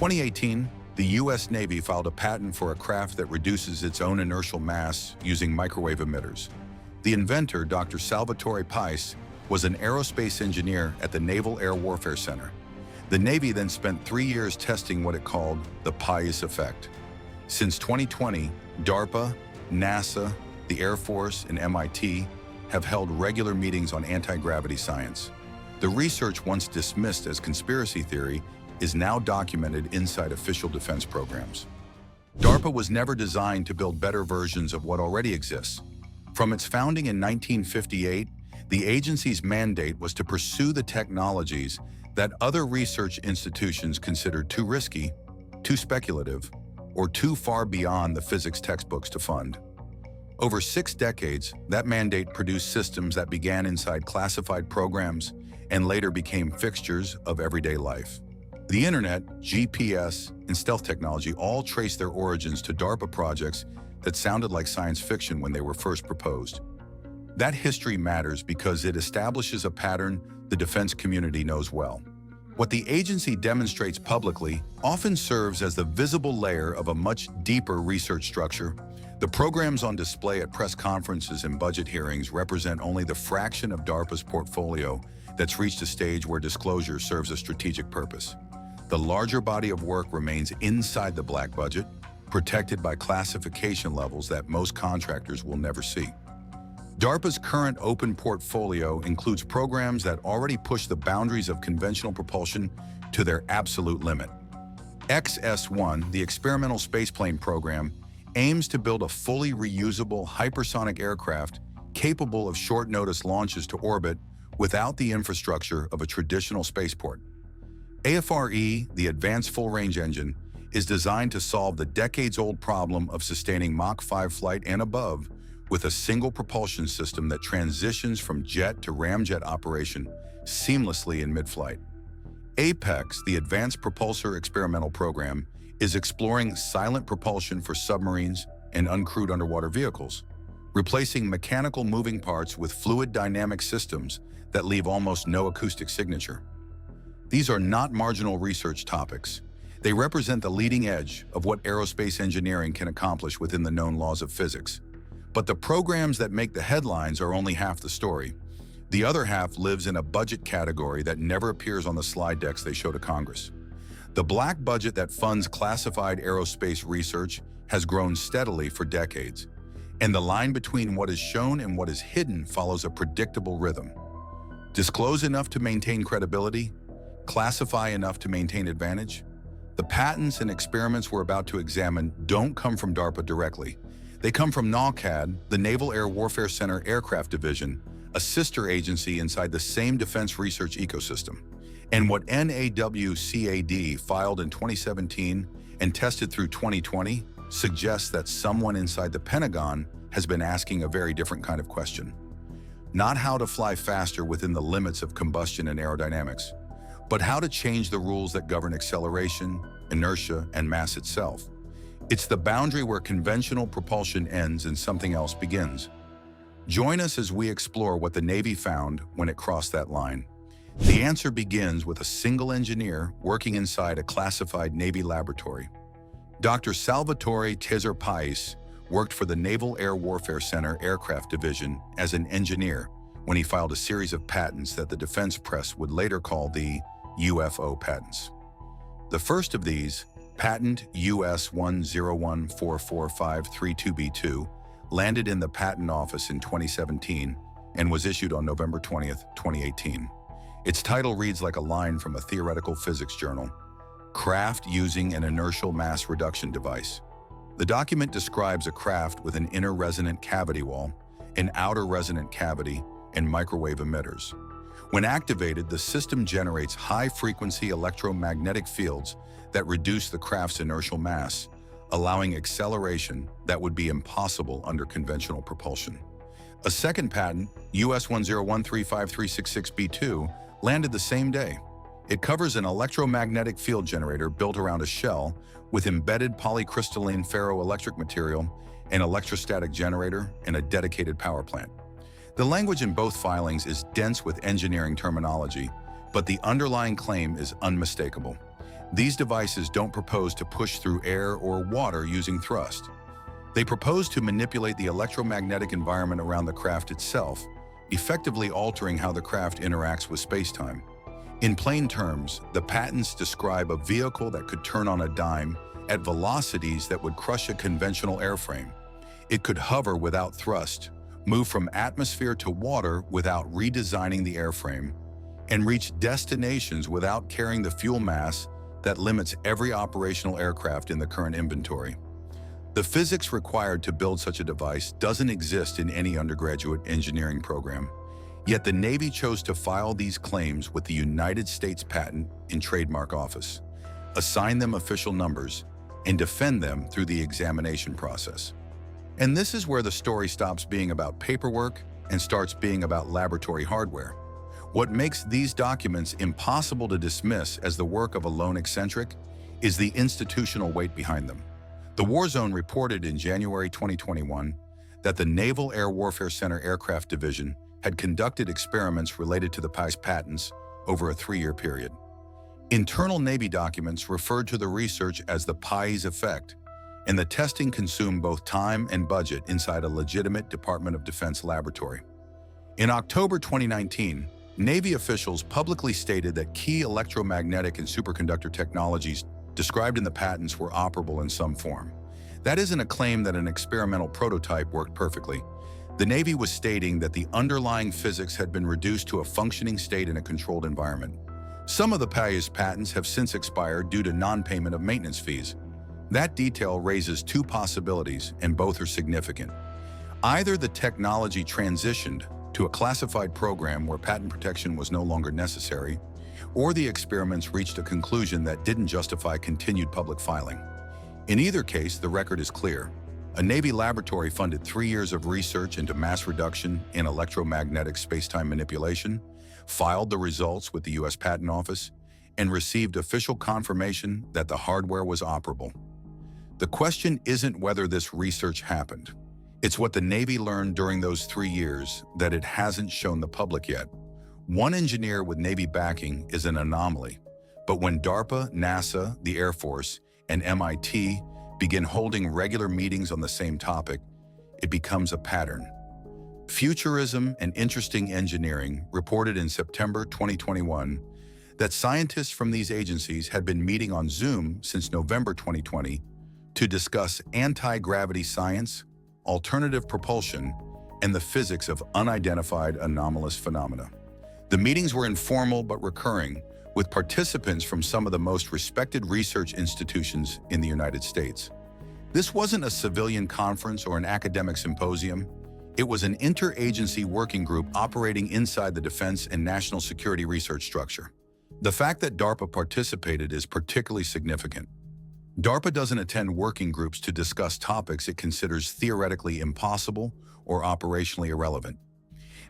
2018, the U.S. Navy filed a patent for a craft that reduces its own inertial mass using microwave emitters. The inventor, Dr. Salvatore Pais, was an aerospace engineer at the Naval Air Warfare Center. The Navy then spent 3 years testing what it called the Pais Effect. Since 2020, DARPA, NASA, the Air Force, and MIT have held regular meetings on anti-gravity science. The research, once dismissed as conspiracy theory, is now documented inside official defense programs. DARPA was never designed to build better versions of what already exists. From its founding in 1958, the agency's mandate was to pursue the technologies that other research institutions considered too risky, too speculative, or too far beyond the physics textbooks to fund. Over 6 decades, that mandate produced systems that began inside classified programs and later became fixtures of everyday life. The internet, GPS, and stealth technology all trace their origins to DARPA projects that sounded like science fiction when they were first proposed. That history matters because it establishes a pattern the defense community knows well. What the agency demonstrates publicly often serves as the visible layer of a much deeper research structure. The programs on display at press conferences and budget hearings represent only the fraction of DARPA's portfolio that's reached a stage where disclosure serves a strategic purpose. The larger body of work remains inside the black budget, protected by classification levels that most contractors will never see. DARPA's current open portfolio includes programs that already push the boundaries of conventional propulsion to their absolute limit. XS-1, the experimental spaceplane program, aims to build a fully reusable hypersonic aircraft capable of short-notice launches to orbit without the infrastructure of a traditional spaceport. AFRE, the Advanced Full-Range Engine, is designed to solve the decades-old problem of sustaining Mach 5 flight and above with a single propulsion system that transitions from jet to ramjet operation seamlessly in mid-flight. APEX, the Advanced Propulsor Experimental Program, is exploring silent propulsion for submarines and uncrewed underwater vehicles, replacing mechanical moving parts with fluid dynamic systems that leave almost no acoustic signature. These are not marginal research topics. They represent the leading edge of what aerospace engineering can accomplish within the known laws of physics. But the programs that make the headlines are only half the story. The other half lives in a budget category that never appears on the slide decks they show to Congress. The black budget that funds classified aerospace research has grown steadily for decades, and the line between what is shown and what is hidden follows a predictable rhythm. Disclose enough to maintain credibility, classify enough to maintain advantage. The patents and experiments we're about to examine don't come from DARPA directly. They come from NAWCAD, the Naval Air Warfare Center Aircraft Division, a sister agency inside the same defense research ecosystem. And what NAWCAD filed in 2017 and tested through 2020 suggests that someone inside the Pentagon has been asking a very different kind of question. Not how to fly faster within the limits of combustion and aerodynamics, but how to change the rules that govern acceleration, inertia, and mass itself. It's the boundary where conventional propulsion ends and something else begins. Join us as we explore what the Navy found when it crossed that line. The answer begins with a single engineer working inside a classified Navy laboratory. Dr. Salvatore Pais worked for the Naval Air Warfare Center Aircraft Division as an engineer when he filed a series of patents that the defense press would later call the UFO patents. The first of these, patent US 101445332B2, landed in the Patent Office in 2017 and was issued on November 20th, 2018. Its title reads like a line from a theoretical physics journal: Craft Using an Inertial Mass Reduction Device. The document describes a craft with an inner resonant cavity wall, an outer resonant cavity, and microwave emitters. When activated, the system generates high-frequency electromagnetic fields that reduce the craft's inertial mass, allowing acceleration that would be impossible under conventional propulsion. A second patent, US 101353666B2, landed the same day. It covers an electromagnetic field generator built around a shell with embedded polycrystalline ferroelectric material, an electrostatic generator, and a dedicated power plant. The language in both filings is dense with engineering terminology, but the underlying claim is unmistakable. These devices don't propose to push through air or water using thrust. They propose to manipulate the electromagnetic environment around the craft itself, effectively altering how the craft interacts with space-time. In plain terms, the patents describe a vehicle that could turn on a dime at velocities that would crush a conventional airframe. It could hover without thrust, move from atmosphere to water without redesigning the airframe, and reach destinations without carrying the fuel mass that limits every operational aircraft in the current inventory. The physics required to build such a device doesn't exist in any undergraduate engineering program. Yet the Navy chose to file these claims with the United States Patent and Trademark Office, assign them official numbers, and defend them through the examination process. And this is where the story stops being about paperwork and starts being about laboratory hardware. What makes these documents impossible to dismiss as the work of a lone eccentric is the institutional weight behind them. The War Zone reported in January 2021 that the Naval Air Warfare Center Aircraft Division had conducted experiments related to the Pais patents over a 3-year period. Internal Navy documents referred to the research as the Pais Effect, and the testing consumed both time and budget inside a legitimate Department of Defense laboratory. In October 2019, Navy officials publicly stated that key electromagnetic and superconductor technologies described in the patents were operable in some form. That isn't a claim that an experimental prototype worked perfectly. The Navy was stating that the underlying physics had been reduced to a functioning state in a controlled environment. Some of the Pais patents have since expired due to non-payment of maintenance fees. That detail raises 2 possibilities, and both are significant. Either the technology transitioned to a classified program where patent protection was no longer necessary, or the experiments reached a conclusion that didn't justify continued public filing. In either case, the record is clear. A Navy laboratory funded 3 years of research into mass reduction in electromagnetic space-time manipulation, filed the results with the U.S. Patent Office, and received official confirmation that the hardware was operable. The question isn't whether this research happened. It's what the Navy learned during those 3 years that it hasn't shown the public yet. One engineer with Navy backing is an anomaly, but when DARPA, NASA, the Air Force, and MIT begin holding regular meetings on the same topic, it becomes a pattern. Futurism and Interesting Engineering reported in September 2021 that scientists from these agencies had been meeting on Zoom since November 2020 to discuss anti-gravity science, alternative propulsion, and the physics of unidentified anomalous phenomena. The meetings were informal but recurring, with participants from some of the most respected research institutions in the United States. This wasn't a civilian conference or an academic symposium. It was an interagency working group operating inside the defense and national security research structure. The fact that DARPA participated is particularly significant. DARPA doesn't attend working groups to discuss topics it considers theoretically impossible or operationally irrelevant.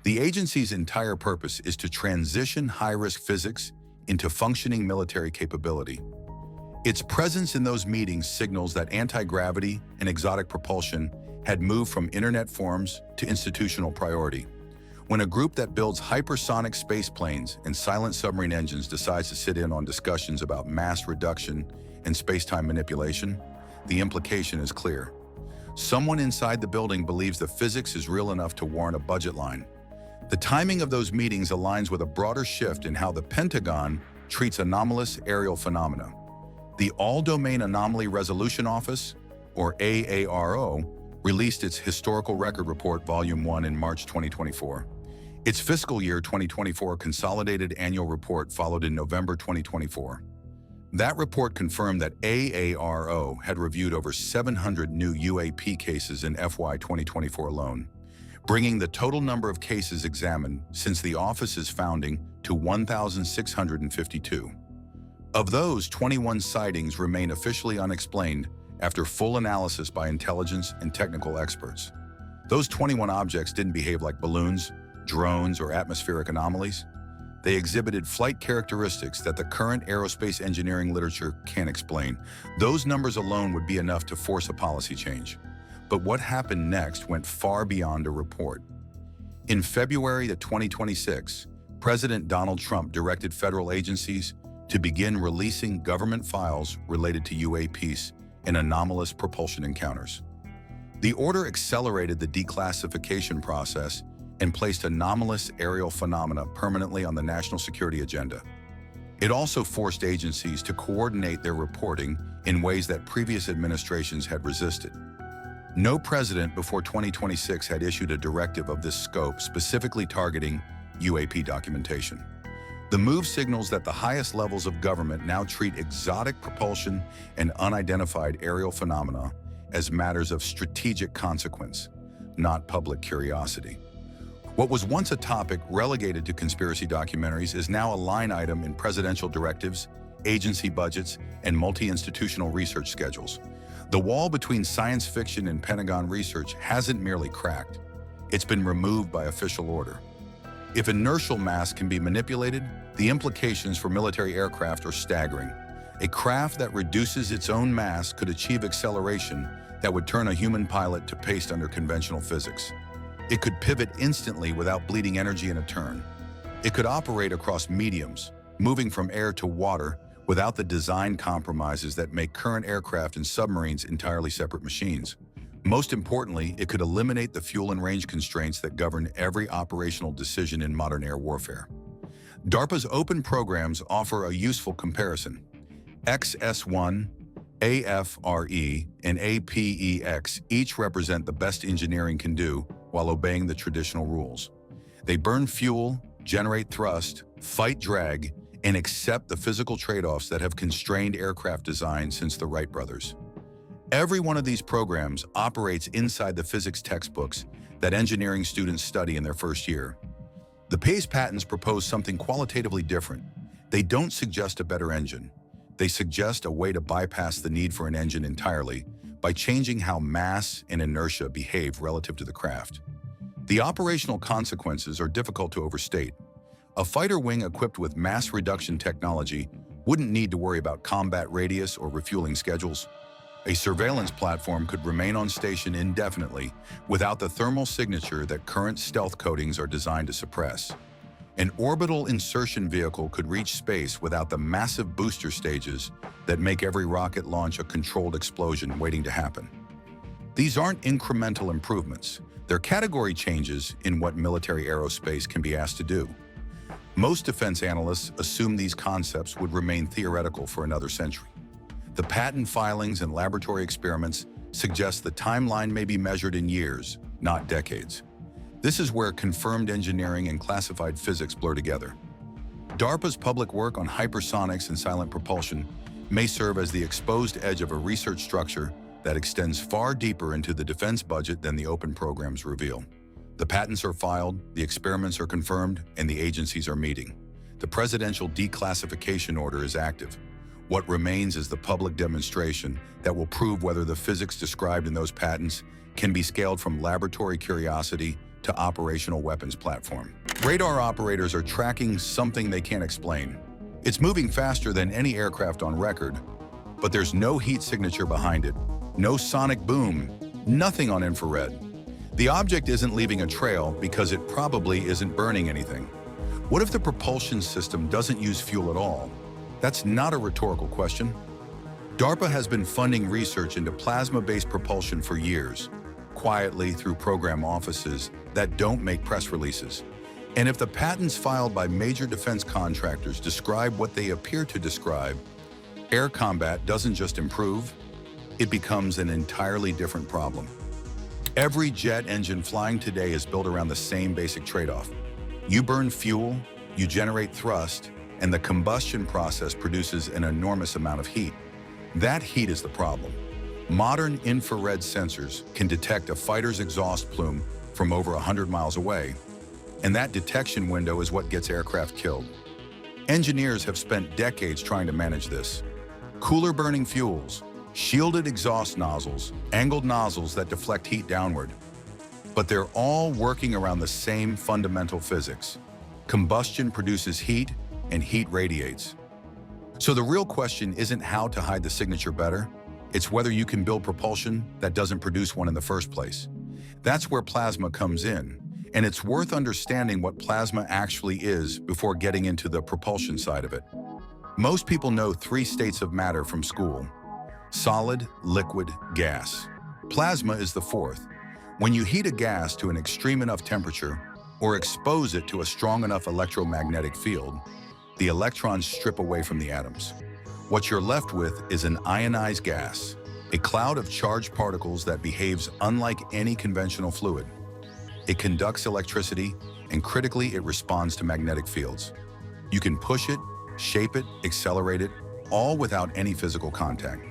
The agency's entire purpose is to transition high-risk physics into functioning military capability. Its presence in those meetings signals that anti-gravity and exotic propulsion had moved from internet forums to institutional priority. When a group that builds hypersonic space planes and silent submarine engines decides to sit in on discussions about mass reduction and space-time manipulation, the implication is clear. Someone inside the building believes the physics is real enough to warrant a budget line. The timing of those meetings aligns with a broader shift in how the Pentagon treats anomalous aerial phenomena. The All-Domain Anomaly Resolution Office, or AARO, released its Historical Record Report Volume 1 in March 2024. Its fiscal year 2024 consolidated annual report followed in November 2024. That report confirmed that AARO had reviewed over 700 new UAP cases in FY 2024 alone, bringing the total number of cases examined since the office's founding to 1,652. Of those, 21 sightings remain officially unexplained after full analysis by intelligence and technical experts. Those 21 objects didn't behave like balloons, drones, or atmospheric anomalies. They exhibited flight characteristics that the current aerospace engineering literature can't explain. Those numbers alone would be enough to force a policy change. But what happened next went far beyond a report. In February of 2026, President Donald Trump directed federal agencies to begin releasing government files related to UAPs and anomalous propulsion encounters. The order accelerated the declassification process and placed anomalous aerial phenomena permanently on the national security agenda. It also forced agencies to coordinate their reporting in ways that previous administrations had resisted. No president before 2026 had issued a directive of this scope specifically targeting UAP documentation. The move signals that the highest levels of government now treat exotic propulsion and unidentified aerial phenomena as matters of strategic consequence, not public curiosity. What was once a topic relegated to conspiracy documentaries is now a line item in presidential directives, agency budgets, and multi-institutional research schedules. The wall between science fiction and Pentagon research hasn't merely cracked. It's been removed by official order. If inertial mass can be manipulated, the implications for military aircraft are staggering. A craft that reduces its own mass could achieve acceleration that would turn a human pilot to paste under conventional physics. It could pivot instantly without bleeding energy in a turn. It could operate across mediums, moving from air to water without the design compromises that make current aircraft and submarines entirely separate machines. Most importantly, it could eliminate the fuel and range constraints that govern every operational decision in modern air warfare. DARPA's open programs offer a useful comparison. XS-1, AFRE, and APEX each represent the best engineering can do while obeying the traditional rules. They burn fuel, generate thrust, fight drag, and accept the physical trade-offs that have constrained aircraft design since the Wright brothers. Every one of these programs operates inside the physics textbooks that engineering students study in their first year. The Pais patents propose something qualitatively different. They don't suggest a better engine. They suggest a way to bypass the need for an engine entirely by changing how mass and inertia behave relative to the craft. The operational consequences are difficult to overstate. A fighter wing equipped with mass reduction technology wouldn't need to worry about combat radius or refueling schedules. A surveillance platform could remain on station indefinitely without the thermal signature that current stealth coatings are designed to suppress. An orbital insertion vehicle could reach space without the massive booster stages that make every rocket launch a controlled explosion waiting to happen. These aren't incremental improvements. They're category changes in what military aerospace can be asked to do. Most defense analysts assume these concepts would remain theoretical for another century. The patent filings and laboratory experiments suggest the timeline may be measured in years, not decades. This is where confirmed engineering and classified physics blur together. DARPA's public work on hypersonics and silent propulsion may serve as the exposed edge of a research structure that extends far deeper into the defense budget than the open programs reveal. The patents are filed, the experiments are confirmed, and the agencies are meeting. The presidential declassification order is active. What remains is the public demonstration that will prove whether the physics described in those patents can be scaled from laboratory curiosity to operational weapons platform. Radar operators are tracking something they can't explain. It's moving faster than any aircraft on record, but there's no heat signature behind it, no sonic boom, nothing on infrared. The object isn't leaving a trail because it probably isn't burning anything. What if the propulsion system doesn't use fuel at all? That's not a rhetorical question. DARPA has been funding research into plasma-based propulsion for years, quietly through program offices that don't make press releases. And if the patents filed by major defense contractors describe what they appear to describe, air combat doesn't just improve, it becomes an entirely different problem. Every jet engine flying today is built around the same basic trade-off. You burn fuel, you generate thrust, and the combustion process produces an enormous amount of heat. That heat is the problem. Modern infrared sensors can detect a fighter's exhaust plume from over 100 miles away, and that detection window is what gets aircraft killed. Engineers have spent decades trying to manage this. Cooler burning fuels, shielded exhaust nozzles, angled nozzles that deflect heat downward. But they're all working around the same fundamental physics. Combustion produces heat, and heat radiates. So the real question isn't how to hide the signature better, it's whether you can build propulsion that doesn't produce one in the first place. That's where plasma comes in, and it's worth understanding what plasma actually is before getting into the propulsion side of it. Most people know three states of matter from school: solid, liquid, gas. Plasma is the fourth. When you heat a gas to an extreme enough temperature or expose it to a strong enough electromagnetic field, the electrons strip away from the atoms. What you're left with is an ionized gas, a cloud of charged particles that behaves unlike any conventional fluid. It conducts electricity, and critically, it responds to magnetic fields. You can push it, shape it, accelerate it, all without any physical contact.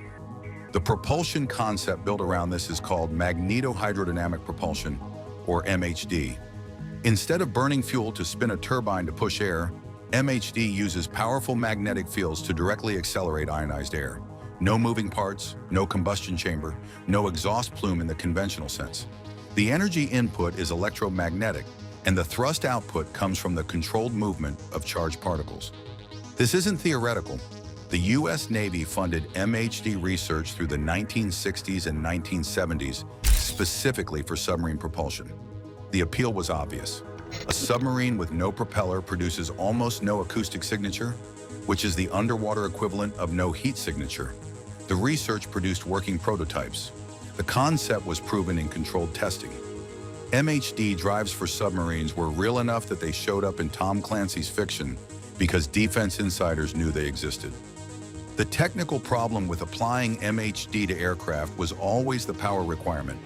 The propulsion concept built around this is called magnetohydrodynamic propulsion, or MHD. Instead of burning fuel to spin a turbine to push air, MHD uses powerful magnetic fields to directly accelerate ionized air. No moving parts, no combustion chamber, no exhaust plume in the conventional sense. The energy input is electromagnetic, and the thrust output comes from the controlled movement of charged particles. This isn't theoretical. The U.S. Navy funded MHD research through the 1960s and 1970s specifically for submarine propulsion. The appeal was obvious. A submarine with no propeller produces almost no acoustic signature, which is the underwater equivalent of no heat signature. The research produced working prototypes. The concept was proven in controlled testing. MHD drives for submarines were real enough that they showed up in Tom Clancy's fiction because defense insiders knew they existed. The technical problem with applying MHD to aircraft was always the power requirement.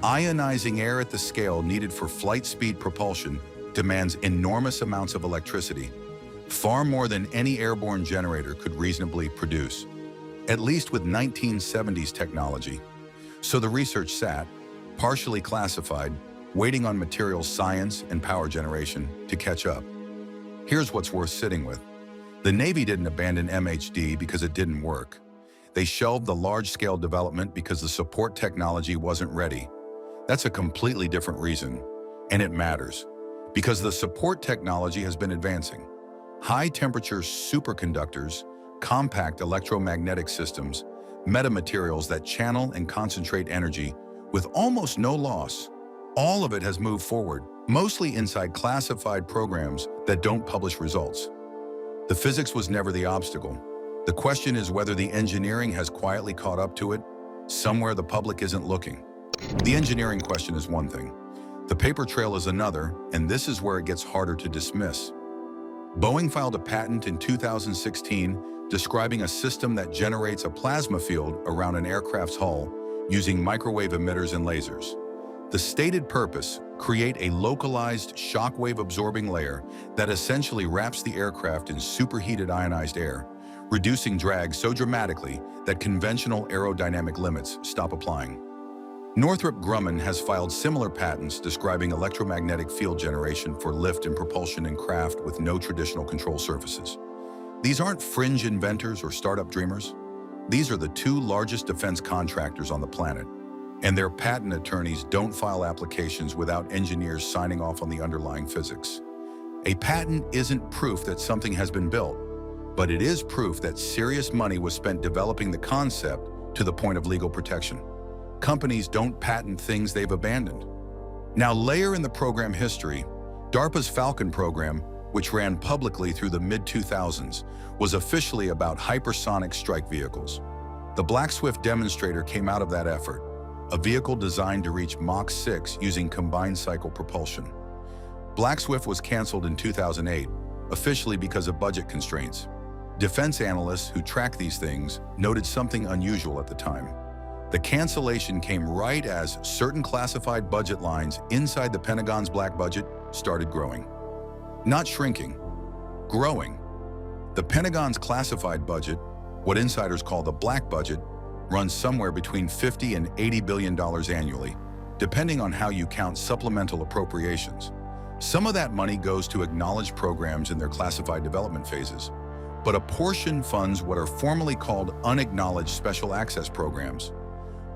Ionizing air at the scale needed for flight speed propulsion demands enormous amounts of electricity, far more than any airborne generator could reasonably produce, at least with 1970s technology. So the research sat, partially classified, waiting on materials science and power generation to catch up. Here's what's worth sitting with. The Navy didn't abandon MHD because it didn't work. They shelved the large-scale development because the support technology wasn't ready. That's a completely different reason, and it matters, because the support technology has been advancing. High-temperature superconductors, compact electromagnetic systems, metamaterials that channel and concentrate energy with almost no loss. All of it has moved forward, mostly inside classified programs that don't publish results. The physics was never the obstacle. The question is whether the engineering has quietly caught up to it, somewhere the public isn't looking. The engineering question is one thing. The paper trail is another, and this is where it gets harder to dismiss. Boeing filed a patent in 2016 describing a system that generates a plasma field around an aircraft's hull using microwave emitters and lasers. The stated purpose: create a localized shockwave-absorbing layer that essentially wraps the aircraft in superheated ionized air, reducing drag so dramatically that conventional aerodynamic limits stop applying. Northrop Grumman has filed similar patents describing electromagnetic field generation for lift and propulsion in craft with no traditional control surfaces. These aren't fringe inventors or startup dreamers. These are the two largest defense contractors on the planet, and their patent attorneys don't file applications without engineers signing off on the underlying physics. A patent isn't proof that something has been built, but it is proof that serious money was spent developing the concept to the point of legal protection. Companies don't patent things they've abandoned. Now layer in the program history. DARPA's Falcon program, which ran publicly through the mid-2000s, was officially about hypersonic strike vehicles. The Black Swift demonstrator came out of that effort, a vehicle designed to reach Mach 6 using combined cycle propulsion. Black Swift was canceled in 2008, officially because of budget constraints. Defense analysts who track these things noted something unusual at the time. The cancellation came right as certain classified budget lines inside the Pentagon's black budget started growing. Not shrinking, growing. The Pentagon's classified budget, what insiders call the black budget, runs somewhere between $50 and $80 billion annually, depending on how you count supplemental appropriations. Some of that money goes to acknowledged programs in their classified development phases, but a portion funds what are formally called unacknowledged special access programs.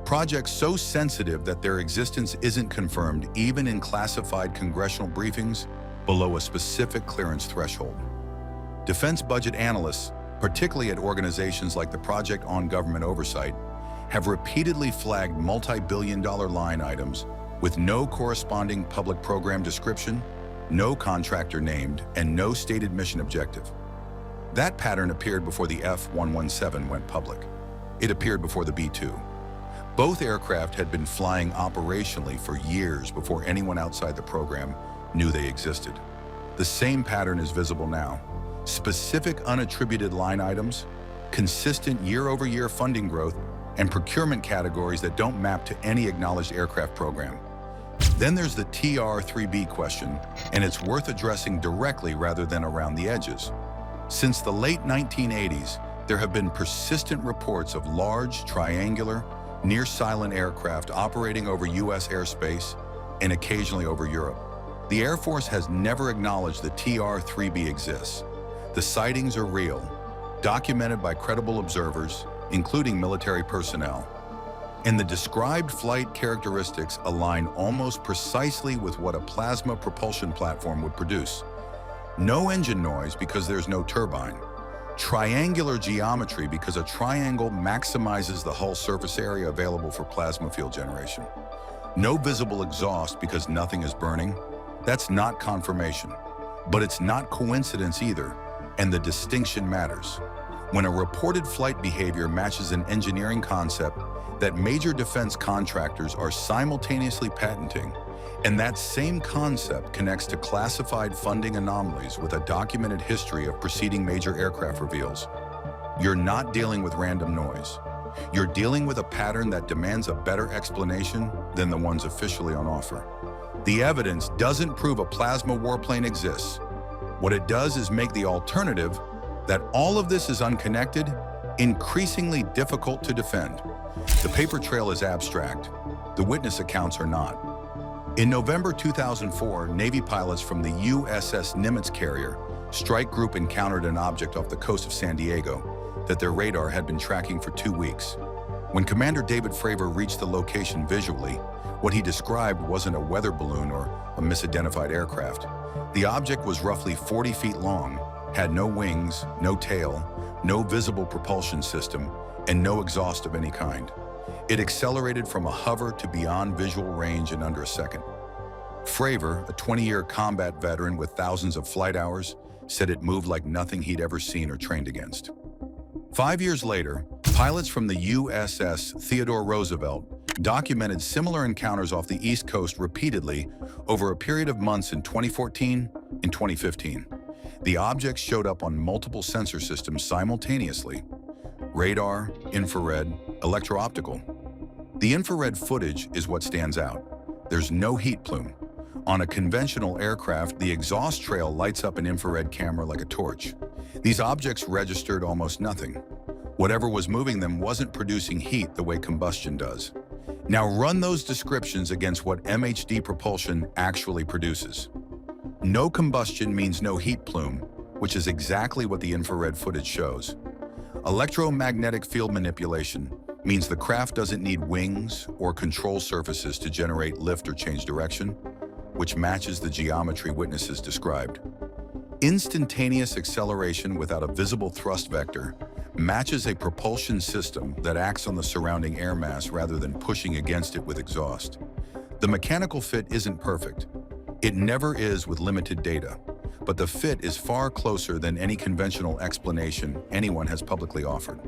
Projects so sensitive that their existence isn't confirmed even in classified congressional briefings below a specific clearance threshold. Defense budget analysts, particularly at organizations like the Project on Government Oversight, have repeatedly flagged multi-billion-dollar line items with no corresponding public program description, no contractor named, and no stated mission objective. That pattern appeared before the F-117 went public. It appeared before the B-2. Both aircraft had been flying operationally for years before anyone outside the program knew they existed. The same pattern is visible now. Specific unattributed line items, consistent year-over-year funding growth, and procurement categories that don't map to any acknowledged aircraft program. Then there's the TR-3B question, and it's worth addressing directly rather than around the edges. Since the late 1980s, there have been persistent reports of large, triangular, near-silent aircraft operating over U.S. airspace and occasionally over Europe. The Air Force has never acknowledged the TR-3B exists. The sightings are real, documented by credible observers, including military personnel. And the described flight characteristics align almost precisely with what a plasma propulsion platform would produce. No engine noise because there's no turbine. Triangular geometry because a triangle maximizes the hull surface area available for plasma fuel generation. No visible exhaust because nothing is burning. That's not confirmation. But it's not coincidence either, and the distinction matters. When a reported flight behavior matches an engineering concept that major defense contractors are simultaneously patenting, and that same concept connects to classified funding anomalies with a documented history of preceding major aircraft reveals, you're not dealing with random noise. You're dealing with a pattern that demands a better explanation than the ones officially on offer. The evidence doesn't prove a plasma warplane exists. What it does is make the alternative, that all of this is unconnected, increasingly difficult to defend. The paper trail is abstract. The witness accounts are not. In November 2004, Navy pilots from the USS Nimitz carrier strike group encountered an object off the coast of San Diego that their radar had been tracking for 2 weeks. When Commander David Fravor reached the location visually, what he described wasn't a weather balloon or a misidentified aircraft. The object was roughly 40 feet long, had no wings, no tail, no visible propulsion system, and no exhaust of any kind. It accelerated from a hover to beyond visual range in under a second. Fravor, a 20-year combat veteran with thousands of flight hours, said it moved like nothing he'd ever seen or trained against. 5 years later, pilots from the USS Theodore Roosevelt documented similar encounters off the East Coast repeatedly over a period of months in 2014 and 2015. The objects showed up on multiple sensor systems simultaneously: radar, infrared, electro-optical. The infrared footage is what stands out. There's no heat plume. On a conventional aircraft, the exhaust trail lights up an infrared camera like a torch. These objects registered almost nothing. Whatever was moving them wasn't producing heat the way combustion does. Now run those descriptions against what MHD propulsion actually produces. No combustion means no heat plume, which is exactly what the infrared footage shows. Electromagnetic field manipulation means the craft doesn't need wings or control surfaces to generate lift or change direction, which matches the geometry witnesses described. Instantaneous acceleration without a visible thrust vector matches a propulsion system that acts on the surrounding air mass rather than pushing against it with exhaust. The mechanical fit isn't perfect. It never is with limited data, but the fit is far closer than any conventional explanation anyone has publicly offered.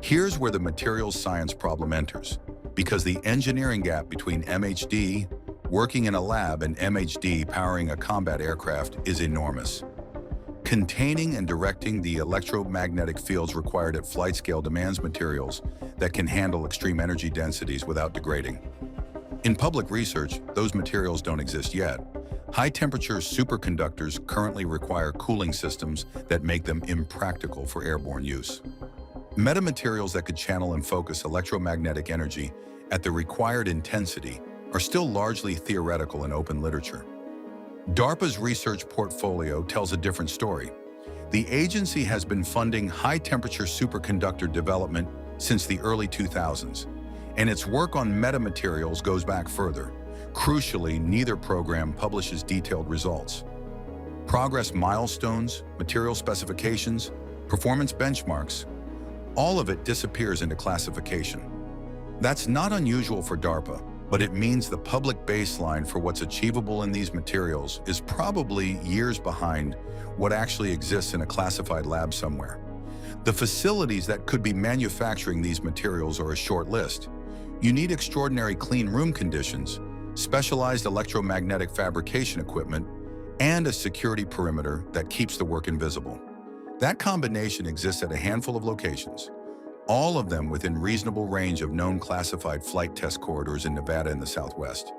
Here's where the materials science problem enters, because the engineering gap between MHD working in a lab and MHD powering a combat aircraft is enormous. Containing and directing the electromagnetic fields required at flight scale demands materials that can handle extreme energy densities without degrading. In public research, those materials don't exist yet. High-temperature superconductors currently require cooling systems that make them impractical for airborne use. Metamaterials that could channel and focus electromagnetic energy at the required intensity are still largely theoretical in open literature. DARPA's research portfolio tells a different story. The agency has been funding high-temperature superconductor development since the early 2000s, and its work on metamaterials goes back further. Crucially, neither program publishes detailed results. Progress milestones, material specifications, performance benchmarks, all of it disappears into classification. That's not unusual for DARPA, but it means the public baseline for what's achievable in these materials is probably years behind what actually exists in a classified lab somewhere. The facilities that could be manufacturing these materials are a short list. You need extraordinary clean room conditions, specialized electromagnetic fabrication equipment, and a security perimeter that keeps the work invisible. That combination exists at a handful of locations, all of them within reasonable range of known classified flight test corridors in Nevada and the Southwest.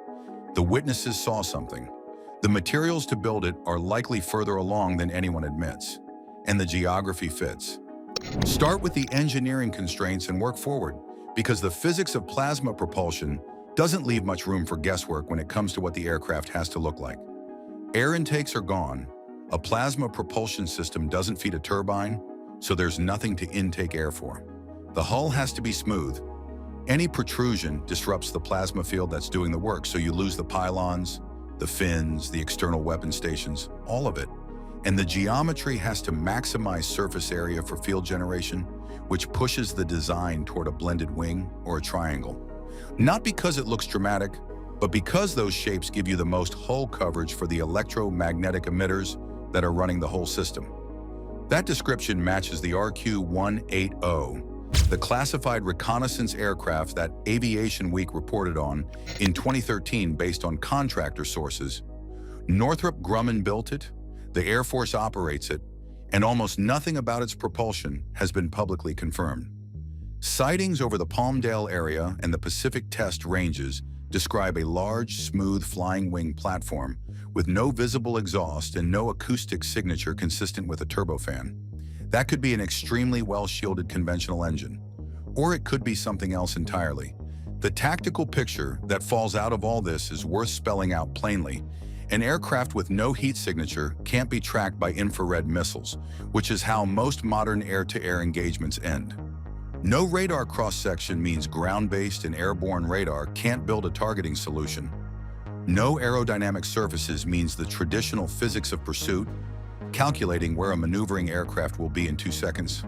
The witnesses saw something. The materials to build it are likely further along than anyone admits, and the geography fits. Start with the engineering constraints and work forward, because the physics of plasma propulsion doesn't leave much room for guesswork when it comes to what the aircraft has to look like. Air intakes are gone. A plasma propulsion system doesn't feed a turbine, so there's nothing to intake air for. The hull has to be smooth. Any protrusion disrupts the plasma field that's doing the work, so you lose the pylons, the fins, the external weapon stations, all of it. And the geometry has to maximize surface area for field generation, which pushes the design toward a blended wing or a triangle. Not because it looks dramatic, but because those shapes give you the most hull coverage for the electromagnetic emitters that are running the whole system. That description matches the RQ-180, the classified reconnaissance aircraft that Aviation Week reported on in 2013 based on contractor sources. Northrop Grumman built it, the Air Force operates it, and almost nothing about its propulsion has been publicly confirmed. Sightings over the Palmdale area and the Pacific Test Ranges describe a large, smooth flying wing platform with no visible exhaust and no acoustic signature consistent with a turbofan. That could be an extremely well-shielded conventional engine, or it could be something else entirely. The tactical picture that falls out of all this is worth spelling out plainly. An aircraft with no heat signature can't be tracked by infrared missiles, which is how most modern air-to-air engagements end. No radar cross-section means ground-based and airborne radar can't build a targeting solution. No aerodynamic surfaces means the traditional physics of pursuit, calculating where a maneuvering aircraft will be in 2 seconds,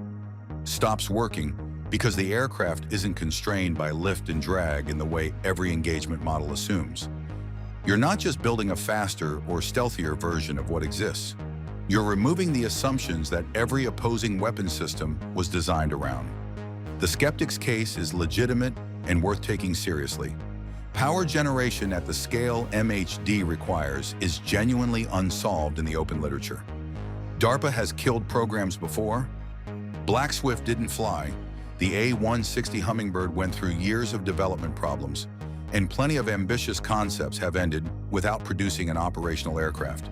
stops working because the aircraft isn't constrained by lift and drag in the way every engagement model assumes. You're not just building a faster or stealthier version of what exists. You're removing the assumptions that every opposing weapon system was designed around. The skeptic's case is legitimate and worth taking seriously. Power generation at the scale MHD requires is genuinely unsolved in the open literature. DARPA has killed programs before. Black Swift didn't fly. The A-160 Hummingbird went through years of development problems, and plenty of ambitious concepts have ended without producing an operational aircraft.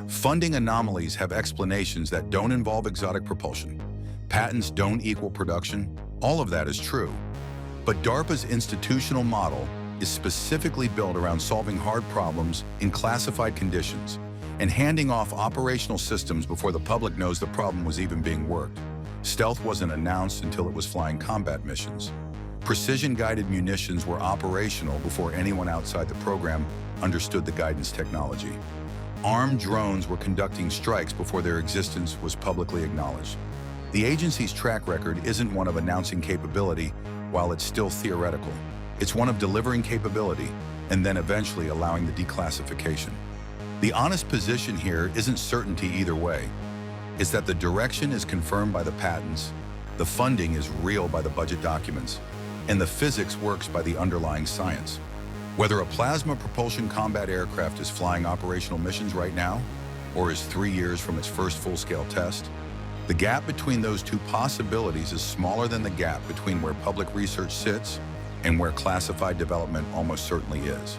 Funding anomalies have explanations that don't involve exotic propulsion. Patents don't equal production. All of that is true. But DARPA's institutional model is specifically built around solving hard problems in classified conditions and handing off operational systems before the public knows the problem was even being worked. Stealth wasn't announced until it was flying combat missions. Precision-guided munitions were operational before anyone outside the program understood the guidance technology. Armed drones were conducting strikes before their existence was publicly acknowledged. The agency's track record isn't one of announcing capability while it's still theoretical. It's one of delivering capability and then eventually allowing the declassification. The honest position here isn't certainty either way. It's that the direction is confirmed by the patents, the funding is real by the budget documents, and the physics works by the underlying science. Whether a plasma propulsion combat aircraft is flying operational missions right now, or is 3 years from its first full-scale test, the gap between those two possibilities is smaller than the gap between where public research sits and where classified development almost certainly is.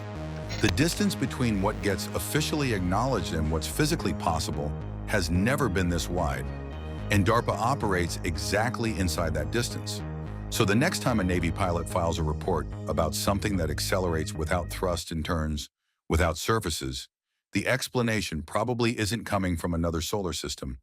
The distance between what gets officially acknowledged and what's physically possible has never been this wide, and DARPA operates exactly inside that distance. So the next time a Navy pilot files a report about something that accelerates without thrust and turns without surfaces, the explanation probably isn't coming from another solar system.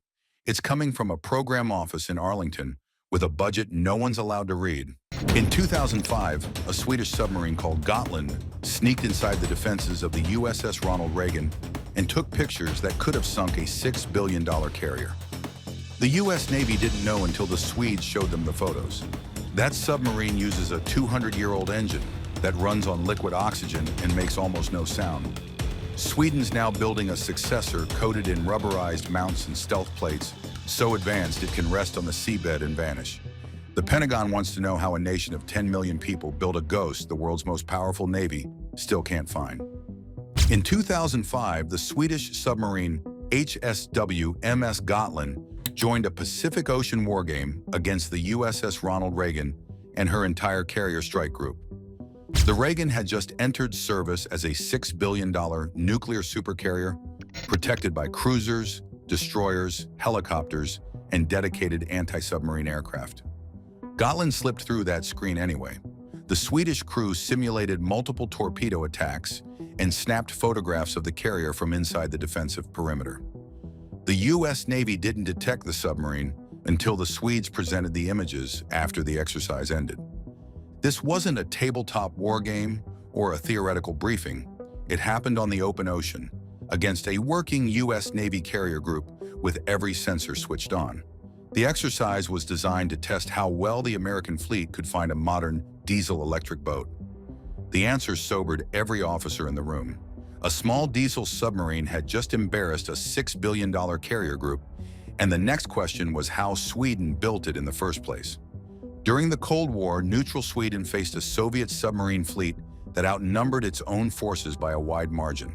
It's coming from a program office in Arlington with a budget no one's allowed to read. In 2005, a Swedish submarine called Gotland sneaked inside the defenses of the USS Ronald Reagan and took pictures that could have sunk a $6 billion carrier. The US Navy didn't know until the Swedes showed them the photos. That submarine uses a 200-year-old engine that runs on liquid oxygen and makes almost no sound. Sweden's now building a successor coated in rubberized mounts and stealth plates, so advanced it can rest on the seabed and vanish. The Pentagon wants to know how a nation of 10 million people built a ghost the world's most powerful navy still can't find. In 2005, the Swedish submarine HSW MS Gotland joined a Pacific Ocean wargame against the USS Ronald Reagan and her entire carrier strike group. The Reagan had just entered service as a $6 billion nuclear supercarrier, protected by cruisers, destroyers, helicopters, and dedicated anti-submarine aircraft. Gotland slipped through that screen anyway. The Swedish crew simulated multiple torpedo attacks and snapped photographs of the carrier from inside the defensive perimeter. The U.S. Navy didn't detect the submarine until the Swedes presented the images after the exercise ended. This wasn't a tabletop war game or a theoretical briefing. It happened on the open ocean against a working U.S. Navy carrier group with every sensor switched on. The exercise was designed to test how well the American fleet could find a modern diesel-electric boat. The answer sobered every officer in the room. A small diesel submarine had just embarrassed a $6 billion carrier group, and the next question was how Sweden built it in the first place. During the Cold War, neutral Sweden faced a Soviet submarine fleet that outnumbered its own forces by a wide margin.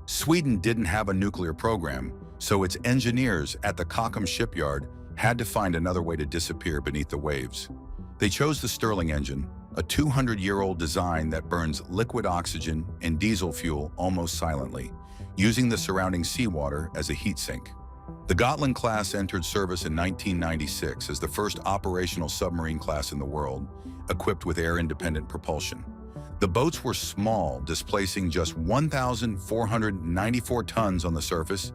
Sweden didn't have a nuclear program, so its engineers at the Kockums shipyard had to find another way to disappear beneath the waves. They chose the Stirling engine, a 200-year-old design that burns liquid oxygen and diesel fuel almost silently, using the surrounding seawater as a heat sink. The Gotland class entered service in 1996 as the first operational submarine class in the world, equipped with air-independent propulsion. The boats were small, displacing just 1,494 tons on the surface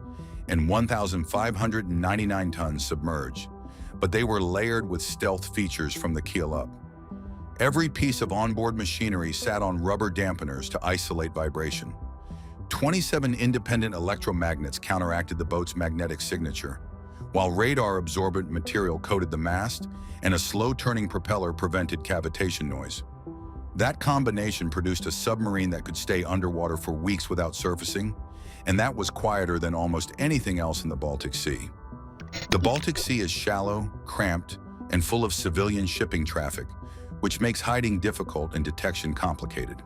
and 1,599 tons submerged, but they were layered with stealth features from the keel up. Every piece of onboard machinery sat on rubber dampeners to isolate vibration. 27 independent electromagnets counteracted the boat's magnetic signature, while radar-absorbent material coated the mast and a slow-turning propeller prevented cavitation noise. That combination produced a submarine that could stay underwater for weeks without surfacing, and that was quieter than almost anything else in the Baltic Sea. The Baltic Sea is shallow, cramped, and full of civilian shipping traffic, which makes hiding difficult and detection complicated.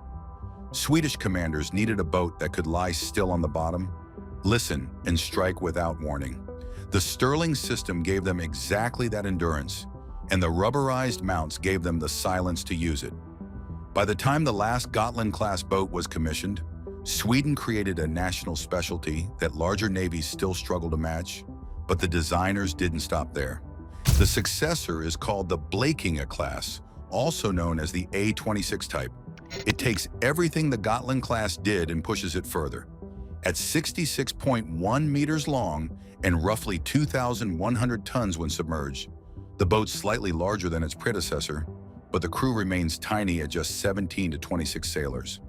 Swedish commanders needed a boat that could lie still on the bottom, listen, and strike without warning. The Stirling system gave them exactly that endurance, and the rubberized mounts gave them the silence to use it. By the time the last Gotland-class boat was commissioned, Sweden created a national specialty that larger navies still struggle to match, but the designers didn't stop there. The successor is called the Blekinge class, also known as the A-26 type. It takes everything the Gotland class did and pushes it further. At 66.1 meters long and roughly 2,100 tons when submerged, the boat's slightly larger than its predecessor, but the crew remains tiny at just 17 to 26 sailors.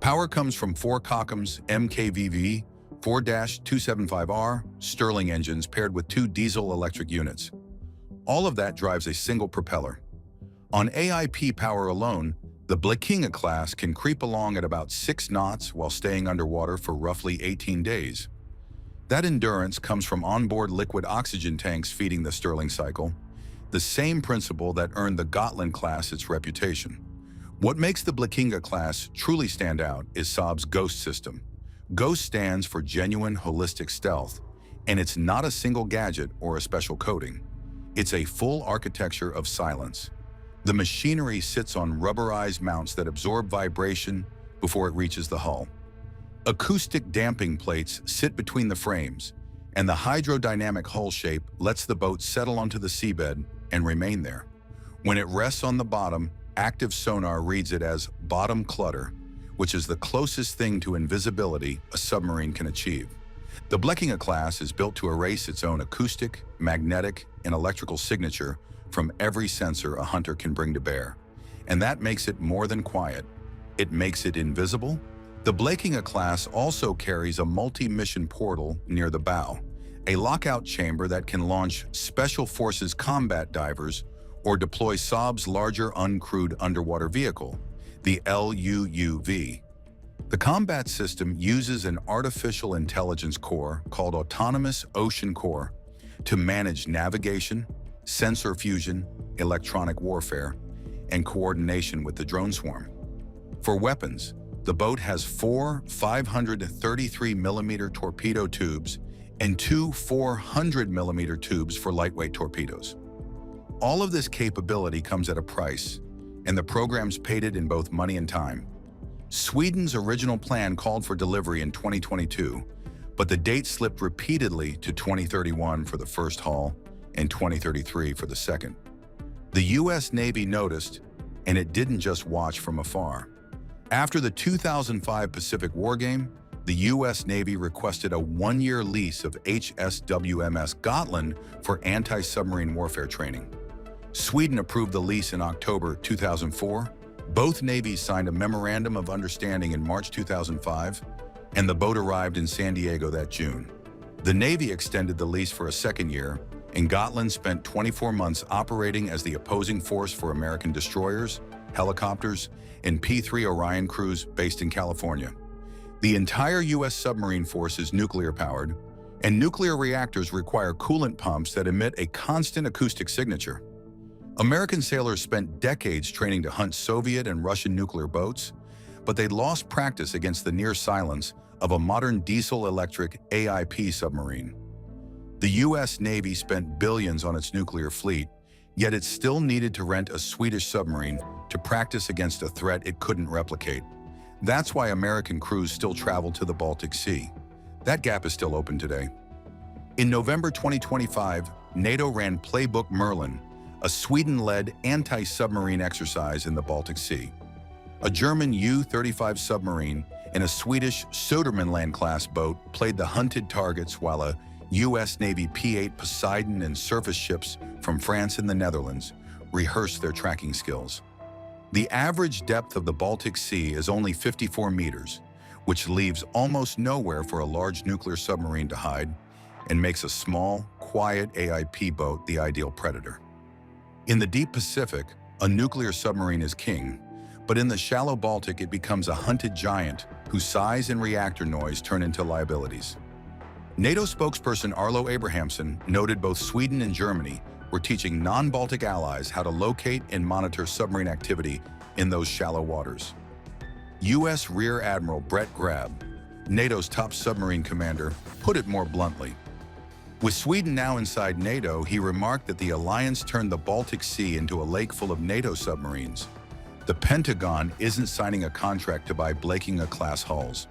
Power comes from 4 Kockums MKVV 4-275R Stirling engines paired with 2 diesel-electric units. All of that drives a single propeller. On AIP power alone, the Blekinge class can creep along at about 6 knots while staying underwater for roughly 18 days. That endurance comes from onboard liquid oxygen tanks feeding the Stirling cycle, the same principle that earned the Gotland class its reputation. What makes the Blekinge class truly stand out is Saab's GHOST system. GHOST stands for Genuine Holistic Stealth, and it's not a single gadget or a special coating. It's a full architecture of silence. The machinery sits on rubberized mounts that absorb vibration before it reaches the hull. Acoustic damping plates sit between the frames, and the hydrodynamic hull shape lets the boat settle onto the seabed and remain there. When it rests on the bottom, active sonar reads it as bottom clutter, which is the closest thing to invisibility a submarine can achieve. The Blekinge class is built to erase its own acoustic, magnetic, and electrical signature from every sensor a hunter can bring to bear. And that makes it more than quiet. It makes it invisible. The Blekinge class also carries a multi-mission portal near the bow, a lockout chamber that can launch Special Forces combat divers or deploy Saab's larger uncrewed underwater vehicle, the LUUV. The combat system uses an artificial intelligence core called Autonomous Ocean Core to manage navigation, sensor fusion, electronic warfare, and coordination with the drone swarm. For weapons, the boat has 4 533mm torpedo tubes and 2 400mm tubes for lightweight torpedoes. All of this capability comes at a price, and the program's paid it in both money and time. Sweden's original plan called for delivery in 2022, but the date slipped repeatedly to 2031 for the first haul and 2033 for the second. The U.S. Navy noticed, and it didn't just watch from afar. After the 2005 Pacific War Game, the U.S. Navy requested a 1-year lease of HSWMS Gotland for anti-submarine warfare training. Sweden approved the lease in October 2004. Both navies signed a memorandum of understanding in March 2005, and the boat arrived in San Diego that June. The Navy extended the lease for a second year, and Gotland spent 24 months operating as the opposing force for American destroyers, helicopters, and P-3 Orion crews based in California. The entire U.S. submarine force is nuclear-powered, and nuclear reactors require coolant pumps that emit a constant acoustic signature. American sailors spent decades training to hunt Soviet and Russian nuclear boats, but they lost practice against the near silence of a modern diesel-electric AIP submarine. The U.S. Navy spent billions on its nuclear fleet, yet it still needed to rent a Swedish submarine to practice against a threat it couldn't replicate. That's why American crews still travel to the Baltic Sea. That gap is still open today. In November 2025, NATO ran Playbook Merlin, a Sweden-led anti-submarine exercise in the Baltic Sea. A German U-35 submarine and a Swedish Södermanland-class boat played the hunted targets, while a U.S. Navy P-8 Poseidon and surface ships from France and the Netherlands rehearsed their tracking skills. The average depth of the Baltic Sea is only 54 meters, which leaves almost nowhere for a large nuclear submarine to hide and makes a small, quiet AIP boat the ideal predator. In the deep Pacific, a nuclear submarine is king, but in the shallow Baltic it becomes a hunted giant whose size and reactor noise turn into liabilities. NATO spokesperson Arlo Abrahamsson noted both Sweden and Germany were teaching non-Baltic allies how to locate and monitor submarine activity in those shallow waters. U.S. Rear Admiral Brett Grabb, NATO's top submarine commander, put it more bluntly. With Sweden now inside NATO, he remarked that the alliance turned the Baltic Sea into a lake full of NATO submarines. The Pentagon isn't signing a contract to buy Blekinge-class hulls.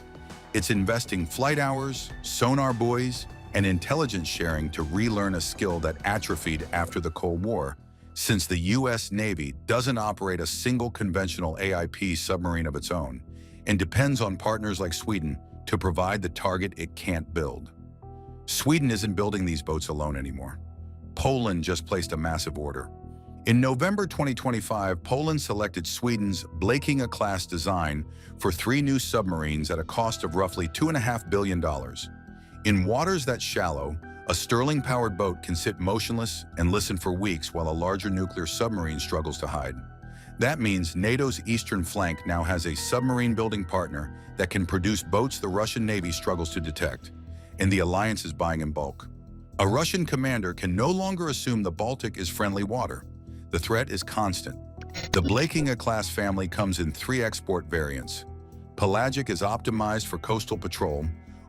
It's investing flight hours, sonar buoys, and intelligence sharing to relearn a skill that atrophied after the Cold War, since the U.S. Navy doesn't operate a single conventional AIP submarine of its own and depends on partners like Sweden to provide the target it can't build. Sweden isn't building these boats alone anymore. Poland just placed a massive order. In November 2025, Poland selected Sweden's Blekinge-class design for 3 new submarines at a cost of roughly $2.5 billion. In waters that shallow, a Stirling-powered boat can sit motionless and listen for weeks while a larger nuclear submarine struggles to hide. That means NATO's eastern flank now has a submarine-building partner that can produce boats the Russian Navy struggles to detect, and the alliance is buying in bulk. A Russian commander can no longer assume the Baltic is friendly water. The threat is constant. The Blekinge-class family comes in 3 export variants. Pelagic is optimized for coastal patrol,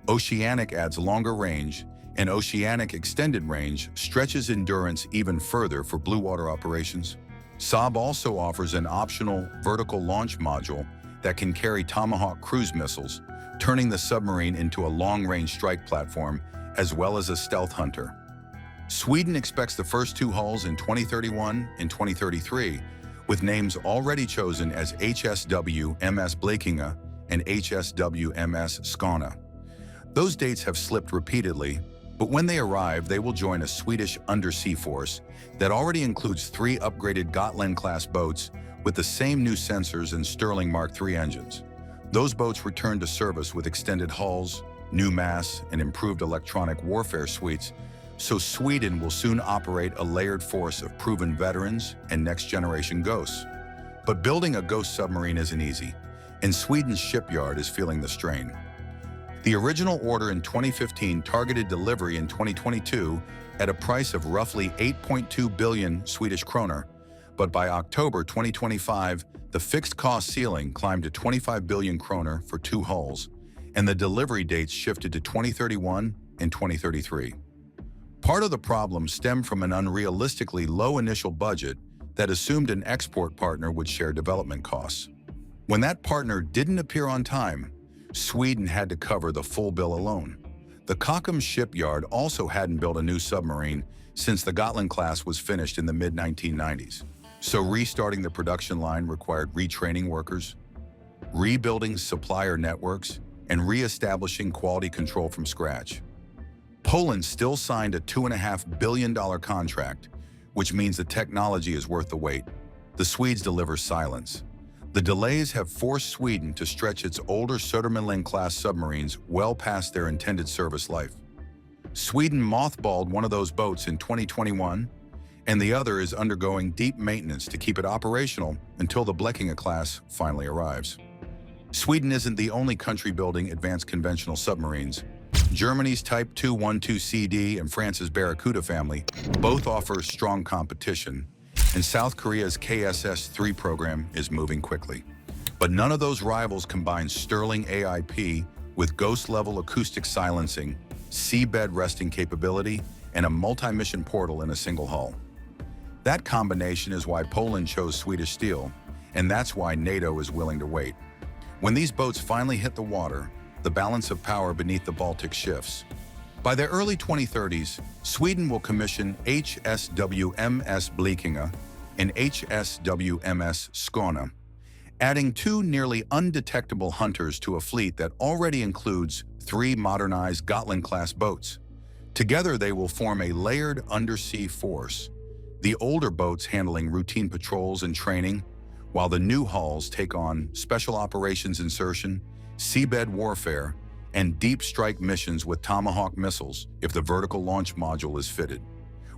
Oceanic adds longer range, and Oceanic Extended Range stretches endurance even further for blue water operations. Saab also offers an optional vertical launch module that can carry Tomahawk cruise missiles, turning the submarine into a long-range strike platform as well as a stealth hunter. Sweden expects the first 2 hulls in 2031 and 2033, with names already chosen as HSWMS Blekinge and HSWMS Skåne. Those dates have slipped repeatedly, but when they arrive, they will join a Swedish undersea force that already includes 3 upgraded Gotland-class boats with the same new sensors and Stirling Mark III engines. Those boats return to service with extended hulls, new masts, and improved electronic warfare suites, so Sweden will soon operate a layered force of proven veterans and next-generation ghosts. But building a ghost submarine isn't easy, and Sweden's shipyard is feeling the strain. The original order in 2015 targeted delivery in 2022 at a price of roughly 8.2 billion Swedish kroner, but by October 2025, the fixed cost ceiling climbed to 25 billion kroner for 2 hulls, and the delivery dates shifted to 2031 and 2033. Part of the problem stemmed from an unrealistically low initial budget that assumed an export partner would share development costs. When that partner didn't appear on time, Sweden had to cover the full bill alone. The Kockums shipyard also hadn't built a new submarine since the Gotland class was finished in the mid-1990s. So restarting the production line required retraining workers, rebuilding supplier networks, and re-establishing quality control from scratch. Poland still signed a $2.5 billion contract, which means the technology is worth the wait. The Swedes deliver silence. The delays have forced Sweden to stretch its older Södermanland-class submarines well past their intended service life. Sweden mothballed one of those boats in 2021, and the other is undergoing deep maintenance to keep it operational until the Blekinge-class finally arrives. Sweden isn't the only country building advanced conventional submarines. Germany's Type 212CD and France's Barracuda family both offer strong competition, and South Korea's KSS-3 program is moving quickly. But none of those rivals combine sterling AIP with ghost-level acoustic silencing, seabed resting capability, and a multi-mission portal in a single hull. That combination is why Poland chose Swedish steel, and that's why NATO is willing to wait. When these boats finally hit the water, the balance of power beneath the Baltic shifts. By the early 2030s, Sweden will commission HSWMS Blekinge and HSWMS Skåne, adding 2 nearly undetectable hunters to a fleet that already includes 3 modernized Gotland-class boats. Together, they will form a layered undersea force, the older boats handling routine patrols and training, while the new hulls take on special operations insertion, seabed warfare, and deep strike missions with Tomahawk missiles if the vertical launch module is fitted.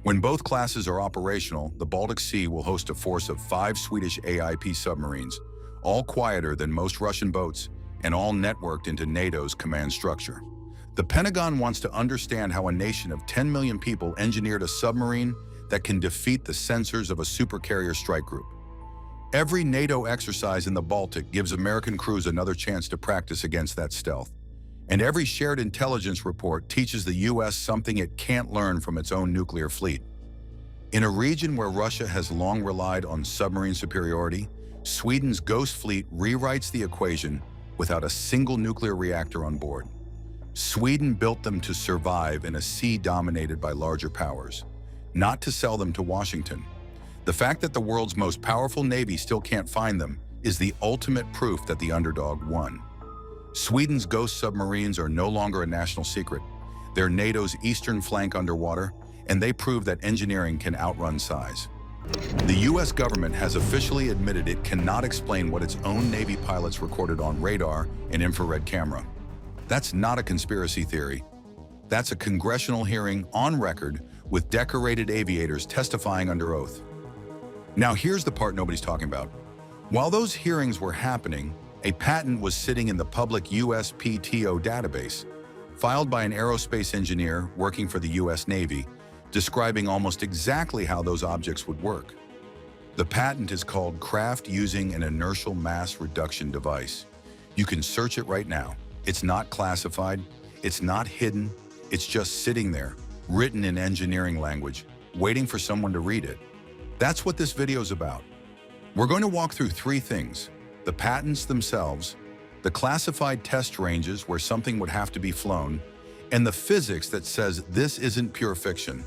When both classes are operational, the Baltic Sea will host a force of 5 Swedish AIP submarines, all quieter than most Russian boats and all networked into NATO's command structure. The Pentagon wants to understand how a nation of 10 million people engineered a submarine that can defeat the sensors of a supercarrier strike group. Every NATO exercise in the Baltic gives American crews another chance to practice against that stealth. And every shared intelligence report teaches the US something it can't learn from its own nuclear fleet. In a region where Russia has long relied on submarine superiority, Sweden's Ghost Fleet rewrites the equation without a single nuclear reactor on board. Sweden built them to survive in a sea dominated by larger powers, not to sell them to Washington. The fact that the world's most powerful navy still can't find them is the ultimate proof that the underdog won. Sweden's Ghost submarines are no longer a national secret. They're NATO's eastern flank underwater, and they prove that engineering can outrun size. The US government has officially admitted it cannot explain what its own Navy pilots recorded on radar and infrared camera. That's not a conspiracy theory. That's a congressional hearing on record with decorated aviators testifying under oath. Now here's the part nobody's talking about. While those hearings were happening, a patent was sitting in the public USPTO database, filed by an aerospace engineer working for the US Navy, describing almost exactly how those objects would work. The patent is called Craft Using an Inertial Mass Reduction Device. You can search it right now. It's not classified, it's not hidden, it's just sitting there, written in engineering language, waiting for someone to read it. That's what this video is about. We're going to walk through 3 things: the patents themselves, the classified test ranges where something would have to be flown, and the physics that says this isn't pure fiction.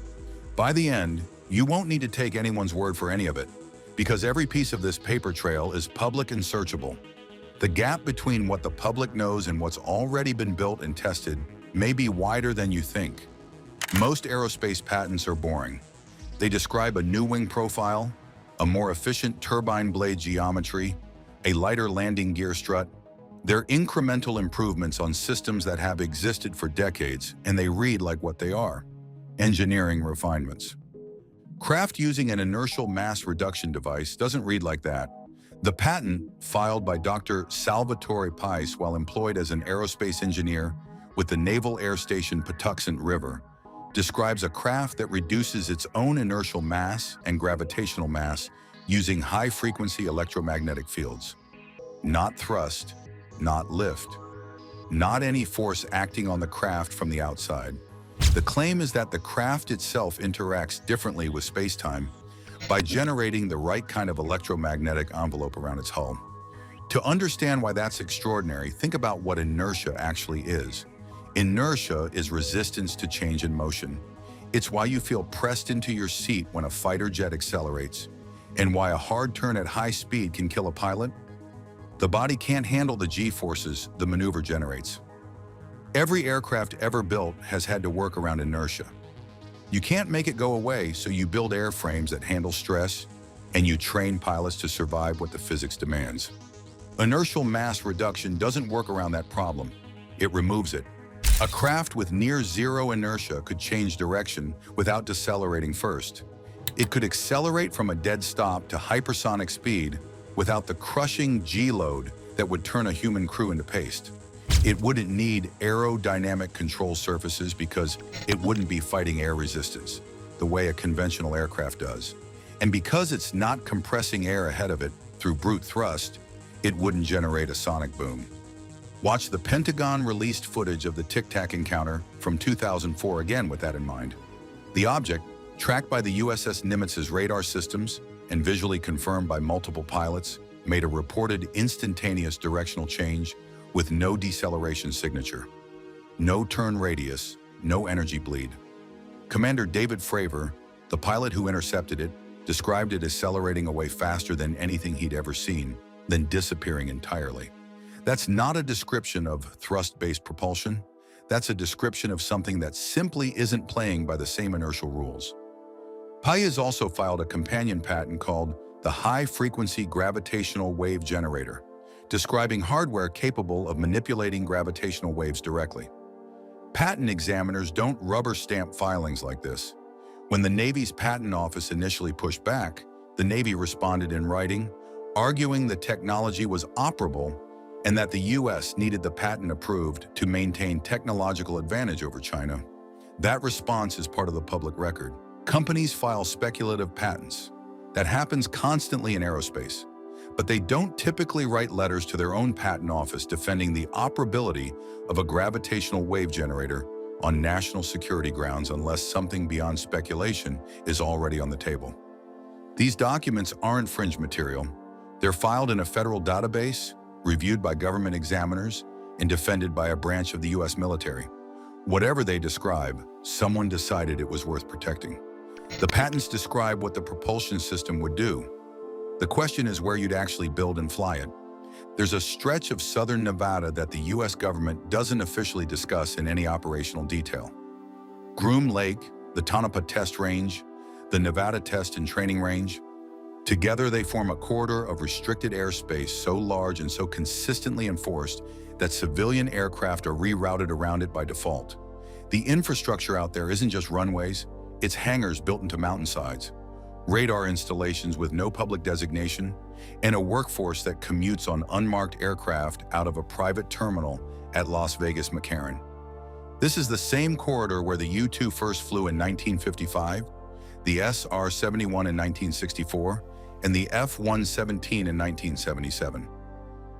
By the end, you won't need to take anyone's word for any of it, because every piece of this paper trail is public and searchable. The gap between what the public knows and what's already been built and tested may be wider than you think. Most aerospace patents are boring. They describe a new wing profile, a more efficient turbine blade geometry, a lighter landing gear strut. They're incremental improvements on systems that have existed for decades, and they read like what they are. Engineering refinements. Craft using an inertial mass reduction device doesn't read like that. The patent, filed by Dr. Salvatore Pais while employed as an aerospace engineer with the Naval Air Station Patuxent River, describes a craft that reduces its own inertial mass and gravitational mass using high-frequency electromagnetic fields. Not thrust, not lift, not any force acting on the craft from the outside. The claim is that the craft itself interacts differently with space-time by generating the right kind of electromagnetic envelope around its hull. To understand why that's extraordinary, think about what inertia actually is. Inertia is resistance to change in motion. It's why you feel pressed into your seat when a fighter jet accelerates, and why a hard turn at high speed can kill a pilot. The body can't handle the G-forces the maneuver generates. Every aircraft ever built has had to work around inertia. You can't make it go away, so you build airframes that handle stress, and you train pilots to survive what the physics demands. Inertial mass reduction doesn't work around that problem. It removes it. A craft with near zero inertia could change direction without decelerating first. It could accelerate from a dead stop to hypersonic speed without the crushing G-load that would turn a human crew into paste. It wouldn't need aerodynamic control surfaces because it wouldn't be fighting air resistance the way a conventional aircraft does. And because it's not compressing air ahead of it through brute thrust, it wouldn't generate a sonic boom. Watch the Pentagon released footage of the Tic Tac encounter from 2004 again with that in mind. The object, tracked by the USS Nimitz's radar systems and visually confirmed by multiple pilots, made a reported instantaneous directional change with no deceleration signature, no turn radius, no energy bleed. Commander David Fravor, the pilot who intercepted it, described it accelerating away faster than anything he'd ever seen, then disappearing entirely. That's not a description of thrust-based propulsion. That's a description of something that simply isn't playing by the same inertial rules. Pais also filed a companion patent called the High-Frequency Gravitational Wave Generator, describing hardware capable of manipulating gravitational waves directly. Patent examiners don't rubber stamp filings like this. When the Navy's patent office initially pushed back, the Navy responded in writing, arguing the technology was operable and that the US needed the patent approved to maintain technological advantage over China. That response is part of the public record. Companies file speculative patents. That happens constantly in aerospace, but they don't typically write letters to their own patent office defending the operability of a gravitational wave generator on national security grounds unless something beyond speculation is already on the table. These documents aren't fringe material. They're filed in a federal database, reviewed by government examiners, and defended by a branch of the US military. Whatever they describe, someone decided it was worth protecting. The patents describe what the propulsion system would do. The question is where you'd actually build and fly it. There's a stretch of southern Nevada that the US government doesn't officially discuss in any operational detail. Groom Lake, the Tonopah Test Range, the Nevada Test and Training Range. Together they form a corridor of restricted airspace so large and so consistently enforced that civilian aircraft are rerouted around it by default. The infrastructure out there isn't just runways, it's hangars built into mountainsides, radar installations with no public designation, and a workforce that commutes on unmarked aircraft out of a private terminal at Las Vegas McCarran. This is the same corridor where the U-2 first flew in 1955, the SR-71 in 1964, and the F-117 in 1977.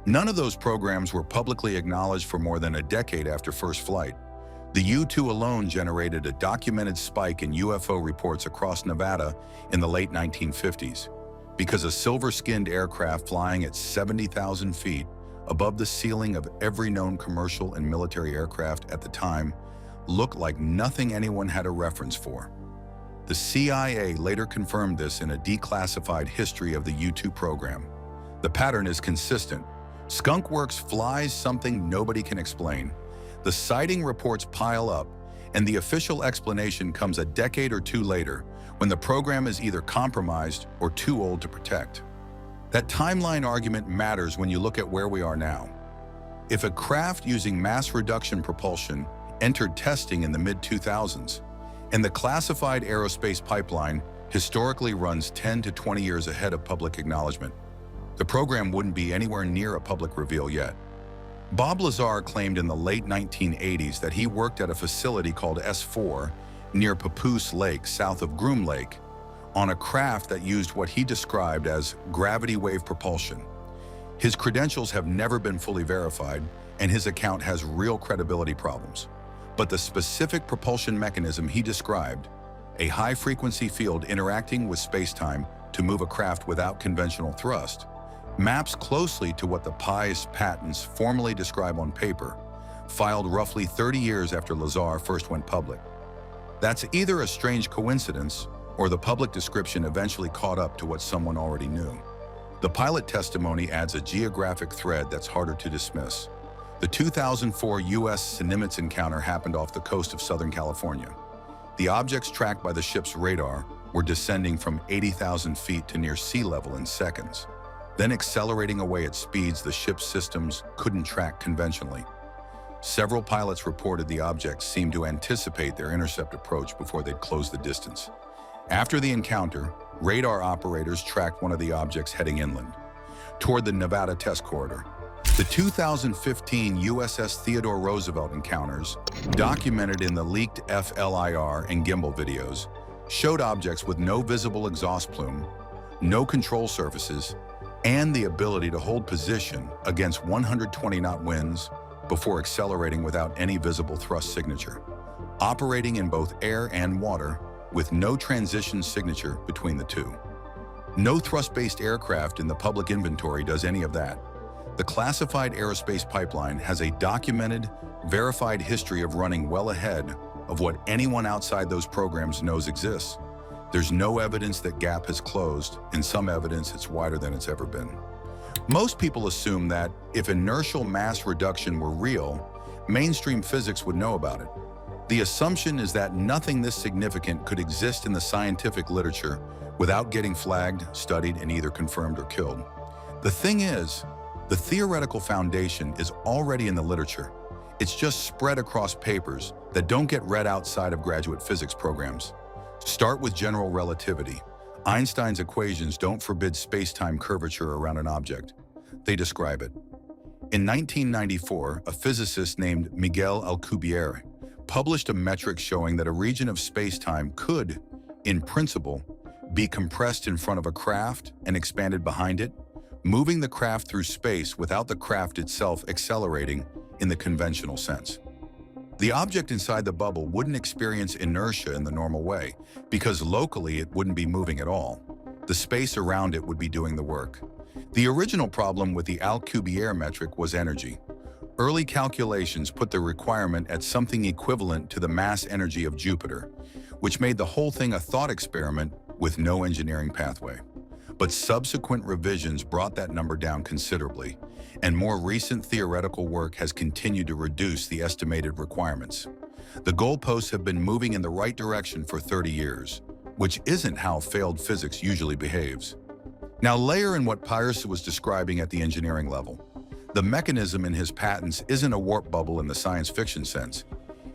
None of those programs were publicly acknowledged for more than a decade after first flight. The U-2 alone generated a documented spike in UFO reports across Nevada in the late 1950s because a silver-skinned aircraft flying at 70,000 feet above the ceiling of every known commercial and military aircraft at the time looked like nothing anyone had a reference for. The CIA later confirmed this in a declassified history of the U-2 program. The pattern is consistent. Skunk Works flies something nobody can explain. The sighting reports pile up, and the official explanation comes a decade or two later when the program is either compromised or too old to protect. That timeline argument matters when you look at where we are now. If a craft using mass reduction propulsion entered testing in the mid-2000s, And the classified aerospace pipeline historically runs 10 to 20 years ahead of public acknowledgement. The program wouldn't be anywhere near a public reveal yet. Bob Lazar claimed in the late 1980s that he worked at a facility called S4 near Papoose Lake, south of Groom Lake, on a craft that used what he described as gravity wave propulsion. His credentials have never been fully verified, and his account has real credibility problems. But the specific propulsion mechanism he described, a high-frequency field interacting with space-time to move a craft without conventional thrust, maps closely to what the Pais patents formally describe on paper, filed roughly 30 years after Lazar first went public. That's either a strange coincidence or the public description eventually caught up to what someone already knew. The pilot testimony adds a geographic thread that's harder to dismiss. The 2004 U.S. Nimitz encounter happened off the coast of Southern California. The objects tracked by the ship's radar were descending from 80,000 feet to near sea level in seconds, then accelerating away at speeds the ship's systems couldn't track conventionally. Several pilots reported the objects seemed to anticipate their intercept approach before they'd close the distance. After the encounter, radar operators tracked one of the objects heading inland, toward the Nevada test corridor. The 2015 USS Theodore Roosevelt encounters, documented in the leaked FLIR and gimbal videos, showed objects with no visible exhaust plume, no control surfaces, and the ability to hold position against 120-knot winds before accelerating without any visible thrust signature, operating in both air and water with no transition signature between the two. No thrust-based aircraft in the public inventory does any of that. The classified aerospace pipeline has a documented, verified history of running well ahead of what anyone outside those programs knows exists. There's no evidence that gap has closed, and some evidence it's wider than it's ever been. Most people assume that if inertial mass reduction were real, mainstream physics would know about it. The assumption is that nothing this significant could exist in the scientific literature without getting flagged, studied, and either confirmed or killed. The thing is, the theoretical foundation is already in the literature. It's just spread across papers that don't get read outside of graduate physics programs. Start with general relativity. Einstein's equations don't forbid space-time curvature around an object. They describe it. In 1994, a physicist named Miguel Alcubierre published a metric showing that a region of space-time could, in principle, be compressed in front of a craft and expanded behind it, moving the craft through space without the craft itself accelerating in the conventional sense. The object inside the bubble wouldn't experience inertia in the normal way, because locally it wouldn't be moving at all. The space around it would be doing the work. The original problem with the Alcubierre metric was energy. Early calculations put the requirement at something equivalent to the mass energy of Jupiter, which made the whole thing a thought experiment with no engineering pathway. But subsequent revisions brought that number down considerably, and more recent theoretical work has continued to reduce the estimated requirements. The goalposts have been moving in the right direction for 30 years, which isn't how failed physics usually behaves. Now layer in what Pais was describing at the engineering level. The mechanism in his patents isn't a warp bubble in the science fiction sense.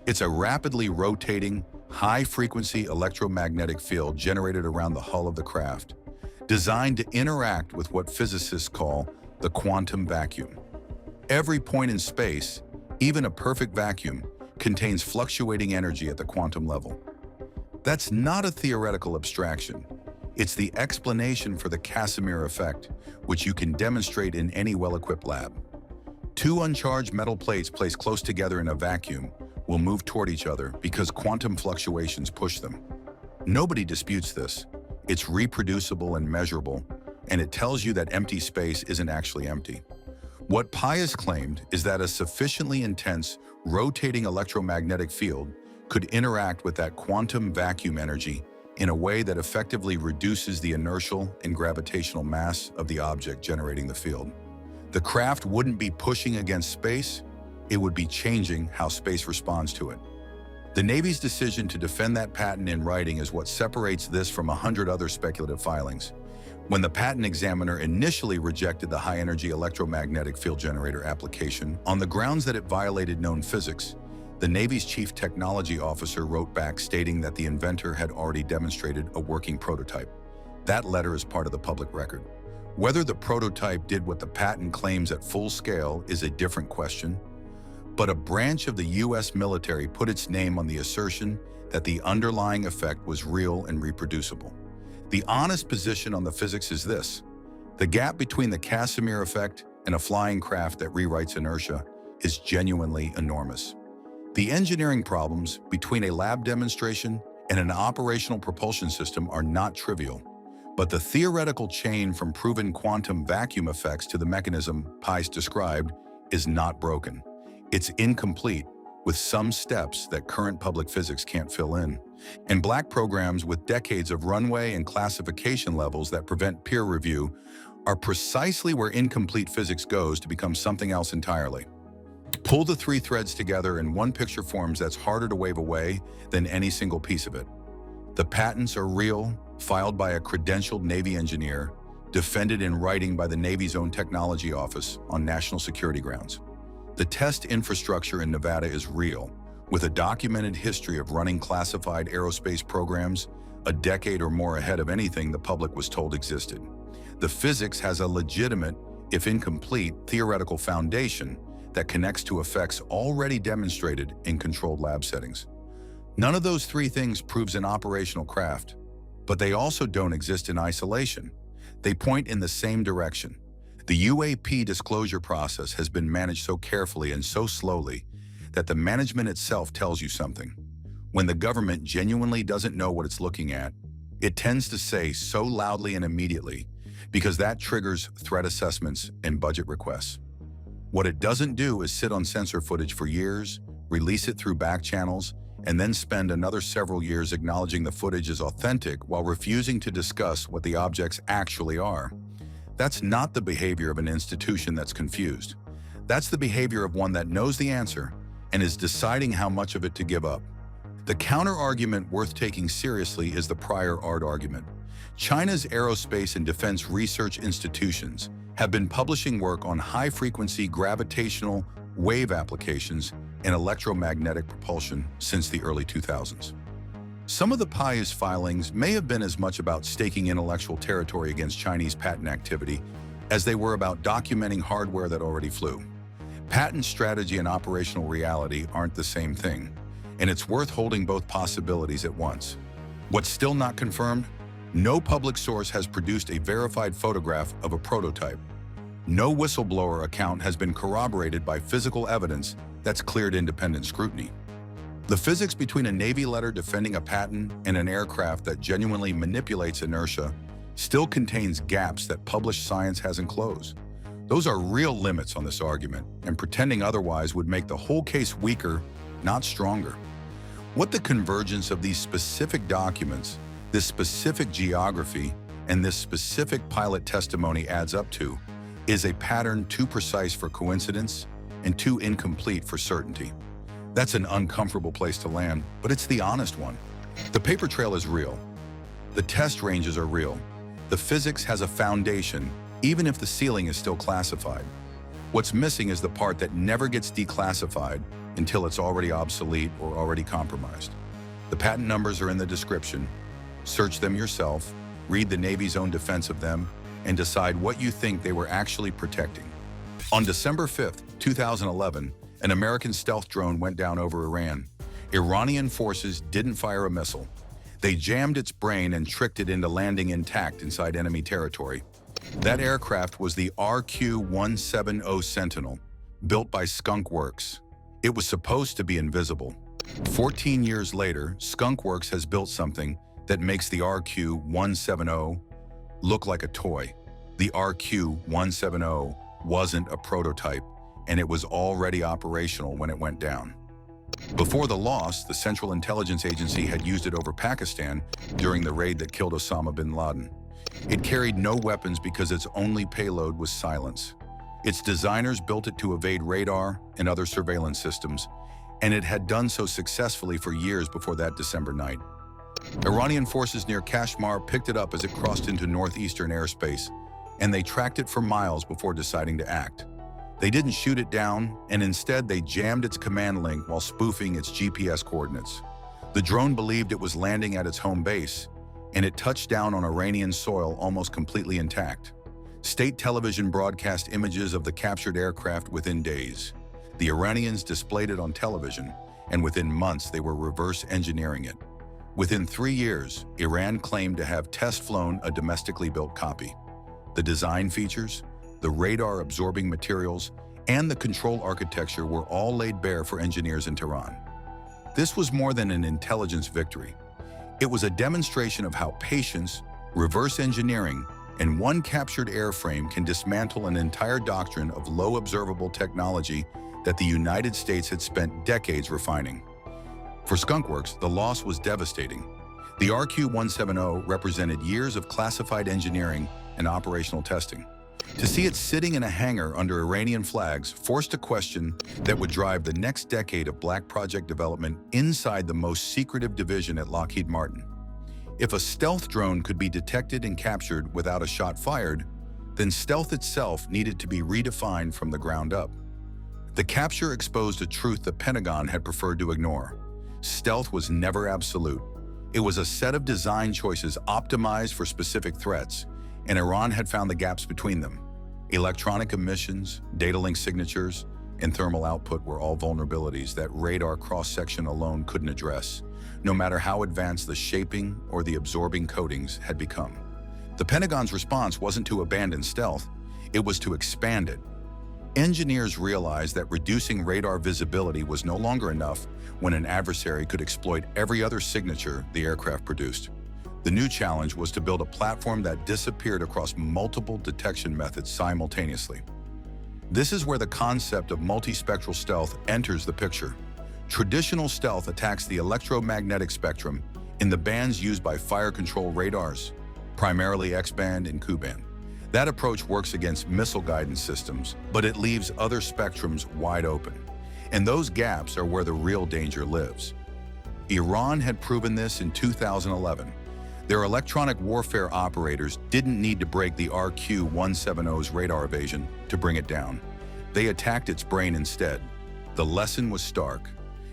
It's a rapidly rotating, high-frequency electromagnetic field generated around the hull of the craft, designed to interact with what physicists call the quantum vacuum. Every point in space, even a perfect vacuum, contains fluctuating energy at the quantum level. That's not a theoretical abstraction. It's the explanation for the Casimir effect, which you can demonstrate in any well-equipped lab. Two uncharged metal plates placed close together in a vacuum will move toward each other because quantum fluctuations push them. Nobody disputes this. It's reproducible and measurable, and it tells you that empty space isn't actually empty. What Pais claimed is that a sufficiently intense, rotating electromagnetic field could interact with that quantum vacuum energy in a way that effectively reduces the inertial and gravitational mass of the object generating the field. The craft wouldn't be pushing against space, it would be changing how space responds to it. The Navy's decision to defend that patent in writing is what separates this from 100 other speculative filings. When the patent examiner initially rejected the high-energy electromagnetic field generator application on the grounds that it violated known physics, the The Navy's chief technology officer wrote back stating that the inventor had already demonstrated a working prototype. That letter is part of the public record. Whether the prototype did what the patent claims at full scale is a different question, but a branch of the U.S. military put its name on the assertion that the underlying effect was real and reproducible. The honest position on the physics is this: the gap between the Casimir effect and a flying craft that rewrites inertia is genuinely enormous. The engineering problems between a lab demonstration and an operational propulsion system are not trivial, but the theoretical chain from proven quantum vacuum effects to the mechanism Pais described is not broken. It's incomplete, with some steps that current public physics can't fill in. And black programs with decades of runway and classification levels that prevent peer review are precisely where incomplete physics goes to become something else entirely. Pull the three threads together and one picture forms that's harder to wave away than any single piece of it. The patents are real, filed by a credentialed Navy engineer, defended in writing by the Navy's own technology office on national security grounds. The test infrastructure in Nevada is real, with a documented history of running classified aerospace programs a decade or more ahead of anything the public was told existed. The physics has a legitimate, if incomplete, theoretical foundation that connects to effects already demonstrated in controlled lab settings. None of those three things proves an operational craft, but they also don't exist in isolation. They point in the same direction. The UAP disclosure process has been managed so carefully and so slowly that the management itself tells you something. When the government genuinely doesn't know what it's looking at, it tends to say so loudly and immediately, because that triggers threat assessments and budget requests. What it doesn't do is sit on sensor footage for years, release it through back channels, and then spend another several years acknowledging the footage is authentic while refusing to discuss what the objects actually are. That's not the behavior of an institution that's confused. That's the behavior of one that knows the answer and is deciding how much of it to give up. The counter-argument worth taking seriously is the prior art argument. China's aerospace and defense research institutions have been publishing work on high-frequency gravitational wave applications in electromagnetic propulsion since the early 2000s. Some of the Pais filings may have been as much about staking intellectual territory against Chinese patent activity as they were about documenting hardware that already flew. Patent strategy and operational reality aren't the same thing, and it's worth holding both possibilities at once. What's still not confirmed? No public source has produced a verified photograph of a prototype. No whistleblower account has been corroborated by physical evidence that's cleared independent scrutiny. The physics between a Navy letter defending a patent and an aircraft that genuinely manipulates inertia still contains gaps that published science hasn't closed. Those are real limits on this argument, and pretending otherwise would make the whole case weaker, not stronger. What the convergence of these specific documents, this specific geography, and this specific pilot testimony adds up to is a pattern too precise for coincidence and too incomplete for certainty. That's an uncomfortable place to land, but it's the honest one. The paper trail is real. The test ranges are real. The physics has a foundation, even if the ceiling is still classified. What's missing is the part that never gets declassified until it's already obsolete or already compromised. The patent numbers are in the description. Search them yourself, read the Navy's own defense of them, and decide what you think they were actually protecting. On December 5th, 2011, an American stealth drone went down over Iran. Iranian forces didn't fire a missile. They jammed its brain and tricked it into landing intact inside enemy territory. That aircraft was the RQ-170 Sentinel, built by Skunk Works. It was supposed to be invisible. 14 years later, Skunk Works has built something that makes the RQ-170 look like a toy. The RQ-170 wasn't a prototype, and it was already operational when it went down. Before the loss, the Central Intelligence Agency had used it over Pakistan during the raid that killed Osama bin Laden. It carried no weapons because its only payload was silence. Its designers built it to evade radar and other surveillance systems, and it had done so successfully for years before that December night. Iranian forces near Kashmir picked it up as it crossed into northeastern airspace, and they tracked it for miles before deciding to act. They didn't shoot it down, and instead they jammed its command link while spoofing its GPS coordinates. The drone believed it was landing at its home base, and it touched down on Iranian soil almost completely intact. State television broadcast images of the captured aircraft within days. The Iranians displayed it on television, and within months they were reverse engineering it. Within 3 years, Iran claimed to have test-flown a domestically built copy. The design features, the radar-absorbing materials, and the control architecture were all laid bare for engineers in Tehran. This was more than an intelligence victory. It was a demonstration of how patience, reverse engineering, and one captured airframe can dismantle an entire doctrine of low observable technology that the United States had spent decades refining. For Skunk Works, the loss was devastating. The RQ-170 represented years of classified engineering and operational testing. To see it sitting in a hangar under Iranian flags forced a question that would drive the next decade of black project development inside the most secretive division at Lockheed Martin. If a stealth drone could be detected and captured without a shot fired, then stealth itself needed to be redefined from the ground up. The capture exposed a truth the Pentagon had preferred to ignore. Stealth was never absolute. It was a set of design choices optimized for specific threats, and Iran had found the gaps between them. Electronic emissions, data link signatures, and thermal output were all vulnerabilities that radar cross-section alone couldn't address, no matter how advanced the shaping or the absorbing coatings had become. The Pentagon's response wasn't to abandon stealth, it was to expand it. Engineers realized that reducing radar visibility was no longer enough when an adversary could exploit every other signature the aircraft produced. The new challenge was to build a platform that disappeared across multiple detection methods simultaneously. This is where the concept of multispectral stealth enters the picture. Traditional stealth attacks the electromagnetic spectrum in the bands used by fire control radars, primarily X-band and Ku-band. That approach works against missile guidance systems, but it leaves other spectrums wide open. And those gaps are where the real danger lives. Iran had proven this in 2011. Their electronic warfare operators didn't need to break the RQ-170's radar evasion to bring it down. They attacked its brain instead. The lesson was stark.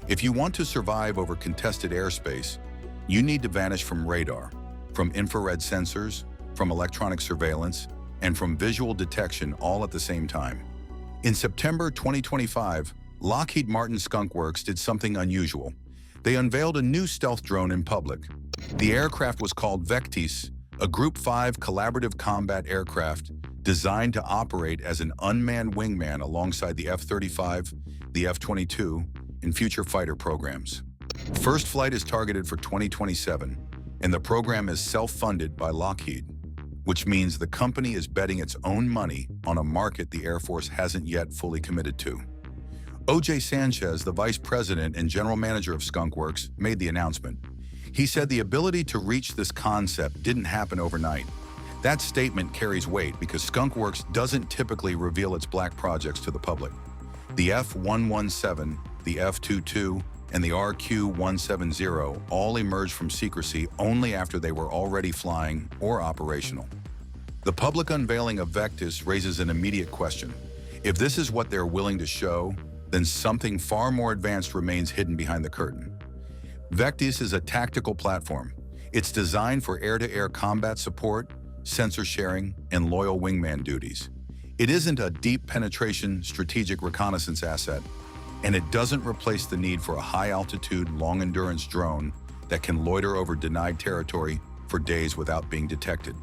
If you want to survive over contested airspace, you need to vanish from radar, from infrared sensors, from electronic surveillance, and from visual detection all at the same time. In September 2025, Lockheed Martin Skunk Works did something unusual. They unveiled a new stealth drone in public. The aircraft was called Vectis, a Group 5 collaborative combat aircraft designed to operate as an unmanned wingman alongside the F-35, the F-22, and future fighter programs. First flight is targeted for 2027, and the program is self-funded by Lockheed, which means the company is betting its own money on a market the Air Force hasn't yet fully committed to. O.J. Sanchez, the vice president and general manager of Skunk Works, made the announcement. He said the ability to reach this concept didn't happen overnight. That statement carries weight because Skunk Works doesn't typically reveal its black projects to the public. The F-117, the F-22, and the RQ-170 all emerged from secrecy only after they were already flying or operational. The public unveiling of Vectis raises an immediate question. If this is what they're willing to show, then something far more advanced remains hidden behind the curtain. Vectis is a tactical platform. It's designed for air-to-air combat support, sensor sharing, and loyal wingman duties. It isn't a deep penetration strategic reconnaissance asset, and it doesn't replace the need for a high-altitude, long-endurance drone that can loiter over denied territory for days without being detected.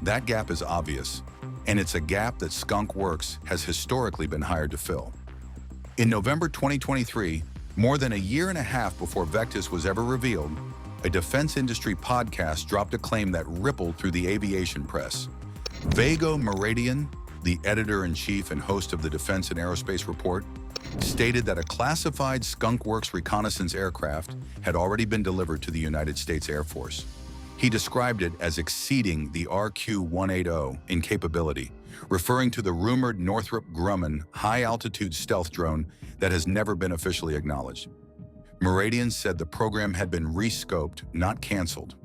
That gap is obvious, and it's a gap that Skunk Works has historically been hired to fill. In November 2023, more than a year and a half before Vectis was ever revealed, a defense industry podcast dropped a claim that rippled through the aviation press. Vago Muradian, the editor-in-chief and host of the Defense and Aerospace Report, stated that a classified Skunk Works reconnaissance aircraft had already been delivered to the United States Air Force. He described it as exceeding the RQ-180 in capability, referring to the rumored Northrop Grumman high-altitude stealth drone that has never been officially acknowledged. Muradian said the program had been rescoped, not canceled.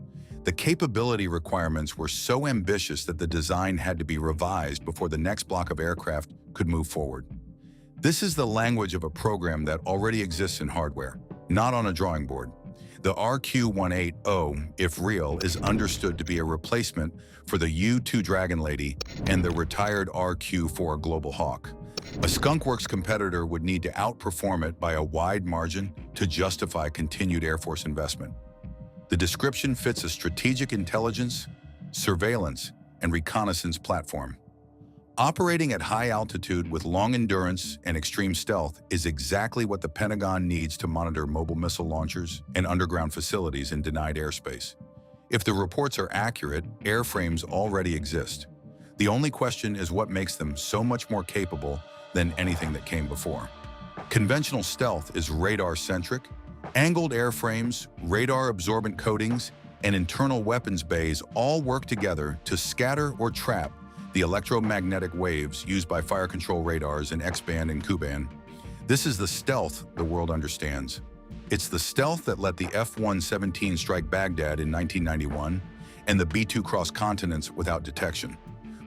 The capability requirements were so ambitious that the design had to be revised before the next block of aircraft could move forward. This is the language of a program that already exists in hardware, not on a drawing board. The RQ-180, if real, is understood to be a replacement for the U-2 Dragon Lady and the retired RQ-4 Global Hawk. A Skunk Works competitor would need to outperform it by a wide margin to justify continued Air Force investment. The description fits a strategic intelligence, surveillance, and reconnaissance platform. Operating at high altitude with long endurance and extreme stealth is exactly what the Pentagon needs to monitor mobile missile launchers and underground facilities in denied airspace. If the reports are accurate, airframes already exist. The only question is what makes them so much more capable than anything that came before. Conventional stealth is radar-centric. Angled airframes, radar-absorbent coatings, and internal weapons bays all work together to scatter or trap the electromagnetic waves used by fire control radars in X-band and Ku-band. This is the stealth the world understands. It's the stealth that let the F-117 strike Baghdad in 1991 and the B-2 cross continents without detection.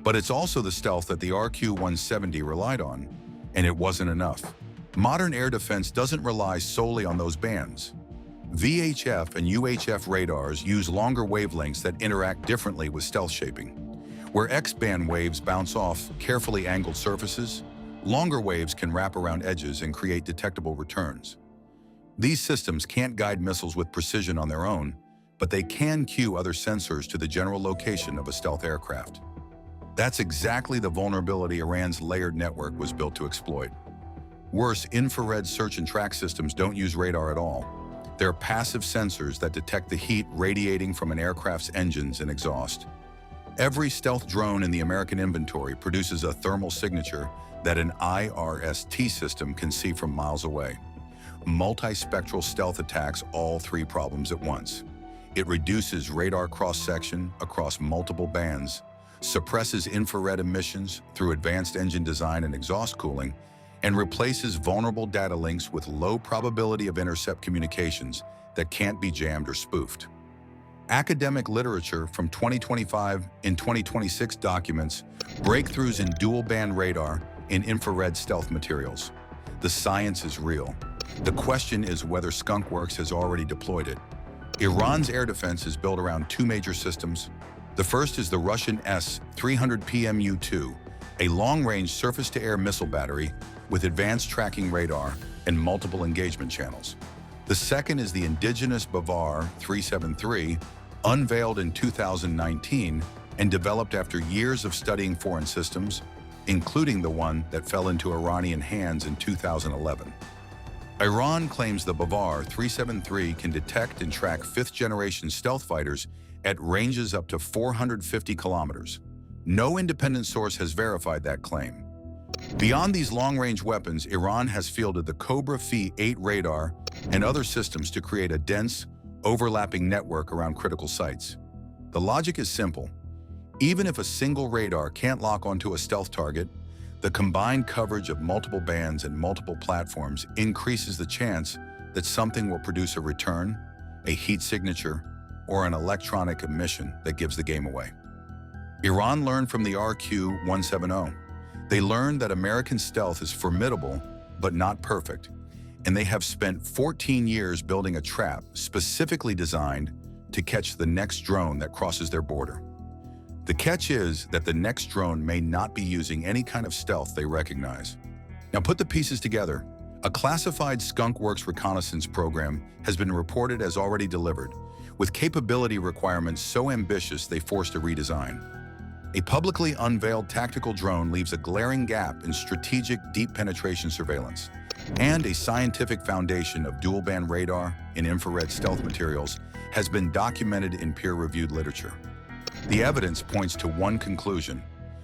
But it's also the stealth that the RQ-170 relied on, and it wasn't enough. Modern air defense doesn't rely solely on those bands. VHF and UHF radars use longer wavelengths that interact differently with stealth shaping. Where X-band waves bounce off carefully angled surfaces, longer waves can wrap around edges and create detectable returns. These systems can't guide missiles with precision on their own, but they can cue other sensors to the general location of a stealth aircraft. That's exactly the vulnerability Iran's layered network was built to exploit. Worse, infrared search and track systems don't use radar at all. They're passive sensors that detect the heat radiating from an aircraft's engines and exhaust. Every stealth drone in the American inventory produces a thermal signature that an IRST system can see from miles away. Multispectral stealth attacks all three problems at once. It reduces radar cross-section across multiple bands, suppresses infrared emissions through advanced engine design and exhaust cooling, and replaces vulnerable data links with low probability of intercept communications that can't be jammed or spoofed. Academic literature from 2025 and 2026 documents breakthroughs in dual-band radar and infrared stealth materials. The science is real. The question is whether Skunk Works has already deployed it. Iran's air defense is built around two major systems. The first is the Russian S-300PMU-2, a long-range surface-to-air missile battery with advanced tracking radar and multiple engagement channels. The second is the indigenous Bavar 373, unveiled in 2019 and developed after years of studying foreign systems, including the one that fell into Iranian hands in 2011. Iran claims the Bavar 373 can detect and track fifth-generation stealth fighters at ranges up to 450 kilometers. No independent source has verified that claim. Beyond these long-range weapons, Iran has fielded the Cobra Phi-8 radar and other systems to create a dense, overlapping network around critical sites. The logic is simple. Even if a single radar can't lock onto a stealth target, the combined coverage of multiple bands and multiple platforms increases the chance that something will produce a return, a heat signature, or an electronic emission that gives the game away. Iran learned from the RQ-170. They learned that American stealth is formidable, but not perfect, and they have spent 14 years building a trap specifically designed to catch the next drone that crosses their border. The catch is that the next drone may not be using any kind of stealth they recognize. Now put the pieces together. A classified Skunk Works reconnaissance program has been reported as already delivered, with capability requirements so ambitious they forced a redesign. A publicly unveiled tactical drone leaves a glaring gap in strategic deep penetration surveillance, and a scientific foundation of dual-band radar and infrared stealth materials has been documented in peer-reviewed literature. The evidence points to one conclusion.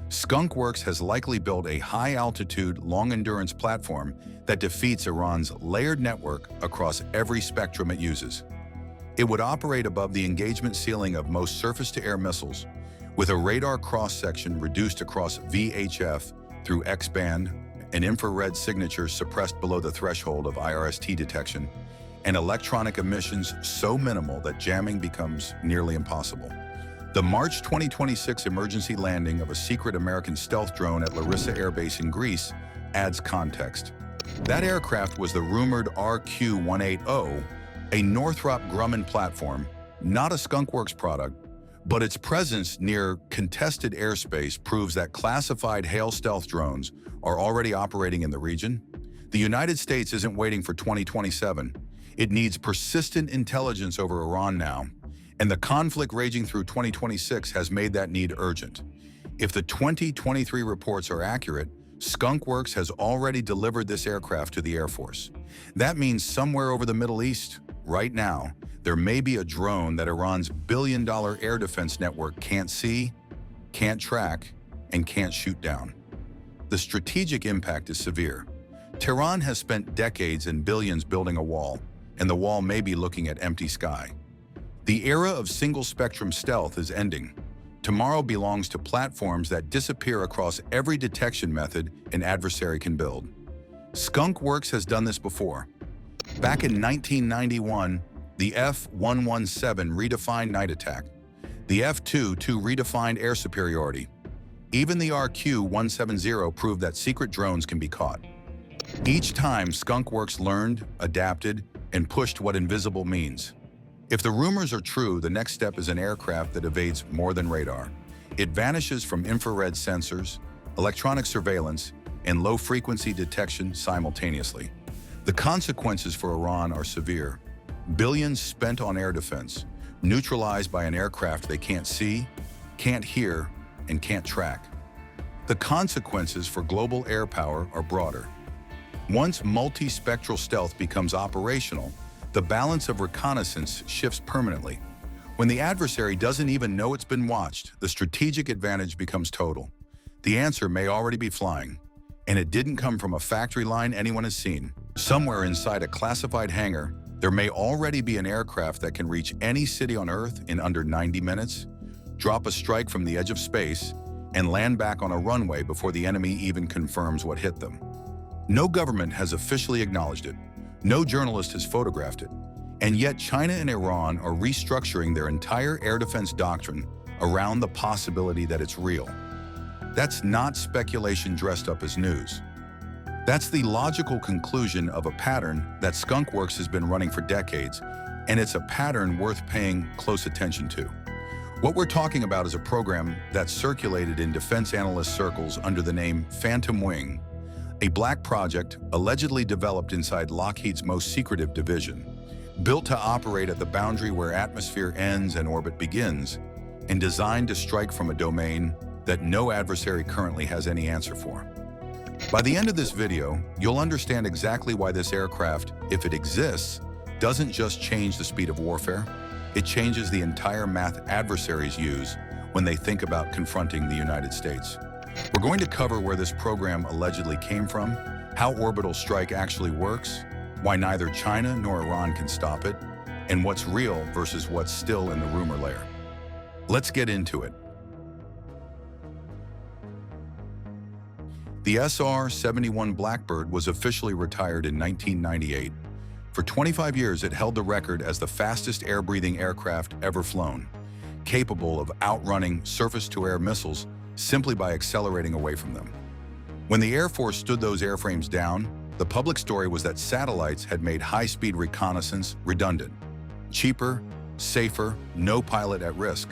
Skunk Works has likely built a high-altitude, long-endurance platform that defeats Iran's layered network across every spectrum it uses. It would operate above the engagement ceiling of most surface-to-air missiles, with a radar cross-section reduced across VHF through X-band, an infrared signature suppressed below the threshold of IRST detection, and electronic emissions so minimal that jamming becomes nearly impossible. The March 2026 emergency landing of a secret American stealth drone at Larissa Air Base in Greece adds context. That aircraft was the rumored RQ-180, a Northrop Grumman platform, not a Skunk Works product, but its presence near contested airspace proves that classified hail stealth drones are already operating in the region. The United States isn't waiting for 2027. It needs persistent intelligence over Iran now, and the conflict raging through 2026 has made that need urgent. If the 2023 reports are accurate, Skunk Works has already delivered this aircraft to the Air Force. That means somewhere over the Middle East, right now, there may be a drone that Iran's billion-dollar air defense network can't see, can't track, and can't shoot down. The strategic impact is severe. Tehran has spent decades and billions building a wall, and the wall may be looking at empty sky. The era of single-spectrum stealth is ending. Tomorrow belongs to platforms that disappear across every detection method an adversary can build. Skunk Works has done this before. Back in 1991, the F-117 redefined night attack. The F-22 redefined air superiority. Even the RQ-170 proved that secret drones can be caught. Each time, Skunk Works learned, adapted, and pushed what invisible means. If the rumors are true, the next step is an aircraft that evades more than radar. It vanishes from infrared sensors, electronic surveillance, and low-frequency detection simultaneously. The consequences for Iran are severe. Billions spent on air defense, neutralized by an aircraft they can't see, can't hear, and can't track. The consequences for global air power are broader. Once multi-spectral stealth becomes operational, the balance of reconnaissance shifts permanently. When the adversary doesn't even know it's been watched, the strategic advantage becomes total. The answer may already be flying, and it didn't come from a factory line anyone has seen. Somewhere inside a classified hangar, there may already be an aircraft that can reach any city on Earth in under 90 minutes, drop a strike from the edge of space, and land back on a runway before the enemy even confirms what hit them. No government has officially acknowledged it. No journalist has photographed it. And yet China and Iran are restructuring their entire air defense doctrine around the possibility that it's real. That's not speculation dressed up as news. That's the logical conclusion of a pattern that Skunk Works has been running for decades, and it's a pattern worth paying close attention to. What we're talking about is a program that circulated in defense analyst circles under the name Phantom Wing, a black project allegedly developed inside Lockheed's most secretive division, built to operate at the boundary where atmosphere ends and orbit begins, and designed to strike from a domain that no adversary currently has any answer for. By the end of this video, you'll understand exactly why this aircraft, if it exists, doesn't just change the speed of warfare, it changes the entire math adversaries use when they think about confronting the United States. We're going to cover where this program allegedly came from, how orbital strike actually works, why neither China nor Iran can stop it, and what's real versus what's still in the rumor layer. Let's get into it. The SR-71 Blackbird was officially retired in 1998. For 25 years, it held the record as the fastest air-breathing aircraft ever flown, capable of outrunning surface-to-air missiles simply by accelerating away from them. When the Air Force stood those airframes down, the public story was that satellites had made high-speed reconnaissance redundant. Cheaper, safer, no pilot at risk.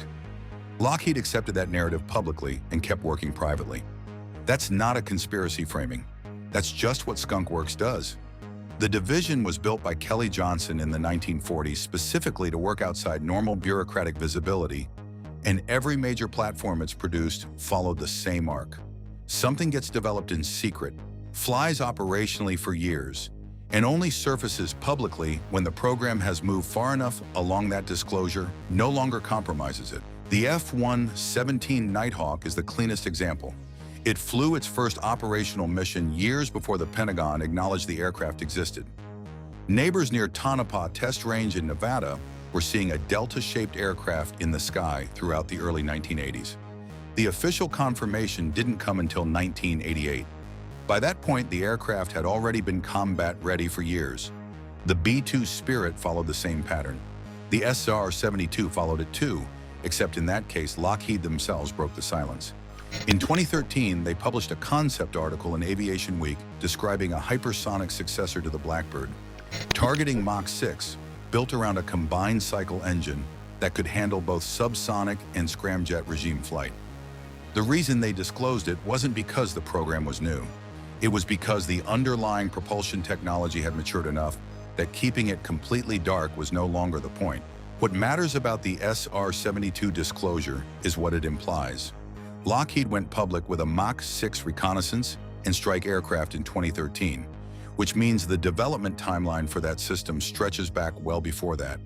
Lockheed accepted that narrative publicly and kept working privately. That's not a conspiracy framing. That's just what Skunk Works does. The division was built by Kelly Johnson in the 1940s specifically to work outside normal bureaucratic visibility, and every major platform it's produced followed the same arc. Something gets developed in secret, flies operationally for years, and only surfaces publicly when the program has moved far enough along that disclosure, no longer compromises it. The F-117 Nighthawk is the cleanest example. It flew its first operational mission years before the Pentagon acknowledged the aircraft existed. Neighbors near Tonopah Test Range in Nevada were seeing a delta-shaped aircraft in the sky throughout the early 1980s. The official confirmation didn't come until 1988. By that point, the aircraft had already been combat-ready for years. The B-2 Spirit followed the same pattern. The SR-72 followed it too, except in that case, Lockheed themselves broke the silence. In 2013, they published a concept article in Aviation Week describing a hypersonic successor to the Blackbird, targeting Mach 6, built around a combined cycle engine that could handle both subsonic and scramjet regime flight. The reason they disclosed it wasn't because the program was new. It was because the underlying propulsion technology had matured enough that keeping it completely dark was no longer the point. What matters about the SR-72 disclosure is what it implies. Lockheed went public with a Mach 6 reconnaissance and strike aircraft in 2013, which means the development timeline for that system stretches back well before that.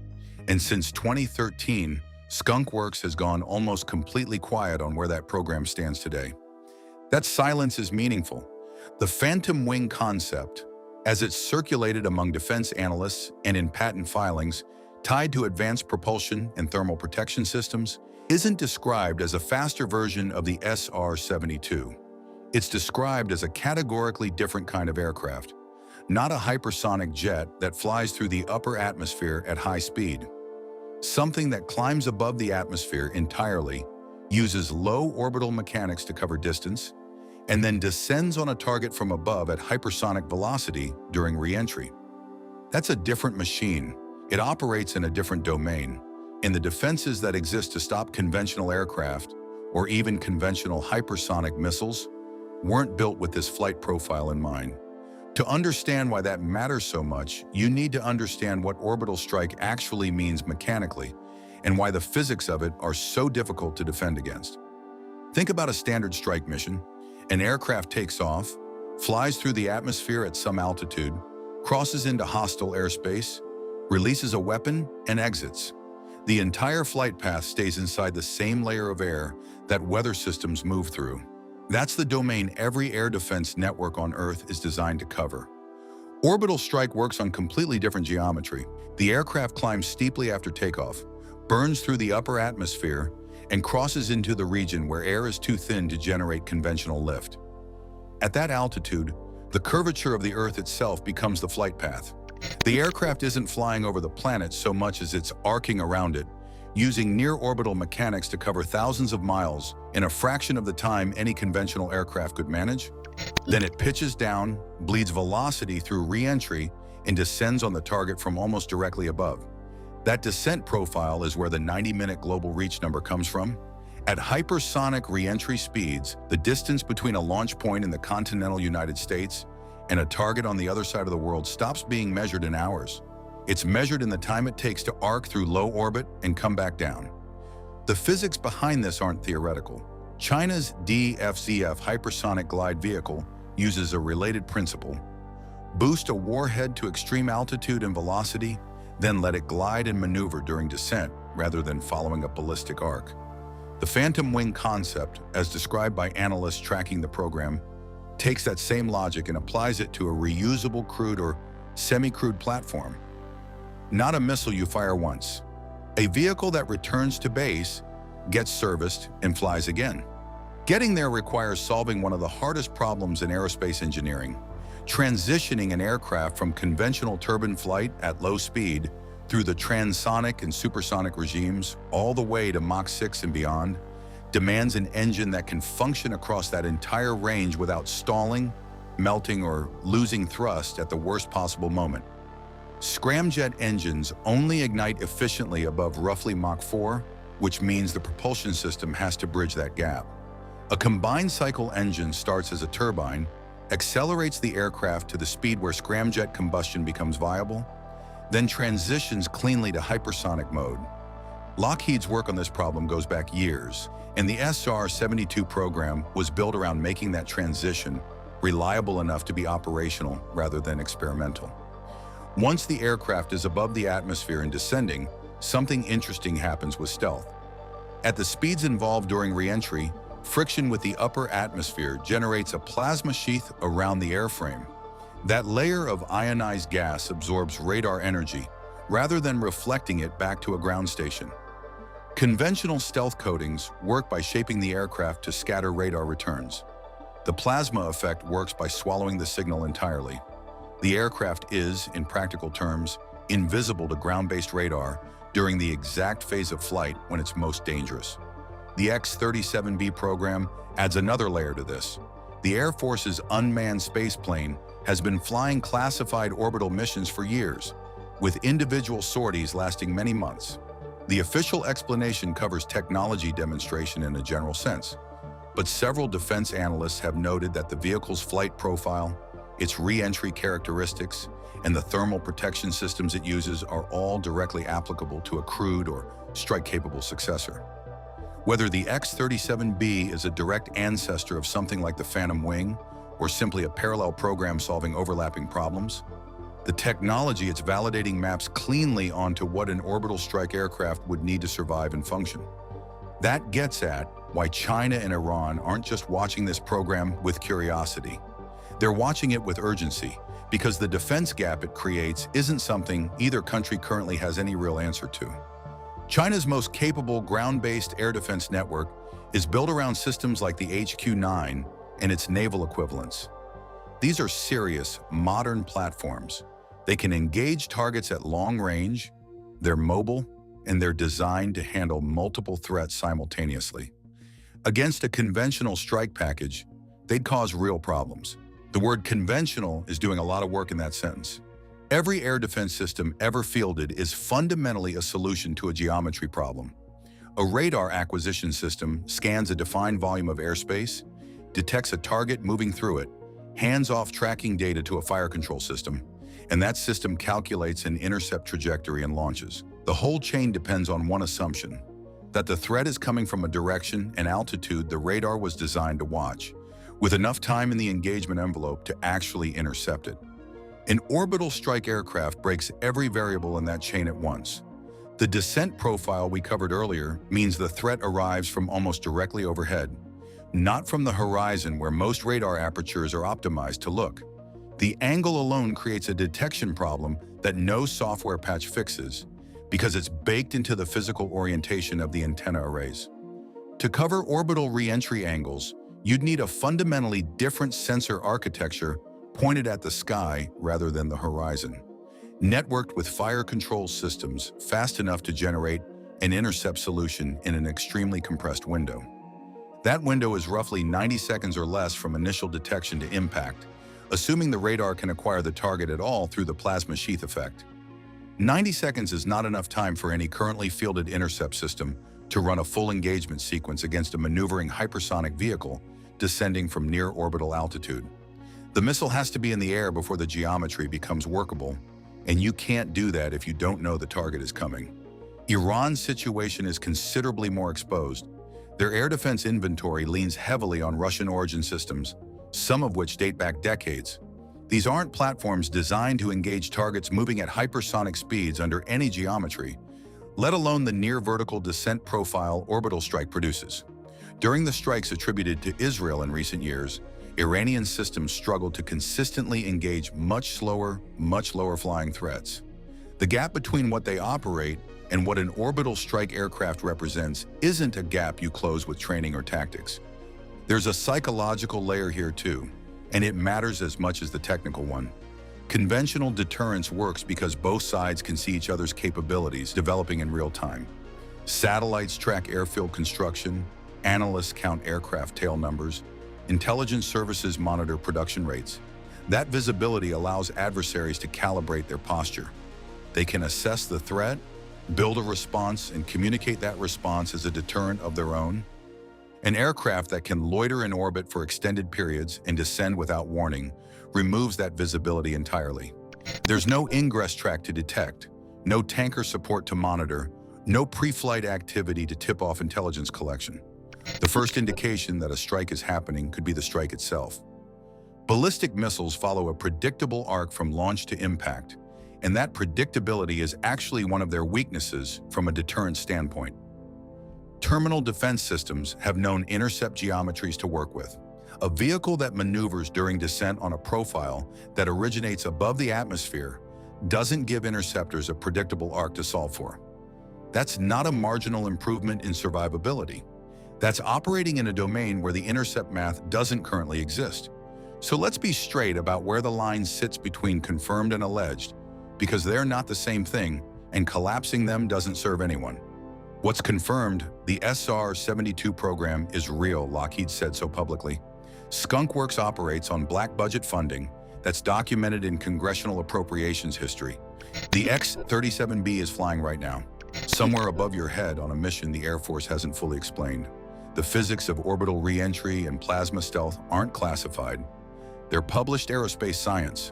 And since 2013, Skunk Works has gone almost completely quiet on where that program stands today. That silence is meaningful. The phantom wing concept, as it's circulated among defense analysts and in patent filings tied to advanced propulsion and thermal protection systems, isn't described as a faster version of the SR-72. It's described as a categorically different kind of aircraft, not a hypersonic jet that flies through the upper atmosphere at high speed. Something that climbs above the atmosphere entirely, uses low orbital mechanics to cover distance, and then descends on a target from above at hypersonic velocity during re-entry. That's a different machine. It operates in a different domain, and the defenses that exist to stop conventional aircraft, or even conventional hypersonic missiles, weren't built with this flight profile in mind. To understand why that matters so much, you need to understand what orbital strike actually means mechanically, and why the physics of it are so difficult to defend against. Think about a standard strike mission. An aircraft takes off, flies through the atmosphere at some altitude, crosses into hostile airspace, releases a weapon, and exits. The entire flight path stays inside the same layer of air that weather systems move through. That's the domain every air defense network on Earth is designed to cover. Orbital strike works on completely different geometry. The aircraft climbs steeply after takeoff, burns through the upper atmosphere, and crosses into the region where air is too thin to generate conventional lift. At that altitude, the curvature of the Earth itself becomes the flight path. The aircraft isn't flying over the planet so much as it's arcing around it, using near-orbital mechanics to cover thousands of miles in a fraction of the time any conventional aircraft could manage. Then it pitches down, bleeds velocity through re-entry, and descends on the target from almost directly above. That descent profile is where the 90-minute global reach number comes from. At hypersonic re-entry speeds, the distance between a launch point in the continental United States and a target on the other side of the world stops being measured in hours. It's measured in the time it takes to arc through low orbit and come back down. The physics behind this aren't theoretical. China's DFZF hypersonic glide vehicle uses a related principle. Boost a warhead to extreme altitude and velocity, then let it glide and maneuver during descent rather than following a ballistic arc. The phantom wing concept, as described by analysts tracking the program, takes that same logic and applies it to a reusable crewed or semi-crewed platform. Not a missile you fire once. A vehicle that returns to base, gets serviced, and flies again. Getting there requires solving one of the hardest problems in aerospace engineering: transitioning an aircraft from conventional turbine flight at low speed through the transonic and supersonic regimes all the way to Mach 6 and beyond demands an engine that can function across that entire range without stalling, melting, or losing thrust at the worst possible moment. Scramjet engines only ignite efficiently above roughly Mach 4, which means the propulsion system has to bridge that gap. A combined cycle engine starts as a turbine, accelerates the aircraft to the speed where scramjet combustion becomes viable, then transitions cleanly to hypersonic mode. Lockheed's work on this problem goes back years, and the SR-72 program was built around making that transition reliable enough to be operational rather than experimental. Once the aircraft is above the atmosphere and descending, something interesting happens with stealth. At the speeds involved during re-entry, friction with the upper atmosphere generates a plasma sheath around the airframe. That layer of ionized gas absorbs radar energy rather than reflecting it back to a ground station. Conventional stealth coatings work by shaping the aircraft to scatter radar returns. The plasma effect works by swallowing the signal entirely. The aircraft is, in practical terms, invisible to ground-based radar during the exact phase of flight when it's most dangerous. The X-37B program adds another layer to this. The Air Force's unmanned spaceplane has been flying classified orbital missions for years, with individual sorties lasting many months. The official explanation covers technology demonstration in a general sense, but several defense analysts have noted that the vehicle's flight profile, its re-entry characteristics, and the thermal protection systems it uses are all directly applicable to a crewed or strike-capable successor. Whether the X-37B is a direct ancestor of something like the Phantom Wing, or simply a parallel program solving overlapping problems, the technology it's validating maps cleanly onto what an orbital strike aircraft would need to survive and function. That gets at why China and Iran aren't just watching this program with curiosity. They're watching it with urgency, because the defense gap it creates isn't something either country currently has any real answer to. China's most capable ground-based air defense network is built around systems like the HQ-9 and its naval equivalents. These are serious, modern platforms. They can engage targets at long range, they're mobile, and they're designed to handle multiple threats simultaneously. Against a conventional strike package, they'd cause real problems. The word conventional is doing a lot of work in that sentence. Every air defense system ever fielded is fundamentally a solution to a geometry problem. A radar acquisition system scans a defined volume of airspace, detects a target moving through it, hands off tracking data to a fire control system, and that system calculates an intercept trajectory and launches. The whole chain depends on one assumption, that the threat is coming from a direction and altitude the radar was designed to watch, with enough time in the engagement envelope to actually intercept it. An orbital strike aircraft breaks every variable in that chain at once. The descent profile we covered earlier means the threat arrives from almost directly overhead, not from the horizon where most radar apertures are optimized to look. The angle alone creates a detection problem that no software patch fixes, because it's baked into the physical orientation of the antenna arrays. To cover orbital re-entry angles, you'd need a fundamentally different sensor architecture pointed at the sky rather than the horizon, networked with fire control systems fast enough to generate an intercept solution in an extremely compressed window. That window is roughly 90 seconds or less from initial detection to impact, assuming the radar can acquire the target at all through the plasma sheath effect. 90 seconds is not enough time for any currently fielded intercept system to run a full engagement sequence against a maneuvering hypersonic vehicle descending from near orbital altitude. The missile has to be in the air before the geometry becomes workable, and you can't do that if you don't know the target is coming. Iran's situation is considerably more exposed. Their air defense inventory leans heavily on Russian origin systems, some of which date back decades. These aren't platforms designed to engage targets moving at hypersonic speeds under any geometry, let alone the near-vertical descent profile orbital strike produces. During the strikes attributed to Israel in recent years, Iranian systems struggled to consistently engage much slower, much lower-flying threats. The gap between what they operate and what an orbital strike aircraft represents isn't a gap you close with training or tactics. There's a psychological layer here too, and it matters as much as the technical one. Conventional deterrence works because both sides can see each other's capabilities developing in real time. Satellites track airfield construction, analysts count aircraft tail numbers, intelligence services monitor production rates. That visibility allows adversaries to calibrate their posture. They can assess the threat, build a response, and communicate that response as a deterrent of their own. An aircraft that can loiter in orbit for extended periods and descend without warning removes that visibility entirely. There's no ingress track to detect, no tanker support to monitor, no pre-flight activity to tip off intelligence collection. The first indication that a strike is happening could be the strike itself. Ballistic missiles follow a predictable arc from launch to impact, and that predictability is actually one of their weaknesses from a deterrent standpoint. Terminal defense systems have known intercept geometries to work with. A vehicle that maneuvers during descent on a profile that originates above the atmosphere doesn't give interceptors a predictable arc to solve for. That's not a marginal improvement in survivability. That's operating in a domain where the intercept math doesn't currently exist. So let's be straight about where the line sits between confirmed and alleged, because they're not the same thing, and collapsing them doesn't serve anyone. What's confirmed, the SR-72 program is real, Lockheed said so publicly. Skunk Works operates on black budget funding that's documented in congressional appropriations history. The X-37B is flying right now, somewhere above your head on a mission the Air Force hasn't fully explained. The physics of orbital re-entry and plasma stealth aren't classified. They're published aerospace science.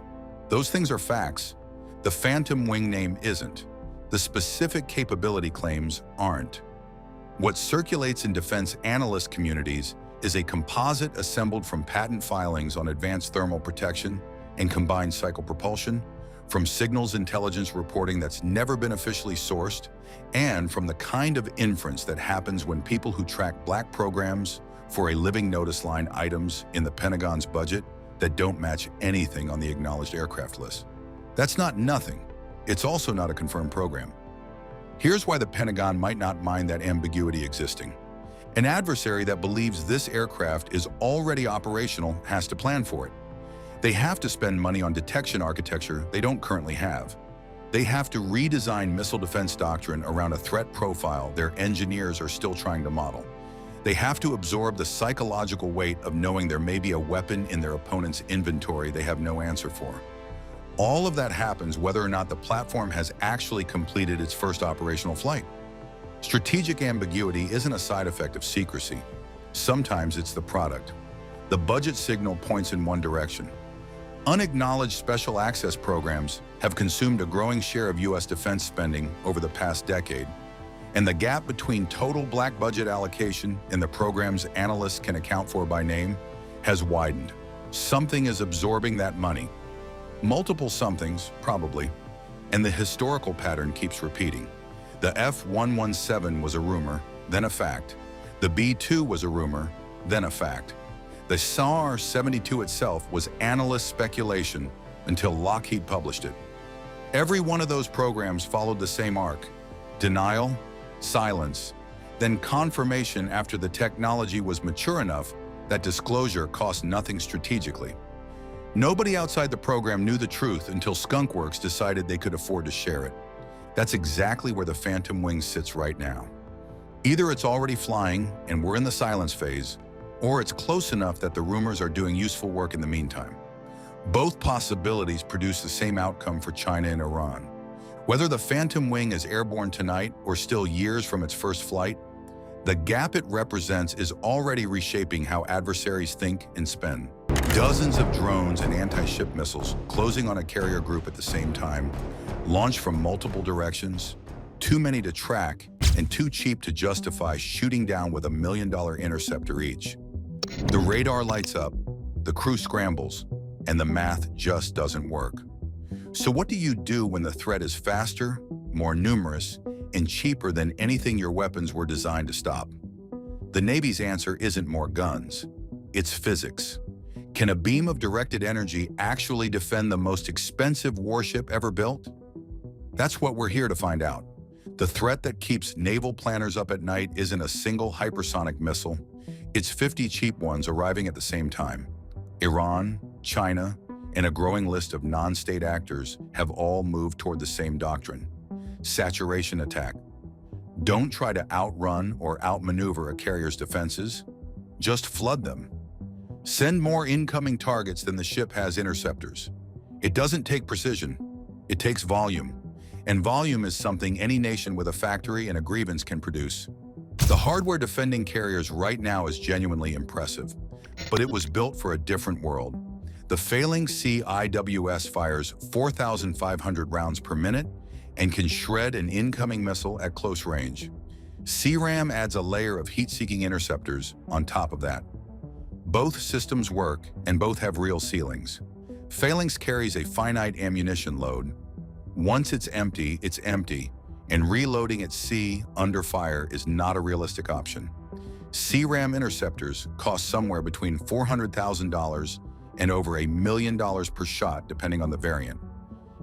Those things are facts. The Phantom Wing name isn't. The specific capability claims aren't. What circulates in defense analyst communities is a composite assembled from patent filings on advanced thermal protection and combined cycle propulsion, from signals intelligence reporting that's never been officially sourced, and from the kind of inference that happens when people who track black programs for a living notice line items in the Pentagon's budget that don't match anything on the acknowledged aircraft list. That's not nothing. It's also not a confirmed program. Here's why the Pentagon might not mind that ambiguity existing. An adversary that believes this aircraft is already operational has to plan for it. They have to spend money on detection architecture they don't currently have. They have to redesign missile defense doctrine around a threat profile their engineers are still trying to model. They have to absorb the psychological weight of knowing there may be a weapon in their opponent's inventory they have no answer for. All of that happens whether or not the platform has actually completed its first operational flight. Strategic ambiguity isn't a side effect of secrecy. Sometimes it's the product. The budget signal points in one direction. Unacknowledged special access programs have consumed a growing share of U.S. defense spending over the past decade, and the gap between total black budget allocation and the programs analysts can account for by name has widened. Something is absorbing that money. Multiple somethings, probably, and the historical pattern keeps repeating. The F-117 was a rumor, then a fact. The B-2 was a rumor, then a fact. The SR-72 itself was analyst speculation until Lockheed published it. Every one of those programs followed the same arc: denial, silence, then confirmation after the technology was mature enough that disclosure cost nothing strategically. Nobody outside the program knew the truth until Skunk Works decided they could afford to share it. That's exactly where the Phantom Wing sits right now. Either it's already flying and we're in the silence phase, or it's close enough that the rumors are doing useful work in the meantime. Both possibilities produce the same outcome for China and Iran. Whether the Phantom Wing is airborne tonight or still years from its first flight, the gap it represents is already reshaping how adversaries think and spend. Dozens of drones and anti-ship missiles closing on a carrier group at the same time, launched from multiple directions, too many to track and too cheap to justify shooting down with $1 million interceptor each. The radar lights up, the crew scrambles, and the math just doesn't work. So what do you do when the threat is faster, more numerous, and cheaper than anything your weapons were designed to stop? The Navy's answer isn't more guns, it's physics. Can a beam of directed energy actually defend the most expensive warship ever built? That's what we're here to find out. The threat that keeps naval planners up at night isn't a single hypersonic missile. It's 50 cheap ones arriving at the same time. Iran, China, and a growing list of non-state actors have all moved toward the same doctrine: saturation attack. Don't try to outrun or outmaneuver a carrier's defenses. Just flood them. Send more incoming targets than the ship has interceptors. It doesn't take precision, it takes volume. And volume is something any nation with a factory and a grievance can produce. The hardware defending carriers right now is genuinely impressive, but it was built for a different world. The failing CIWS fires 4,500 rounds per minute and can shred an incoming missile at close range. CRAM adds a layer of heat-seeking interceptors on top of that. Both systems work and both have real ceilings. Phalanx carries a finite ammunition load. Once it's empty, and reloading at sea under fire is not a realistic option. CRAM interceptors cost somewhere between $400,000 and over $1 million per shot, depending on the variant.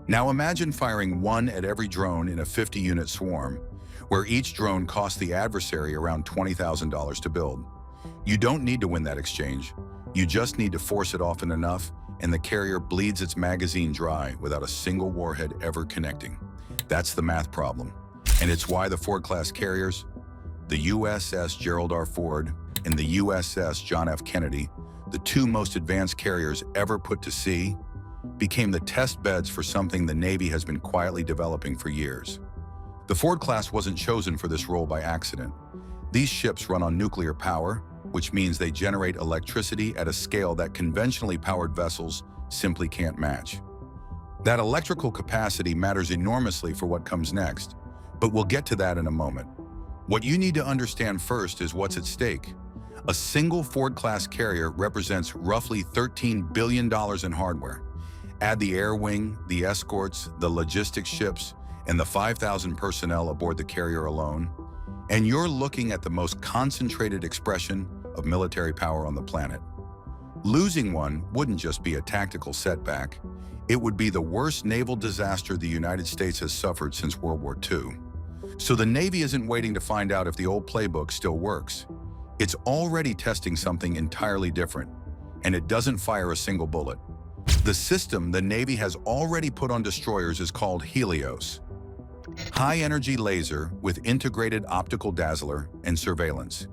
Now imagine firing one at every drone in a 50-unit swarm, where each drone costs the adversary around $20,000 to build. You don't need to win that exchange. You just need to force it often enough, and the carrier bleeds its magazine dry without a single warhead ever connecting. That's the math problem. And it's why the Ford-class carriers the USS Gerald R. Ford and the USS John F. Kennedy, the two most advanced carriers ever put to sea, became the test beds for something the Navy has been quietly developing for years. The Ford class wasn't chosen for this role by accident. These ships run on nuclear power, which means they generate electricity at a scale that conventionally powered vessels simply can't match. That electrical capacity matters enormously for what comes next, but we'll get to that in a moment. What you need to understand first is what's at stake. A single Ford-class carrier represents roughly $13 billion in hardware. Add the air wing, the escorts, the logistics ships, and the 5,000 personnel aboard the carrier alone, and you're looking at the most concentrated expression of military power on the planet. Losing one wouldn't just be a tactical setback, it would be the worst naval disaster the United States has suffered since World War II. So the Navy isn't waiting to find out if the old playbook still works. It's already testing something entirely different, and it doesn't fire a single bullet. The system the Navy has already put on destroyers is called Helios. High-energy laser with integrated optical dazzler and surveillance.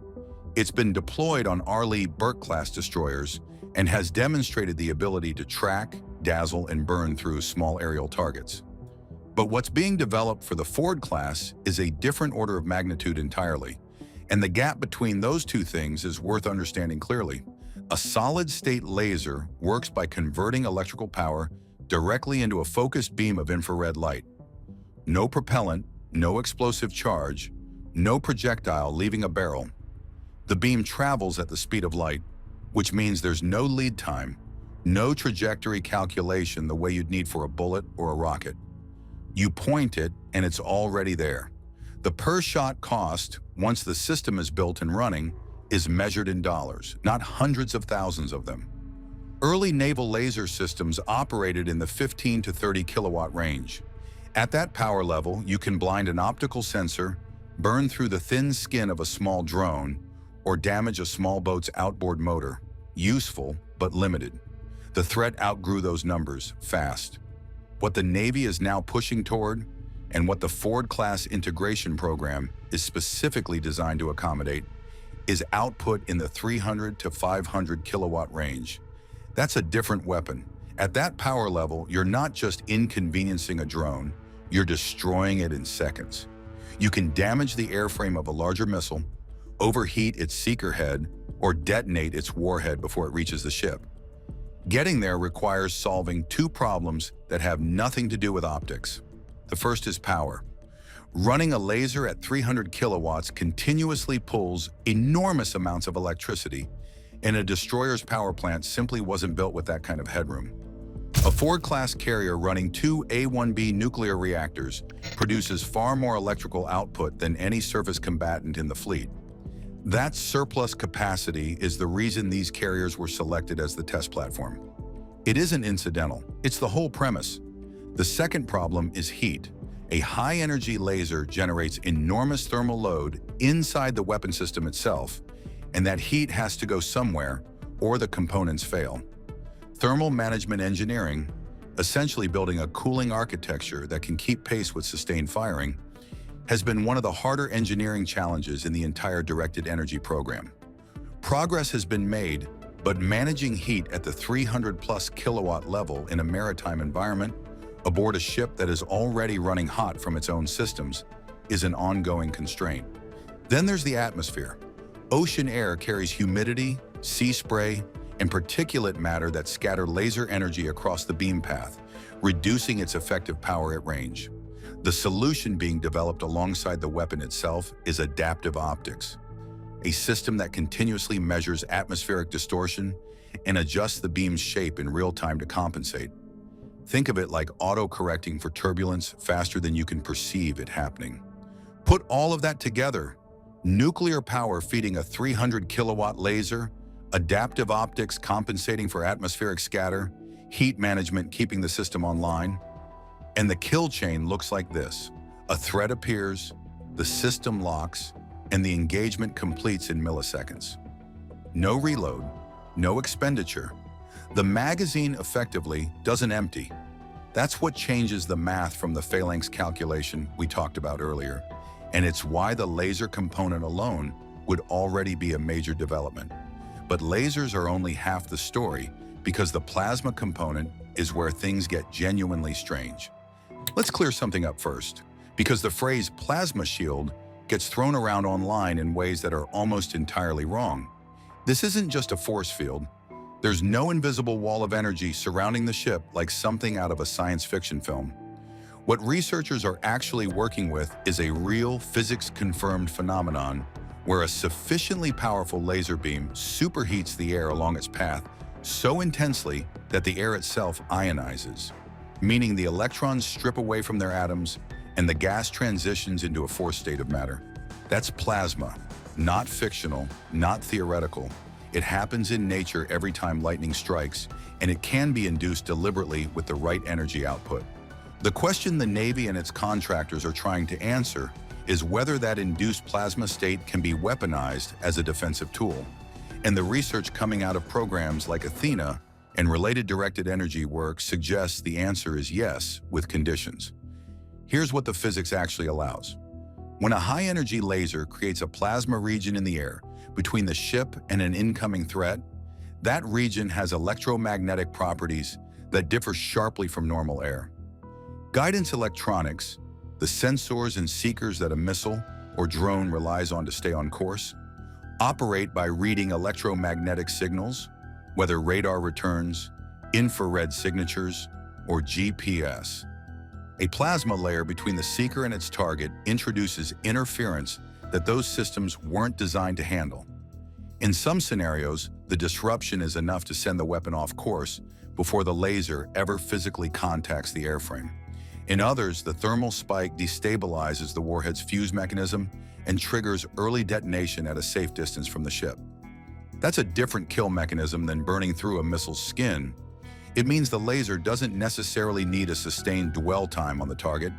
It's been deployed on Arleigh Burke-class destroyers and has demonstrated the ability to track, dazzle, and burn through small aerial targets. But what's being developed for the Ford class is a different order of magnitude entirely, and the gap between those two things is worth understanding clearly. A solid-state laser works by converting electrical power directly into a focused beam of infrared light. No propellant, no explosive charge, no projectile leaving a barrel. The beam travels at the speed of light, which means there's no lead time, no trajectory calculation the way you'd need for a bullet or a rocket. You point it, and it's already there. The per-shot cost, once the system is built and running, is measured in dollars, not hundreds of thousands of them. Early naval laser systems operated in the 15 to 30 kilowatt range. At that power level, you can blind an optical sensor, burn through the thin skin of a small drone, or damage a small boat's outboard motor. Useful, but limited. The threat outgrew those numbers fast. What the Navy is now pushing toward, and what the Ford-class integration program is specifically designed to accommodate, is output in the 300 to 500 kilowatt range. That's a different weapon. At that power level, you're not just inconveniencing a drone, you're destroying it in seconds. You can damage the airframe of a larger missile, overheat its seeker head, or detonate its warhead before it reaches the ship. Getting there requires solving two problems that have nothing to do with optics. The first is power. Running a laser at 300 kilowatts continuously pulls enormous amounts of electricity, and a destroyer's power plant simply wasn't built with that kind of headroom. A Ford-class carrier running two A-1B nuclear reactors produces far more electrical output than any surface combatant in the fleet. That surplus capacity is the reason these carriers were selected as the test platform. It isn't incidental, it's the whole premise. The second problem is heat. A high-energy laser generates enormous thermal load inside the weapon system itself, and that heat has to go somewhere, or the components fail. Thermal management engineering, essentially building a cooling architecture that can keep pace with sustained firing, has been one of the harder engineering challenges in the entire directed energy program. Progress has been made, but managing heat at the 300+ kilowatt level in a maritime environment, aboard a ship that is already running hot from its own systems, is an ongoing constraint. Then there's the atmosphere. Ocean air carries humidity, sea spray, and particulate matter that scatter laser energy across the beam path, reducing its effective power at range. The solution being developed alongside the weapon itself is adaptive optics, a system that continuously measures atmospheric distortion and adjusts the beam's shape in real time to compensate. Think of it like auto-correcting for turbulence faster than you can perceive it happening. Put all of that together, nuclear power feeding a 300 kilowatt laser, adaptive optics compensating for atmospheric scatter, heat management keeping the system online, and the kill chain looks like this. A threat appears, the system locks, and the engagement completes in milliseconds. No reload, no expenditure. The magazine effectively doesn't empty. That's what changes the math from the phalanx calculation we talked about earlier. and it's why the laser component alone would already be a major development. But lasers are only half the story, because the plasma component is where things get genuinely strange. Let's clear something up first, because the phrase plasma shield gets thrown around online in ways that are almost entirely wrong. This isn't just a force field. There's no invisible wall of energy surrounding the ship like something out of a science fiction film. What researchers are actually working with is a real physics-confirmed phenomenon where a sufficiently powerful laser beam superheats the air along its path so intensely that the air itself ionizes, meaning the electrons strip away from their atoms and the gas transitions into a force state of matter. That's plasma, not fictional, not theoretical. It happens in nature every time lightning strikes, and it can be induced deliberately with the right energy output. The question the Navy and its contractors are trying to answer is whether that induced plasma state can be weaponized as a defensive tool. And the research coming out of programs like Athena and related directed energy work suggests the answer is yes, with conditions. Here's what the physics actually allows. When a high-energy laser creates a plasma region in the air between the ship and an incoming threat, that region has electromagnetic properties that differ sharply from normal air. Guidance electronics, the sensors and seekers that a missile or drone relies on to stay on course, operate by reading electromagnetic signals, whether radar returns, infrared signatures, or GPS. A plasma layer between the seeker and its target introduces interference that those systems weren't designed to handle. In some scenarios, the disruption is enough to send the weapon off course before the laser ever physically contacts the airframe. In others, the thermal spike destabilizes the warhead's fuse mechanism and triggers early detonation at a safe distance from the ship. That's a different kill mechanism than burning through a missile's skin. It means the laser doesn't necessarily need a sustained dwell time on the target.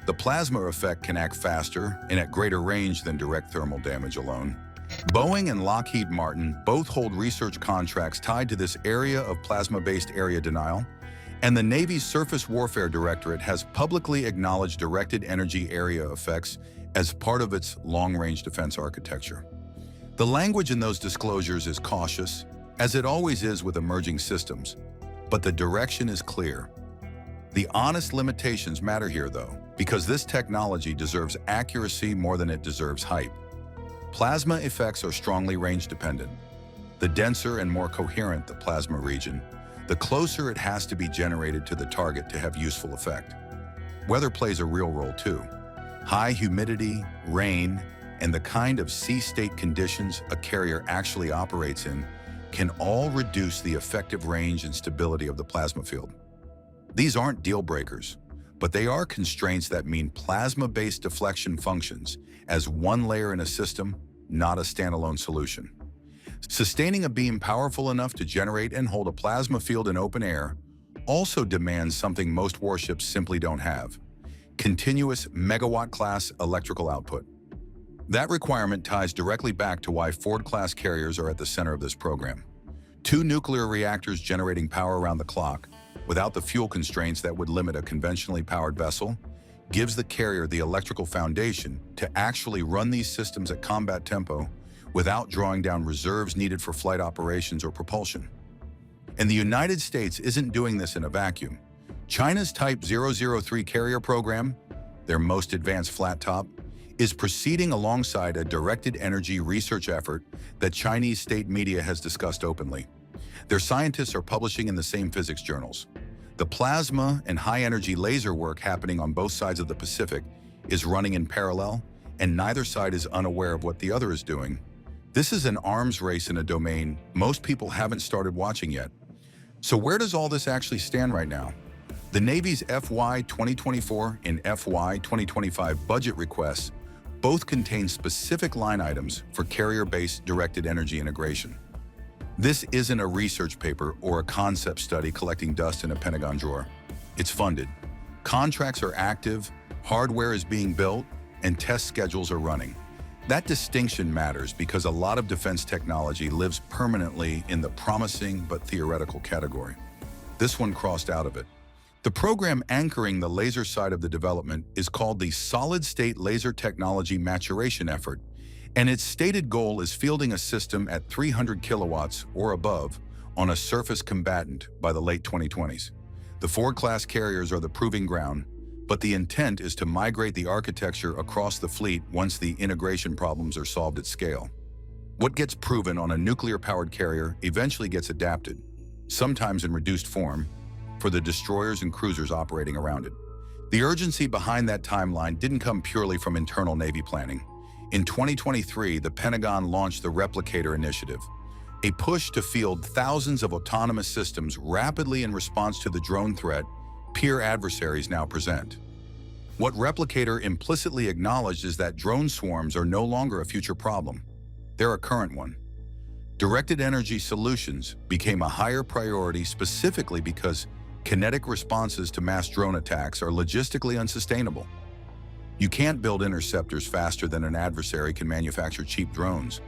The plasma effect can act faster and at greater range than direct thermal damage alone. Boeing and Lockheed Martin both hold research contracts tied to this area of plasma-based area denial, and the Navy's Surface Warfare Directorate has publicly acknowledged directed energy area effects as part of its long-range defense architecture. The language in those disclosures is cautious, as it always is with emerging systems, but the direction is clear. The honest limitations matter here, though, because this technology deserves accuracy more than it deserves hype. Plasma effects are strongly range-dependent. The denser and more coherent the plasma region, the closer it has to be generated to the target to have useful effect. Weather plays a real role too. High humidity, rain, and the kind of sea state conditions a carrier actually operates in can all reduce the effective range and stability of the plasma field. These aren't deal breakers, but they are constraints that mean plasma-based deflection functions as one layer in a system, not a standalone solution. Sustaining a beam powerful enough to generate and hold a plasma field in open air also demands something most warships simply don't have: continuous megawatt-class electrical output. That requirement ties directly back to why Ford-class carriers are at the center of this program. 2 nuclear reactors generating power around the clock, without the fuel constraints that would limit a conventionally powered vessel, gives the carrier the electrical foundation to actually run these systems at combat tempo without drawing down reserves needed for flight operations or propulsion. And the United States isn't doing this in a vacuum. China's Type 003 carrier program, their most advanced flat top, is proceeding alongside a directed energy research effort that Chinese state media has discussed openly. Their scientists are publishing in the same physics journals. The plasma and high-energy laser work happening on both sides of the Pacific is running in parallel, and neither side is unaware of what the other is doing. This is an arms race in a domain most people haven't started watching yet. So where does all this actually stand right now? The Navy's FY 2024 and FY 2025 budget requests both contain specific line items for carrier-based directed energy integration. This isn't a research paper or a concept study collecting dust in a Pentagon drawer. It's funded. Contracts are active, hardware is being built, and test schedules are running. That distinction matters because a lot of defense technology lives permanently in the promising but theoretical category. This one crossed out of it. The program anchoring the laser side of the development is called the Solid-State Laser Technology Maturation Effort, and its stated goal is fielding a system at 300 kilowatts or above on a surface combatant by the late 2020s. The Ford-class carriers are the proving ground, but the intent is to migrate the architecture across the fleet once the integration problems are solved at scale. What gets proven on a nuclear-powered carrier eventually gets adapted, sometimes in reduced form, for the destroyers and cruisers operating around it. The urgency behind that timeline didn't come purely from internal Navy planning. In 2023, the Pentagon launched the Replicator Initiative, a push to field thousands of autonomous systems rapidly in response to the drone threat peer adversaries now present. What Replicator implicitly acknowledged is that drone swarms are no longer a future problem. They're a current one. Directed energy solutions became a higher priority specifically because kinetic responses to mass drone attacks are logistically unsustainable. You can't build interceptors faster than an adversary can manufacture cheap drones,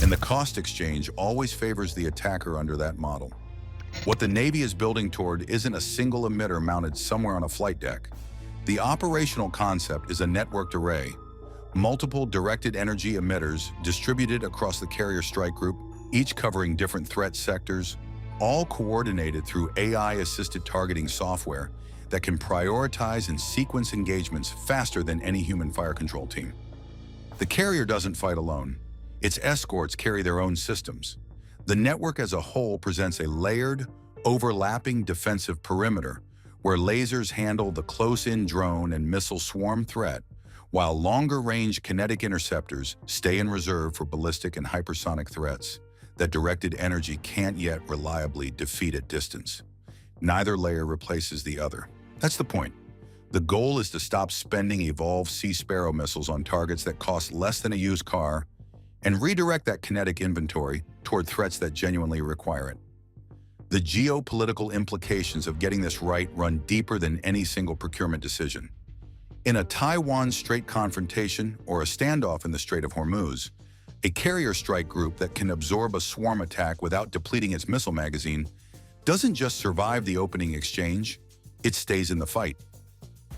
and the cost exchange always favors the attacker under that model. What the Navy is building toward isn't a single emitter mounted somewhere on a flight deck. The operational concept is a networked array, multiple directed energy emitters distributed across the carrier strike group, each covering different threat sectors, all coordinated through AI-assisted targeting software that can prioritize and sequence engagements faster than any human fire control team. The carrier doesn't fight alone. Its escorts carry their own systems. The network as a whole presents a layered, overlapping defensive perimeter where lasers handle the close-in drone and missile swarm threat, while longer-range kinetic interceptors stay in reserve for ballistic and hypersonic threats that directed energy can't yet reliably defeat at distance. Neither layer replaces the other. That's the point. The goal is to stop spending evolved Sea Sparrow missiles on targets that cost less than a used car and redirect that kinetic inventory toward threats that genuinely require it. The geopolitical implications of getting this right run deeper than any single procurement decision. In a Taiwan Strait confrontation or a standoff in the Strait of Hormuz, a carrier strike group that can absorb a swarm attack without depleting its missile magazine doesn't just survive the opening exchange, it stays in the fight.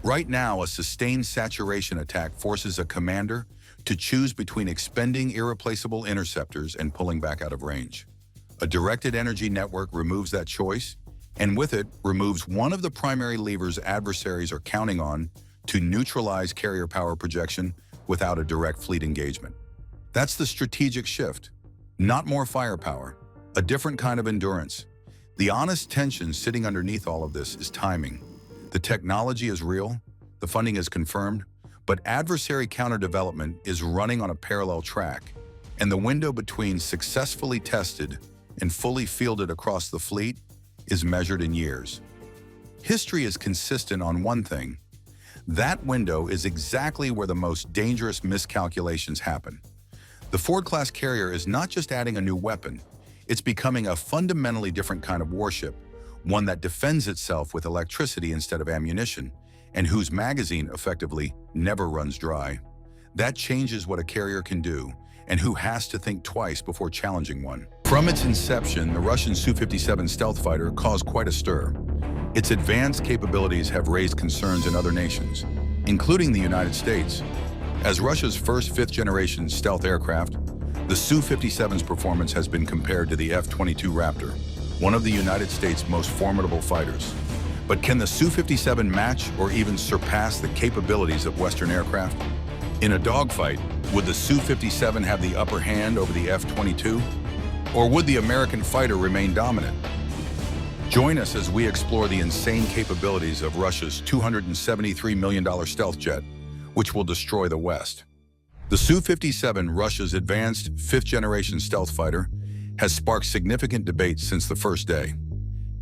Right now, a sustained saturation attack forces a commander to choose between expending irreplaceable interceptors and pulling back out of range. A directed energy network removes that choice, and with it, removes one of the primary levers adversaries are counting on to neutralize carrier power projection without a direct fleet engagement. That's the strategic shift. Not more firepower, a different kind of endurance. The honest tension sitting underneath all of this is timing. The technology is real, the funding is confirmed, but adversary counter-development is running on a parallel track, and the window between successfully tested and fully fielded across the fleet is measured in years. History is consistent on one thing. That window is exactly where the most dangerous miscalculations happen. The Ford-class carrier is not just adding a new weapon, it's becoming a fundamentally different kind of warship, one that defends itself with electricity instead of ammunition, and whose magazine effectively never runs dry. That changes what a carrier can do, and who has to think twice before challenging one. From its inception, the Russian Su-57 stealth fighter caused quite a stir. Its advanced capabilities have raised concerns in other nations, including the United States. As Russia's first fifth-generation stealth aircraft, the Su-57's performance has been compared to the F-22 Raptor, one of the United States' most formidable fighters. But can the Su-57 match or even surpass the capabilities of Western aircraft? In a dogfight, would the Su-57 have the upper hand over the F-22? Or would the American fighter remain dominant? Join us as we explore the insane capabilities of Russia's $273 million stealth jet, which will destroy the West. The Su-57, Russia's advanced fifth-generation stealth fighter, has sparked significant debate since the first day.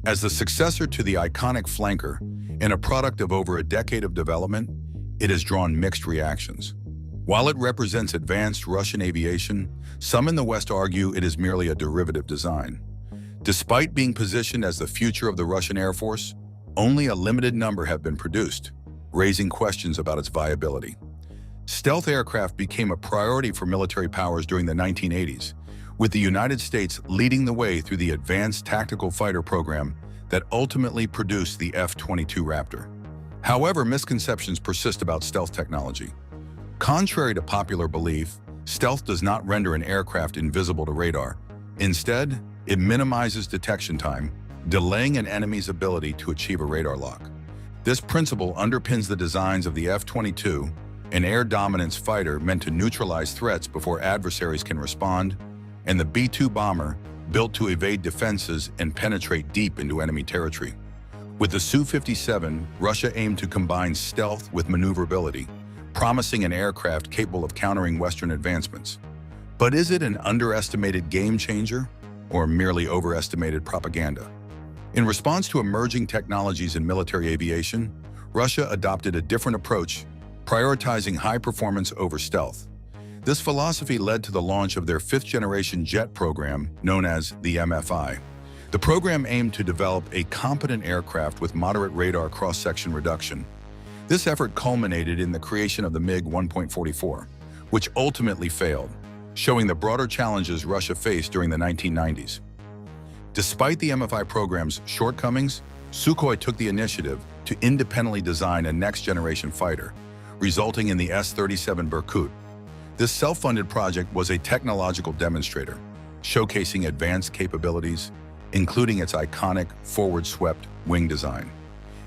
As the successor to the iconic flanker and a product of over a decade of development, it has drawn mixed reactions. While it represents advanced Russian aviation, some in the West argue it is merely a derivative design. Despite being positioned as the future of the Russian Air Force, only a limited number have been produced, raising questions about its viability. Stealth aircraft became a priority for military powers during the 1980s, with the United States leading the way through the Advanced Tactical Fighter program that ultimately produced the F-22 Raptor. However, misconceptions persist about stealth technology. Contrary to popular belief, stealth does not render an aircraft invisible to radar. Instead, it minimizes detection time, delaying an enemy's ability to achieve a radar lock. This principle underpins the designs of the F-22, an air dominance fighter meant to neutralize threats before adversaries can respond, and the B-2 bomber, built to evade defenses and penetrate deep into enemy territory. With the Su-57, Russia aimed to combine stealth with maneuverability, promising an aircraft capable of countering Western advancements. But is it an underestimated game changer or merely overestimated propaganda? In response to emerging technologies in military aviation, Russia adopted a different approach, prioritizing high performance over stealth. This philosophy led to the launch of their fifth-generation jet program, known as the MFI. The program aimed to develop a competent aircraft with moderate radar cross-section reduction. This effort culminated in the creation of the MiG-1.44, which ultimately failed, showing the broader challenges Russia faced during the 1990s. Despite the MFI program's shortcomings, Sukhoi took the initiative to independently design a next-generation fighter, resulting in the S-37 Berkut. This self-funded project was a technological demonstrator, showcasing advanced capabilities, including its iconic forward-swept wing design.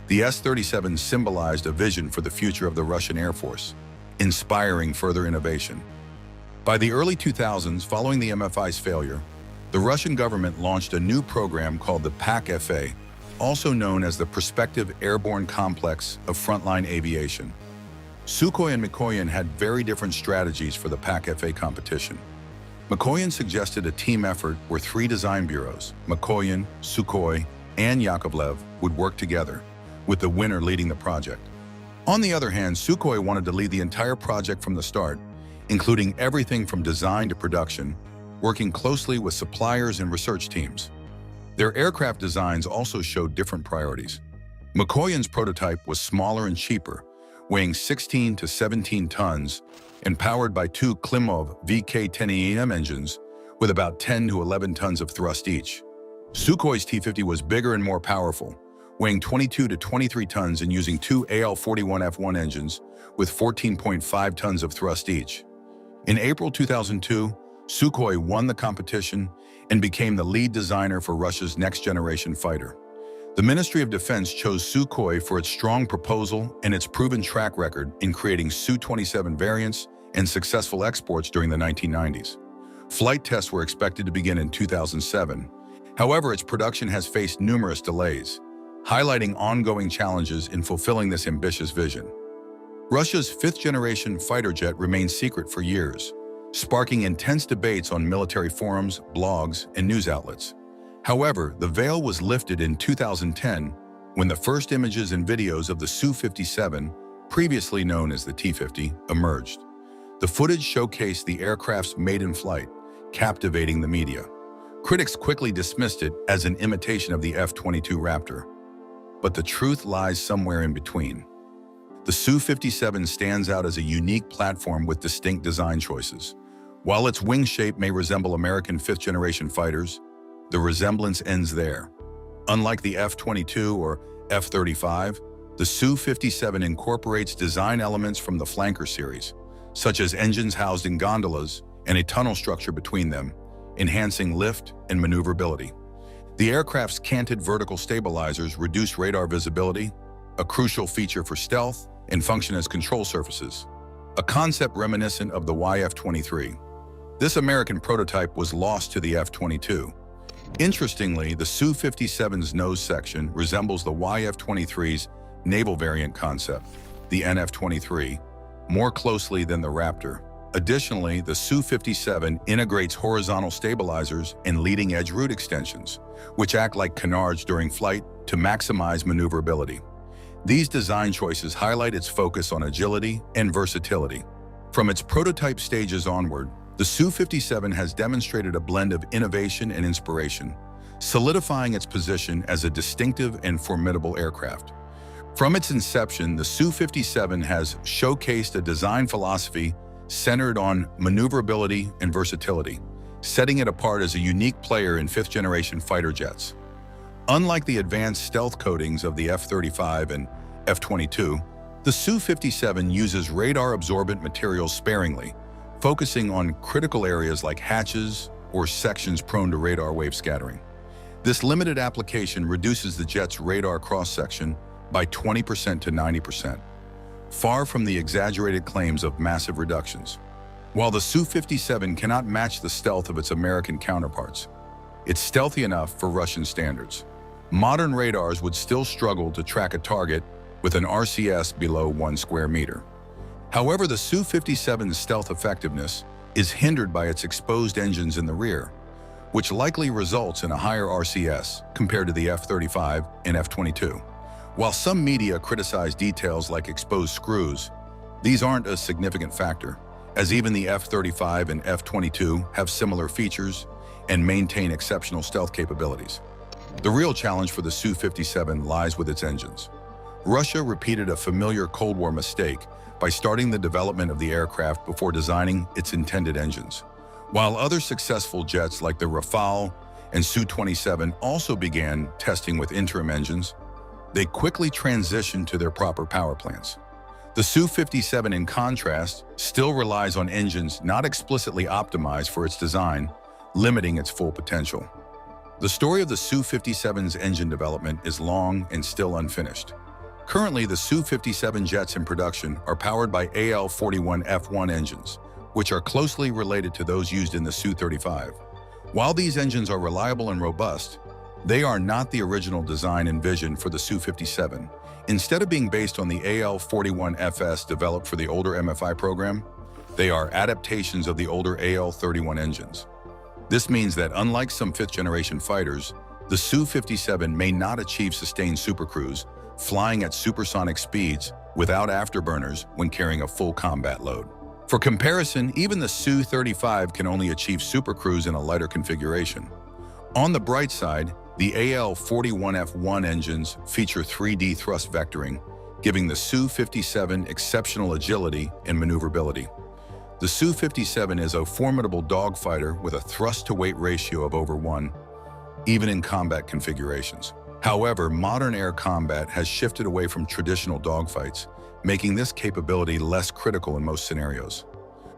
The S-37 symbolized a vision for the future of the Russian Air Force, inspiring further innovation. By the early 2000s, following the MFI's failure, the Russian government launched a new program called the PAK-FA, also known as the Prospective Airborne Complex of Frontline Aviation. Sukhoi and Mikoyan had very different strategies for the PAK-FA competition. Mikoyan suggested a team effort where three design bureaus, Mikoyan, Sukhoi, and Yakovlev, would work together, with the winner leading the project. On the other hand, Sukhoi wanted to lead the entire project from the start, including everything from design to production, working closely with suppliers and research teams. Their aircraft designs also showed different priorities. Mikoyan's prototype was smaller and cheaper, weighing 16 to 17 tons and powered by two Klimov VK-10EM engines with about 10 to 11 tons of thrust each. Sukhoi's T-50 was bigger and more powerful, weighing 22 to 23 tons and using two AL-41F1 engines with 14.5 tons of thrust each. In April 2002, Sukhoi won the competition and became the lead designer for Russia's next-generation fighter. The Ministry of Defense chose Sukhoi for its strong proposal and its proven track record in creating Su-27 variants and successful exports during the 1990s. Flight tests were expected to begin in 2007. However, its production has faced numerous delays, highlighting ongoing challenges in fulfilling this ambitious vision. Russia's fifth-generation fighter jet remained secret for years, sparking intense debates on military forums, blogs, and news outlets. However, the veil was lifted in 2010 when the first images and videos of the Su-57, previously known as the T-50, emerged. The footage showcased the aircraft's maiden flight, captivating the media. Critics quickly dismissed it as an imitation of the F-22 Raptor. But the truth lies somewhere in between. The Su-57 stands out as a unique platform with distinct design choices. While its wing shape may resemble American fifth-generation fighters, the resemblance ends there. Unlike the F-22 or F-35, the Su-57 incorporates design elements from the flanker series, such as engines housed in gondolas and a tunnel structure between them, enhancing lift and maneuverability. The aircraft's canted vertical stabilizers reduce radar visibility, a crucial feature for stealth, and function as control surfaces, a concept reminiscent of the YF-23. This American prototype was lost to the F-22. Interestingly, the Su-57's nose section resembles the YF-23's naval variant concept, the NF-23, more closely than the Raptor. Additionally, the Su-57 integrates horizontal stabilizers and leading-edge root extensions, which act like canards during flight to maximize maneuverability. These design choices highlight its focus on agility and versatility. From its prototype stages onward, the Su-57 has demonstrated a blend of innovation and inspiration, solidifying its position as a distinctive and formidable aircraft. From its inception, the Su-57 has showcased a design philosophy centered on maneuverability and versatility, setting it apart as a unique player in fifth-generation fighter jets. Unlike the advanced stealth coatings of the F-35 and F-22, the Su-57 uses radar-absorbent materials sparingly, focusing on critical areas like hatches or sections prone to radar wave scattering. This limited application reduces the jet's radar cross-section by 20% to 90%, far from the exaggerated claims of massive reductions. While the Su-57 cannot match the stealth of its American counterparts, it's stealthy enough for Russian standards. Modern radars would still struggle to track a target with an RCS below 1 square meter. However, the Su-57's stealth effectiveness is hindered by its exposed engines in the rear, which likely results in a higher RCS compared to the F-35 and F-22. While some media criticize details like exposed screws, these aren't a significant factor, as even the F-35 and F-22 have similar features and maintain exceptional stealth capabilities. The real challenge for the Su-57 lies with its engines. Russia repeated a familiar Cold War mistake by starting the development of the aircraft before designing its intended engines. While other successful jets like the Rafale and Su-27 also began testing with interim engines, they quickly transitioned to their proper power plants. The Su-57, in contrast, still relies on engines not explicitly optimized for its design, limiting its full potential. The story of the Su-57's engine development is long and still unfinished. Currently, the Su-57 jets in production are powered by AL-41F1 engines, which are closely related to those used in the Su-35. While these engines are reliable and robust, they are not the original design and vision for the Su-57. Instead of being based on the AL-41FS developed for the older MFI program, they are adaptations of the older AL-31 engines. This means that unlike some fifth-generation fighters, the Su-57 may not achieve sustained supercruise, flying at supersonic speeds without afterburners when carrying a full combat load. For comparison, even the Su-35 can only achieve supercruise in a lighter configuration. On the bright side, the AL-41F1 engines feature 3D thrust vectoring, giving the Su-57 exceptional agility and maneuverability. The Su-57 is a formidable dogfighter with a thrust-to-weight ratio of over 1, even in combat configurations. However, modern air combat has shifted away from traditional dogfights, making this capability less critical in most scenarios.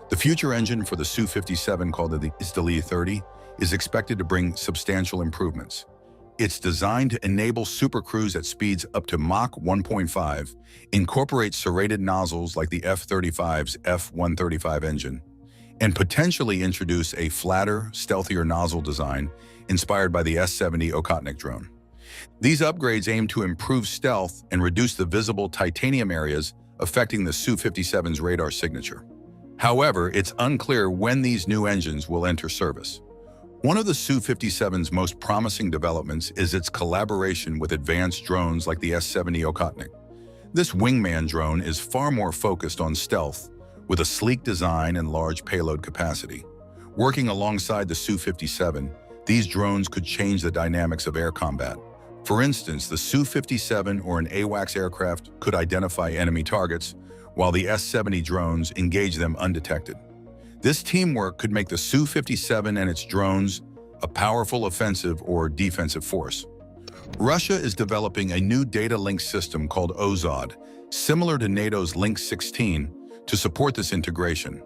The future engine for the Su-57, called the Li-30, is expected to bring substantial improvements. It's designed to enable supercruise at speeds up to Mach 1.5, incorporate serrated nozzles like the F-35's F-135 engine, and potentially introduce a flatter, stealthier nozzle design inspired by the S-70 Okhotnik drone. These upgrades aim to improve stealth and reduce the visible titanium areas affecting the Su-57's radar signature. However, it's unclear when these new engines will enter service. One of the Su-57's most promising developments is its collaboration with advanced drones like the S-70 Okhotnik. This wingman drone is far more focused on stealth, with a sleek design and large payload capacity. Working alongside the Su-57, these drones could change the dynamics of air combat. For instance, the Su-57 or an AWACS aircraft could identify enemy targets, while the S-70 drones engage them undetected. This teamwork could make the Su-57 and its drones a powerful offensive or defensive force. Russia is developing a new data link system called OZOD, similar to NATO's Link 16, to support this integration.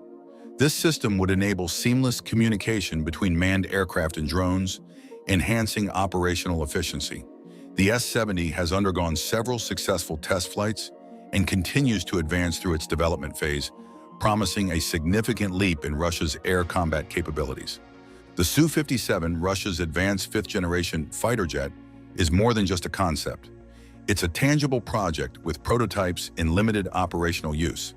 This system would enable seamless communication between manned aircraft and drones, enhancing operational efficiency. The S-70 has undergone several successful test flights and continues to advance through its development phase, promising a significant leap in Russia's air combat capabilities. The Su-57, Russia's advanced fifth-generation fighter jet, is more than just a concept. It's a tangible project with prototypes in limited operational use.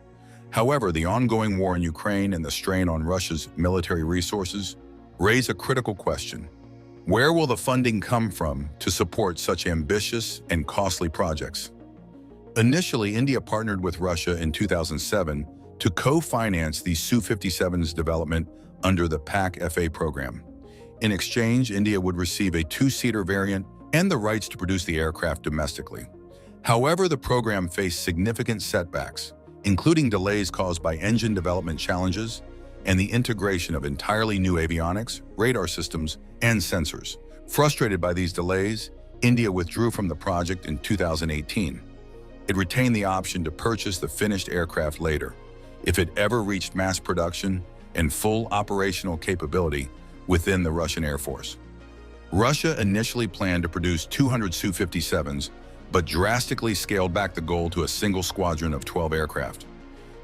However, the ongoing war in Ukraine and the strain on Russia's military resources raise a critical question. Where will the funding come from to support such ambitious and costly projects? Initially, India partnered with Russia in 2007 to co-finance the Su-57's development under the PAC-FA program. In exchange, India would receive a two-seater variant and the rights to produce the aircraft domestically. However, the program faced significant setbacks, including delays caused by engine development challenges and the integration of entirely new avionics, radar systems, and sensors. Frustrated by these delays, India withdrew from the project in 2018. It retained the option to purchase the finished aircraft later, if it ever reached mass production and full operational capability within the Russian Air Force. Russia initially planned to produce 200 Su-57s, but drastically scaled back the goal to a single squadron of 12 aircraft.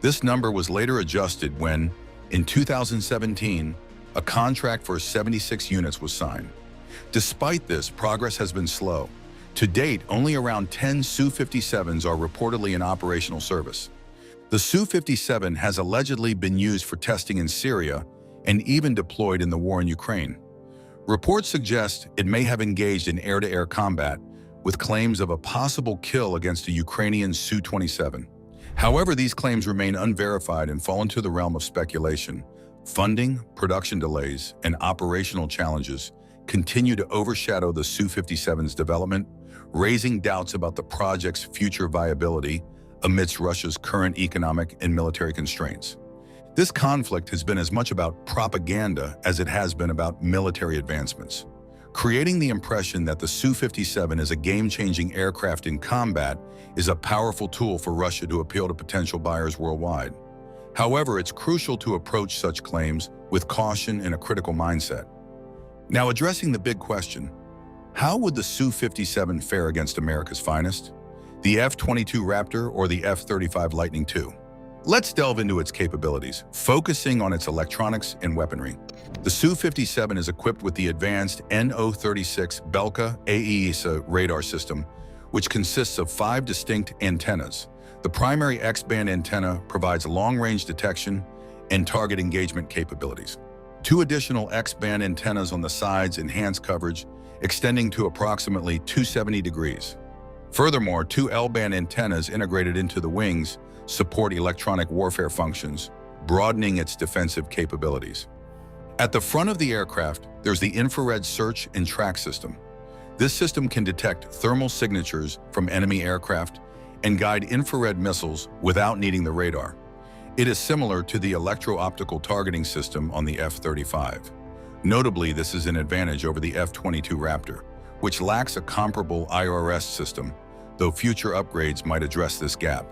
This number was later adjusted when, in 2017, a contract for 76 units was signed. Despite this, progress has been slow. To date, only around 10 Su-57s are reportedly in operational service. The Su-57 has allegedly been used for testing in Syria and even deployed in the war in Ukraine. Reports suggest it may have engaged in air-to-air combat, with claims of a possible kill against a Ukrainian Su-27. However, these claims remain unverified and fall into the realm of speculation. Funding, production delays, and operational challenges continue to overshadow the Su-57's development, raising doubts about the project's future viability amidst Russia's current economic and military constraints. This conflict has been as much about propaganda as it has been about military advancements, creating the impression that the Su-57 is a game-changing aircraft in combat is a powerful tool for Russia to appeal to potential buyers worldwide. However, it's crucial to approach such claims with caution and a critical mindset. Now, addressing the big question, how would the Su-57 fare against America's finest? The F-22 Raptor or the F-35 Lightning II? Let's delve into its capabilities, focusing on its electronics and weaponry. The Su-57 is equipped with the advanced NO-36 Belka AESA radar system, which consists of 5 distinct antennas. The primary X-band antenna provides long-range detection and target engagement capabilities. 2 additional X-band antennas on the sides enhance coverage, extending to approximately 270 degrees. Furthermore, 2 L-band antennas integrated into the wings support electronic warfare functions, broadening its defensive capabilities. At the front of the aircraft, there's the infrared search and track system. This system can detect thermal signatures from enemy aircraft and guide infrared missiles without needing the radar. It is similar to the electro-optical targeting system on the F-35. Notably, this is an advantage over the F-22 Raptor, which lacks a comparable IRS system, though future upgrades might address this gap.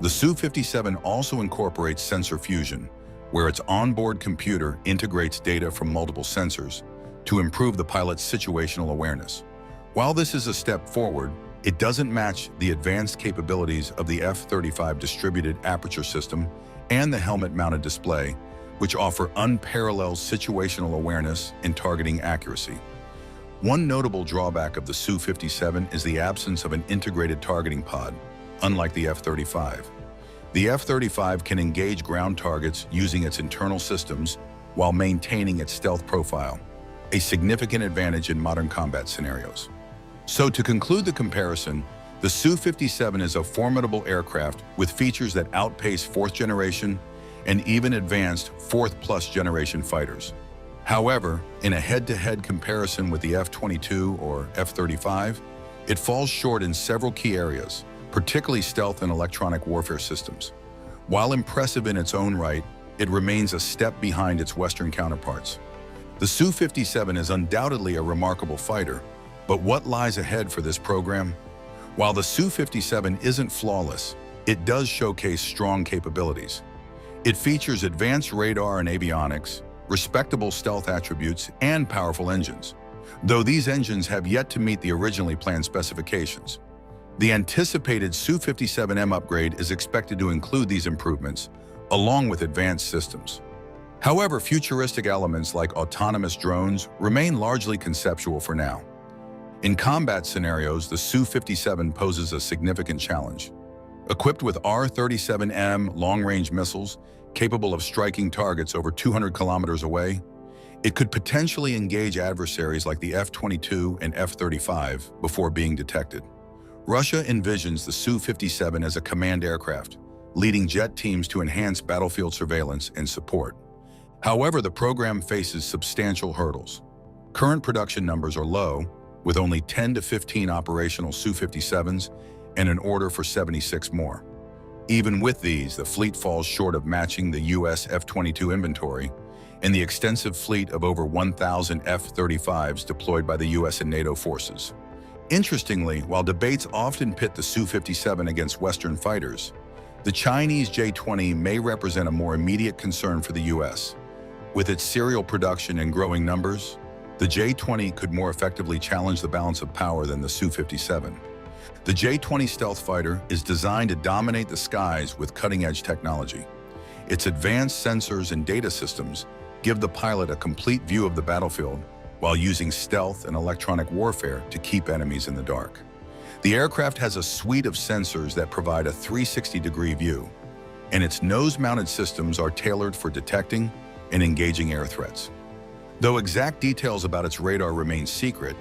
The Su-57 also incorporates sensor fusion, where its onboard computer integrates data from multiple sensors to improve the pilot's situational awareness. While this is a step forward, it doesn't match the advanced capabilities of the F-35 distributed aperture system and the helmet-mounted display, which offer unparalleled situational awareness and targeting accuracy. One notable drawback of the Su-57 is the absence of an integrated targeting pod, unlike the F-35. The F-35 can engage ground targets using its internal systems while maintaining its stealth profile, a significant advantage in modern combat scenarios. So to conclude the comparison, the Su-57 is a formidable aircraft with features that outpace 4th generation and even advanced 4th+ generation fighters. However, in a head-to-head comparison with the F-22 or F-35, it falls short in several key areas, particularly stealth and electronic warfare systems. While impressive in its own right, it remains a step behind its Western counterparts. The Su-57 is undoubtedly a remarkable fighter, but what lies ahead for this program? While the Su-57 isn't flawless, it does showcase strong capabilities. It features advanced radar and avionics, respectable stealth attributes, and powerful engines, though these engines have yet to meet the originally planned specifications. The anticipated Su-57M upgrade is expected to include these improvements, along with advanced systems. However, futuristic elements like autonomous drones remain largely conceptual for now. In combat scenarios, the Su-57 poses a significant challenge. Equipped with R-37M long-range missiles capable of striking targets over 200 kilometers away, it could potentially engage adversaries like the F-22 and F-35 before being detected. Russia envisions the Su-57 as a command aircraft, leading jet teams to enhance battlefield surveillance and support. However, the program faces substantial hurdles. Current production numbers are low, with only 10 to 15 operational Su-57s and an order for 76 more. Even with these, the fleet falls short of matching the U.S. F-22 inventory and the extensive fleet of over 1,000 F-35s deployed by the U.S. and NATO forces. Interestingly, while debates often pit the Su-57 against Western fighters, the Chinese J-20 may represent a more immediate concern for the U.S. With its serial production and growing numbers, the J-20 could more effectively challenge the balance of power than the Su-57. The J-20 stealth fighter is designed to dominate the skies with cutting-edge technology. Its advanced sensors and data systems give the pilot a complete view of the battlefield while using stealth and electronic warfare to keep enemies in the dark. The aircraft has a suite of sensors that provide a 360-degree view, and its nose-mounted systems are tailored for detecting and engaging air threats. Though exact details about its radar remain secret,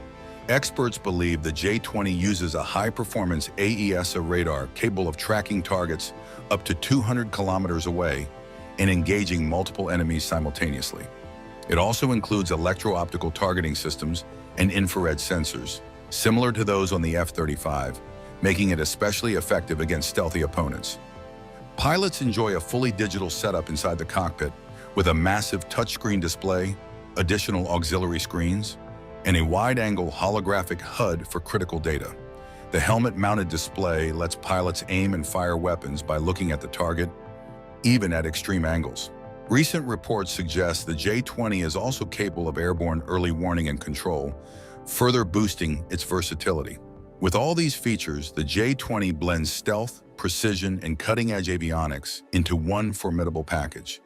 experts believe the J-20 uses a high-performance AESA radar capable of tracking targets up to 200 kilometers away and engaging multiple enemies simultaneously. It also includes electro-optical targeting systems and infrared sensors, similar to those on the F-35, making it especially effective against stealthy opponents. Pilots enjoy a fully digital setup inside the cockpit with a massive touchscreen display, additional auxiliary screens, and a wide-angle holographic HUD for critical data. The helmet-mounted display lets pilots aim and fire weapons by looking at the target, even at extreme angles. Recent reports suggest the J-20 is also capable of airborne early warning and control, further boosting its versatility. With all these features, the J-20 blends stealth, precision, and cutting-edge avionics into one formidable package.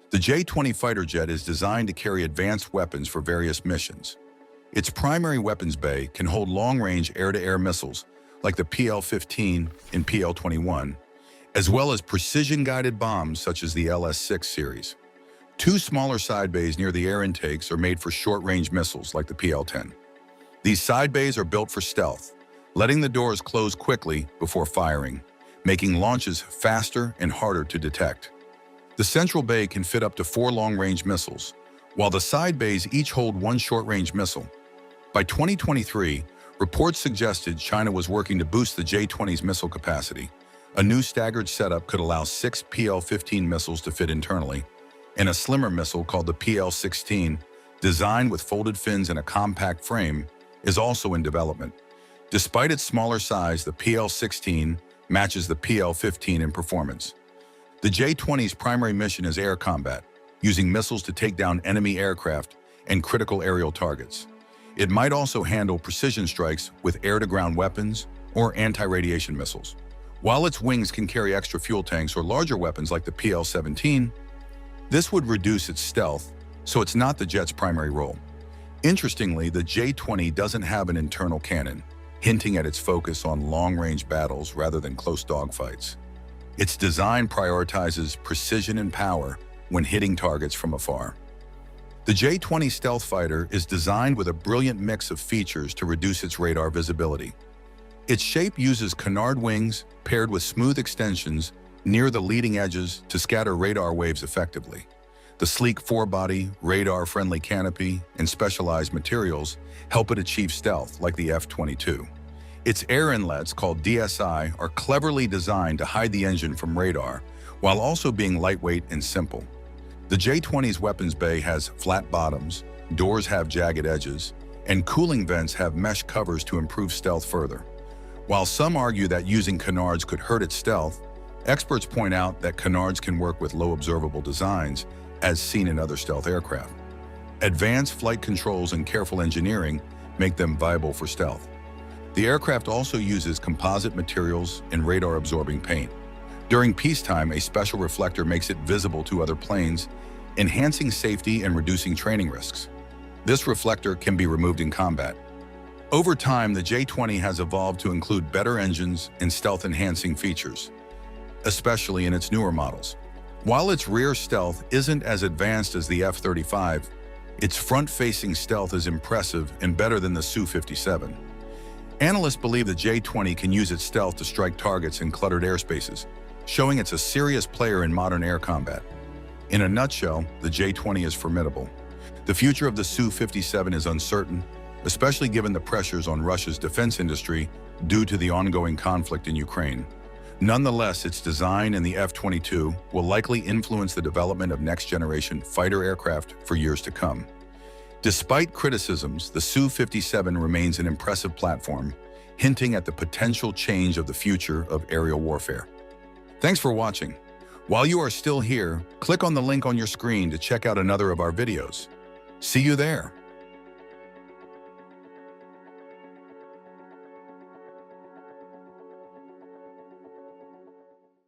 The J-20 fighter jet is designed to carry advanced weapons for various missions. Its primary weapons bay can hold long-range air-to-air missiles like the PL-15 and PL-21, as well as precision-guided bombs such as the LS-6 series. Two smaller side bays near the air intakes are made for short-range missiles like the PL-10. These side bays are built for stealth, letting the doors close quickly before firing, making launches faster and harder to detect. The central bay can fit up to 4 long-range missiles, while the side bays each hold 1 short-range missile. By 2023, reports suggested China was working to boost the J-20's missile capacity. A new staggered setup could allow 6 PL-15 missiles to fit internally, and a slimmer missile called the PL-16, designed with folded fins and a compact frame, is also in development. Despite its smaller size, the PL-16 matches the PL-15 in performance. The J-20's primary mission is air combat, using missiles to take down enemy aircraft and critical aerial targets. It might also handle precision strikes with air-to-ground weapons or anti-radiation missiles. While its wings can carry extra fuel tanks or larger weapons like the PL-17, this would reduce its stealth, so it's not the jet's primary role. Interestingly, the J-20 doesn't have an internal cannon, hinting at its focus on long-range battles rather than close dogfights. Its design prioritizes precision and power when hitting targets from afar. The J-20 stealth fighter is designed with a brilliant mix of features to reduce its radar visibility. Its shape uses canard wings paired with smooth extensions near the leading edges to scatter radar waves effectively. The sleek forebody, radar-friendly canopy, and specialized materials help it achieve stealth like the F-22. Its air inlets, called DSI, are cleverly designed to hide the engine from radar, while also being lightweight and simple. The J-20's weapons bay has flat bottoms, doors have jagged edges, and cooling vents have mesh covers to improve stealth further. While some argue that using canards could hurt its stealth, experts point out that canards can work with low observable designs, as seen in other stealth aircraft. Advanced flight controls and careful engineering make them viable for stealth. The aircraft also uses composite materials and radar-absorbing paint. During peacetime, a special reflector makes it visible to other planes, enhancing safety and reducing training risks. This reflector can be removed in combat. Over time, the J-20 has evolved to include better engines and stealth-enhancing features, especially in its newer models. While its rear stealth isn't as advanced as the F-35, its front-facing stealth is impressive and better than the Su-57. Analysts believe the J-20 can use its stealth to strike targets in cluttered airspaces, showing it's a serious player in modern air combat. In a nutshell, the J-20 is formidable. The future of the Su-57 is uncertain, especially given the pressures on Russia's defense industry due to the ongoing conflict in Ukraine. Nonetheless, its design and the F-22 will likely influence the development of next-generation fighter aircraft for years to come. Despite criticisms, the Su-57 remains an impressive platform, hinting at the potential change of the future of aerial warfare. Thanks for watching. While you are still here, click on the link on your screen to check out another of our videos. See you there.